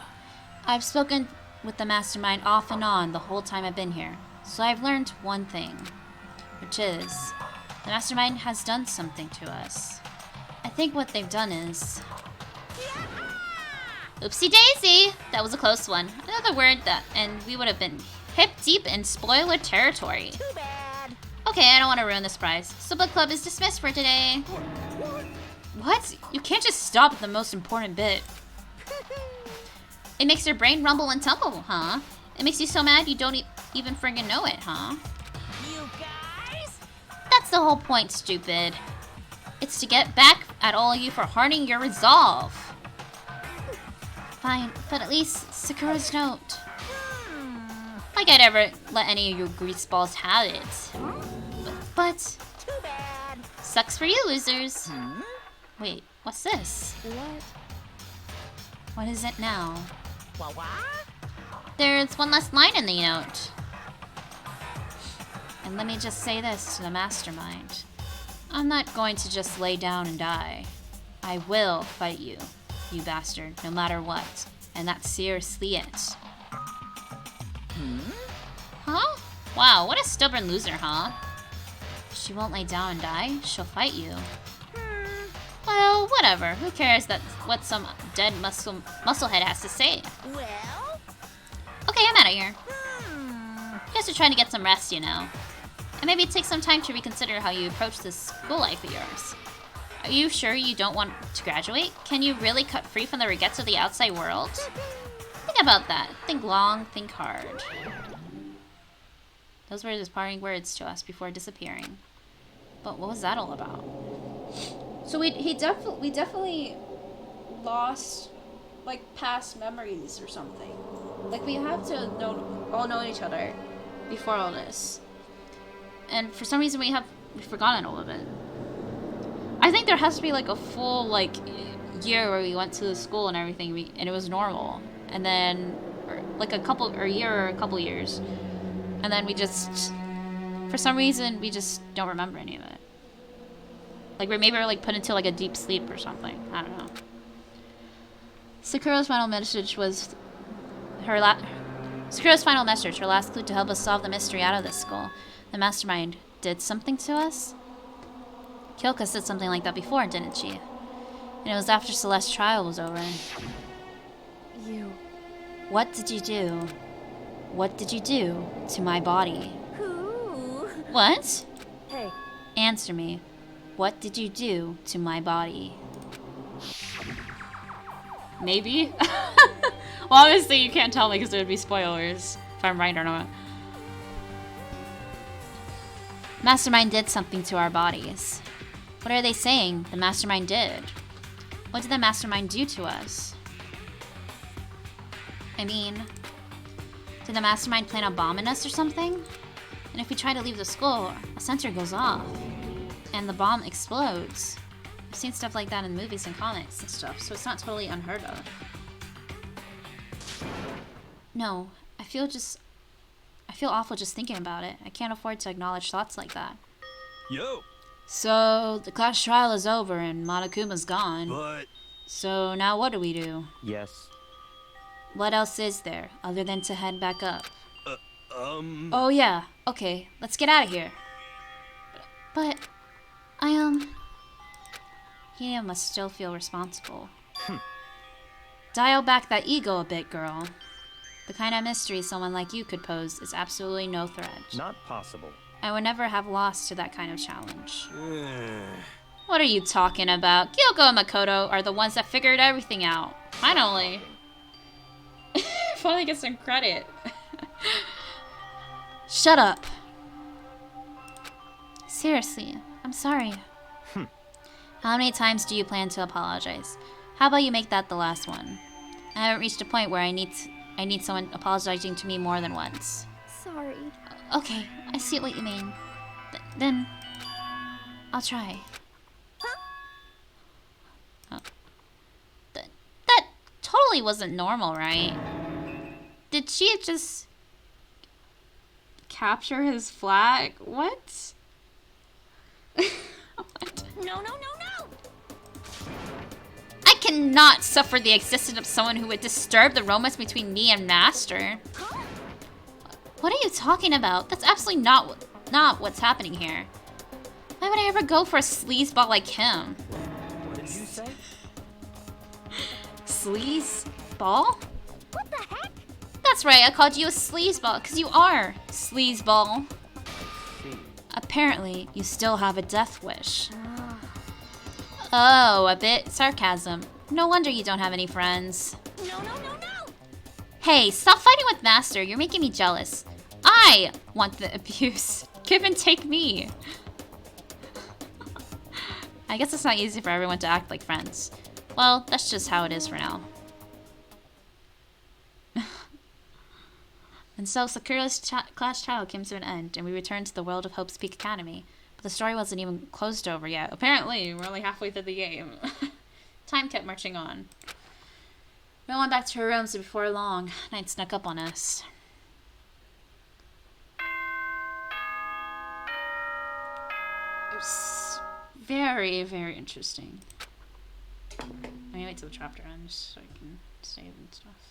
I've spoken with the mastermind off and on the whole time I've been here, so I've learned one thing, which is, the mastermind has done something to us. I think what they've done is... Oopsie daisy! That was a close one. Another word and we would have been hip deep in spoiler territory. Too bad. Okay, I don't want to ruin the surprise. So book club is dismissed for today. What? You can't just stop at the most important bit. It makes your brain rumble and tumble, huh? It makes you so mad you don't even friggin' know it, huh? You guys? That's the whole point, stupid. It's to get back at all of you for hardening your resolve. Fine, but at least Sakura's note. Like I'd ever let any of you greaseballs have it. But Too bad. sucks for you, losers. Wait, what's this? What? What is it now? What? There's one less line in the note. And let me just say this to the mastermind. I'm not going to just lay down and die. I will fight you, you bastard, no matter what. And that's seriously it. Huh? Wow, what a stubborn loser, huh? She won't lay down and die. She'll fight you. Well, whatever. Who cares what some dead musclehead has to say? Well? Okay, I'm out of here. You guys are trying to get some rest, you know. And maybe take some time to reconsider how you approach this school life of yours. Are you sure you don't want to graduate? Can you really cut free from the regrets of the outside world? Think about that. Think long, think hard. Those were his parting words to us before disappearing. But what was that all about? So we definitely lost like past memories or something. Like we have to all know each other before all this. And for some reason we've forgotten all of it. I think there has to be like a full like year where we went to the school and everything and it was normal. And then like a year or a couple years. And then we just, for some reason, we just don't remember any of it. Like maybe we're like put into like a deep sleep or something. I don't know. Sakura's final message was her last clue to help us solve the mystery out of this school. The mastermind did something to us? Kyoka said something like that before, didn't she? And it was after Celeste's trial was over. You. What did you do? What did you do to my body? Ooh. What? Hey. Answer me. What did you do to my body? Maybe? Well, obviously you can't tell me because there would be spoilers if I'm right or not. Mastermind did something to our bodies. What are they saying the mastermind did? What did the mastermind do to us? I mean, did the mastermind plant a bomb in us or something? And if we try to leave the school, a sensor goes off and the bomb explodes. I've seen stuff like that in movies and comics and stuff, so it's not totally unheard of. No, I feel awful just thinking about it. I can't afford to acknowledge thoughts like that. Yo. So, the class trial is over and Monokuma's gone. But... So, now what do we do? Yes. What else is there, other than to head back up? Oh yeah, okay, let's get out of here. But, Hina must still feel responsible. Dial back that ego a bit, girl. The kind of mystery someone like you could pose is absolutely no threat. Not possible. I would never have lost to that kind of challenge. What are you talking about? Kyoko and Makoto are the ones that figured everything out. Finally. Finally get some credit. Shut up. Seriously, I'm sorry. How many times do you plan to apologize? How about you make that the last one? I haven't reached a point where I need someone apologizing to me more than once. Sorry. Okay, I see what you mean. Then, I'll try. That totally wasn't normal, right? Did she just capture his flag? What? What? No, no, no, no! I cannot suffer the existence of someone who would disturb the romance between me and Master. Huh? What are you talking about? That's absolutely not what's happening here. Why would I ever go for a sleazeball like him? What did you say? Sleazeball? What the heck? That's right, I called you a sleazeball, because you are sleazeball. Apparently, you still have a death wish. Oh, a bit sarcasm. No wonder you don't have any friends. No, no, no, no! Hey, stop fighting with Master. You're making me jealous. I want the abuse. Give and take me. I guess it's not easy for everyone to act like friends. Well, that's just how it is for now. And so Sakura's class trial came to an end, and we returned to the world of Hope's Peak Academy. But the story wasn't even closed over yet. Apparently, we're only halfway through the game. Time kept marching on. We went back to our rooms, and before long, night snuck up on us. It was very, very interesting. Let me wait till the chapter ends so I can save and stuff.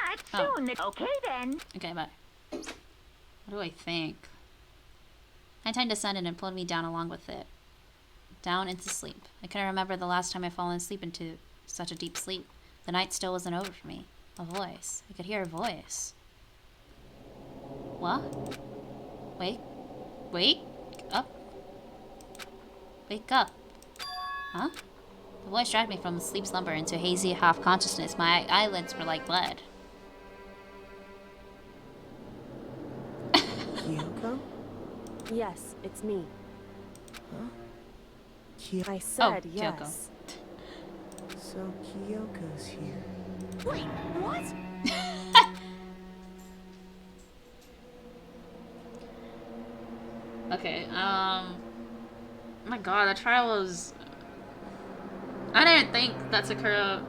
That's soon. Okay then. Okay, bye. What do I think? Nighttime descended and pulled me down along with it. Down into sleep. I couldn't remember the last time I'd fallen asleep into such a deep sleep. The night still wasn't over for me. A voice. I could hear a voice. What? Wake up. Wake up. Huh? The voice dragged me from sleep slumber into hazy half-consciousness. My eyelids were like lead. Kyoko? Yes, it's me. Huh? I said Kyoko. yes. So Kyoko's here. Wait, what? Okay, my god, that trial was... I didn't think that Sakura...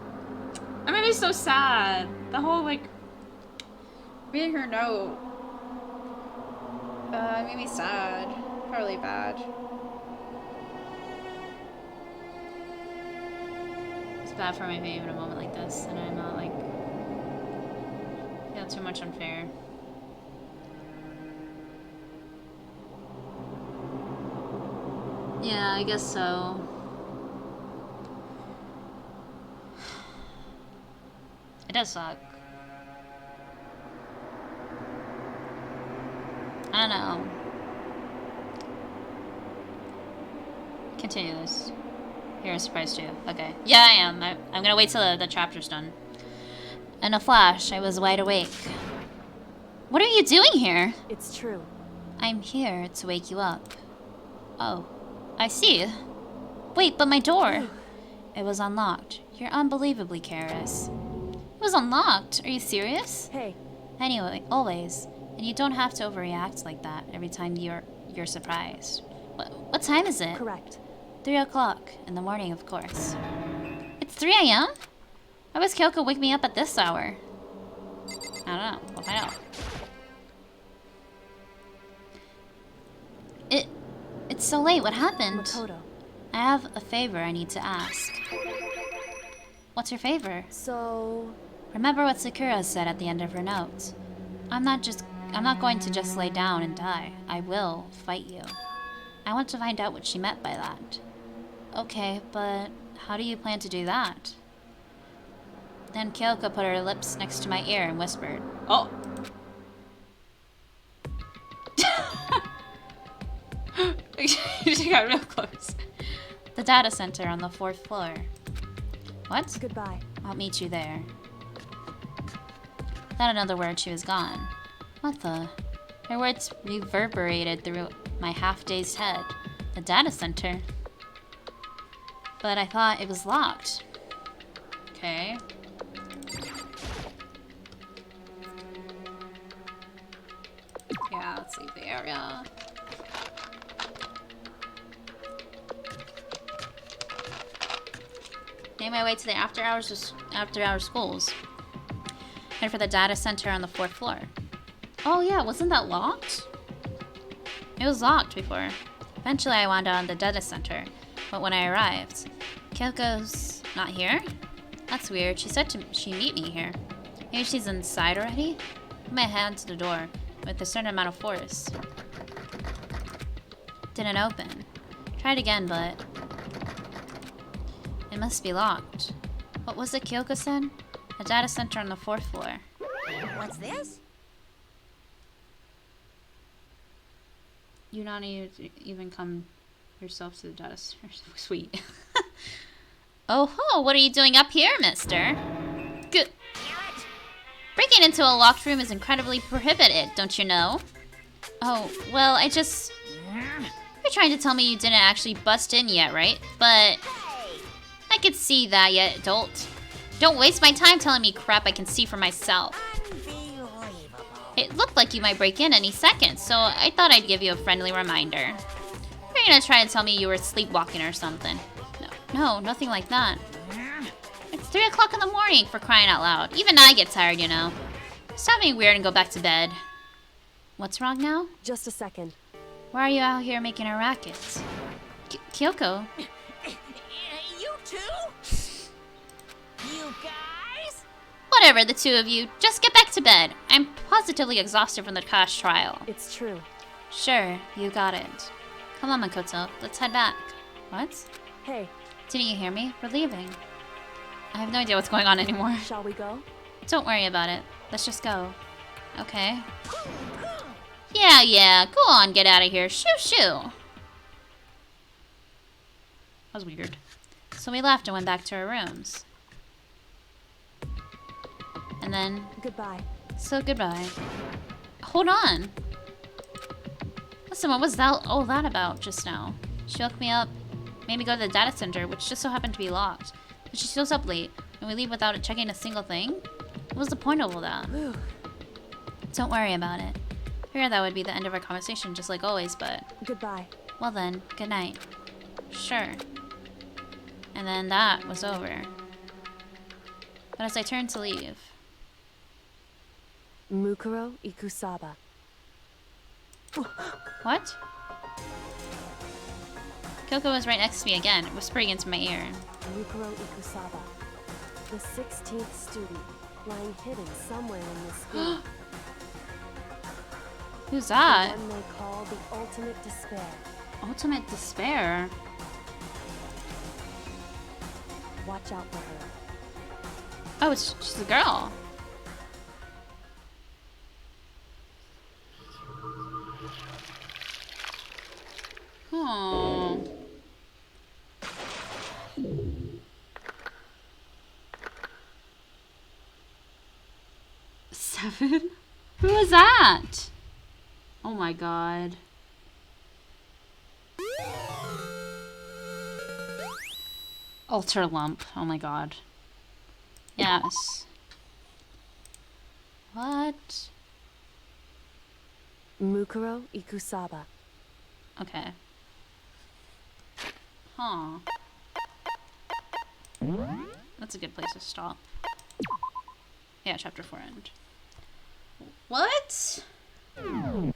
That made me so sad. The whole, like... Reading her note. It made me sad. Really bad. It's bad for my baby in a moment like this, and I'm not, like... feel too much unfair. Yeah, I guess so. It does suck. I don't know. Continue this. You're a surprise too. Okay. Yeah, I am. I'm gonna wait till the chapter's done. In a flash, I was wide awake. What are you doing here? It's true. I'm here to wake you up. Oh, I see. Wait, but my door. It was unlocked. You're unbelievably careless. It was unlocked? Are you serious? Hey. Anyway, always. And you don't have to overreact like that every time you're surprised. What time is it? Correct. 3 o'clock in the morning, of course. It's 3 a.m.? Why was Kyoko wake me up at this hour? I don't know. We'll find out. It's so late. What happened? Makoto. I have a favor I need to ask. What's your favor? So... Remember what Sakura said at the end of her note. I'm not going to just lay down and die. I will fight you. I want to find out what she meant by that. Okay, but how do you plan to do that? Then Kyoko put her lips next to my ear and whispered, "Oh." She got real close. The data center on the 4th floor. What? Goodbye. I'll meet you there. Without another word, she was gone. What the? Her words reverberated through my half-dazed head. The data center? But I thought it was locked. Okay. Yeah, let's leave the area. Made my way to the after-hours schools. Head for the data center on the 4th floor. Oh yeah, wasn't that locked? It was locked before. Eventually I wound on the data center, but when I arrived, Kyoko's not here? That's weird. She said she'd meet me here. Maybe she's inside already? Put my hand to the door with a certain amount of force. Didn't open. Tried again, but it must be locked. What was it Kyoko said? A data center on the 4th floor. What's this? You not need to even come yourself to the data center. Sweet. Oh ho, what are you doing up here, mister? Good. Breaking into a locked room is incredibly prohibited, don't you know? Oh, well, You're trying to tell me you didn't actually bust in yet, right? But I could see that, you adult. Don't waste my time telling me crap I can see for myself. Unbelievable. It looked like you might break in any second, so I thought I'd give you a friendly reminder. You're gonna try and tell me you were sleepwalking or something. No, nothing like that. It's 3 o'clock in the morning, for crying out loud. Even I get tired, you know. Stop being weird and go back to bed. What's wrong now? Just a second. Why are you out here making a racket? Kyoko? You too? You guys? Whatever, the two of you. Just get back to bed. I'm positively exhausted from the cash trial. It's true. Sure, you got it. Come on, Makoto. Let's head back. What? Hey, Didn't you hear me? We're leaving. I have no idea what's going on anymore. shall we go? Don't worry about it. Let's just go. Okay. Yeah. Go on, get out of here. Shoo. That was weird. So we left and went back to our rooms. And then... Goodbye. So goodbye. Hold on. Listen, what was that all that about just now? She woke me up, made me go to the data center, which just so happened to be locked. But she shows up late, and we leave without checking a single thing? What was the point of all that? Don't worry about it. Figured that would be the end of our conversation, just like always, but... Goodbye. Well then, good night. Sure. And then that was over. But as I turned to leave... Mukuro Ikusaba. What? Kyoko was right next to me again, whispering into my ear. Mukuro Ikusaba. The 16th student, lying hidden somewhere in this school. Who's that? The one they call the ultimate despair. Ultimate despair? Watch out for her. Oh, she's a girl. Oh. Seven? Who was that? Oh my god. Alter lump. Oh my god. Yes. What? Mukuro Ikusaba. Okay. Huh. That's a good place to stop. Yeah, chapter 4 end. What? Oh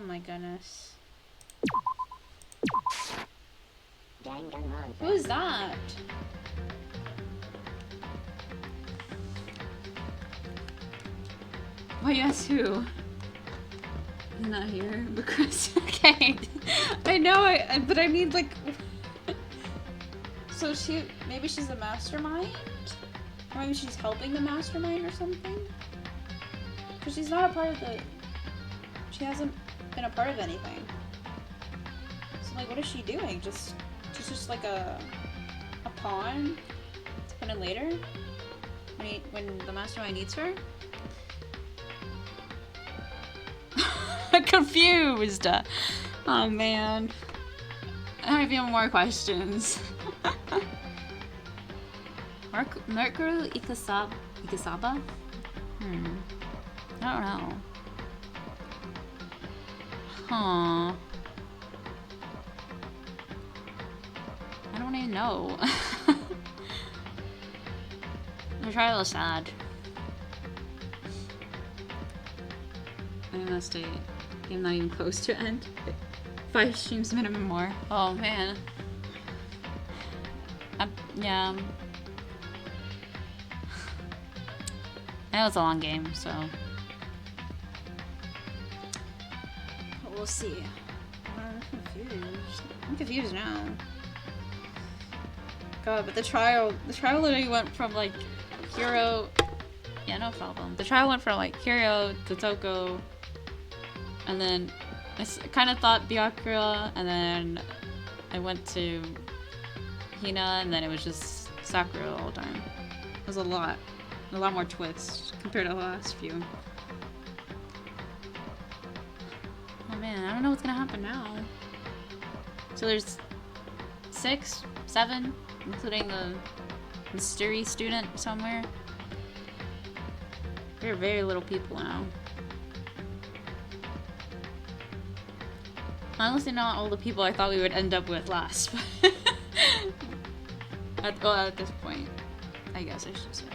my goodness. Who is that? Why you ask who? He's not here because okay. I know but I mean like so maybe she's a mastermind? Or maybe she's helping the mastermind or something? Because she's not a part of she hasn't been a part of anything. So like what is she doing? She's just like a pawn to put in later? When the mastermind needs her? Confused. Oh man. I have even more questions. Mercury Ikasaba? I don't know. Huh. I don't even know. The trial is sad. I must stay. I'm not even close to end. 5 streams minimum more. Oh man. Yeah. I know it's a long game, so. But we'll see. I'm confused. I'm confused now. God, but the trial literally went from like Hero. Yeah, no problem. The trial went from like Hero to Toko. And then I kind of thought Byakuya, and then I went to Hina, and then it was just Sakura all the time. It was a lot more twists compared to the last few. Oh man, I don't know what's gonna happen now. So there's 6, 7, including the mystery student somewhere. There are very little people now. Honestly, not all the people I thought we would end up with last. At this point, I guess I should say.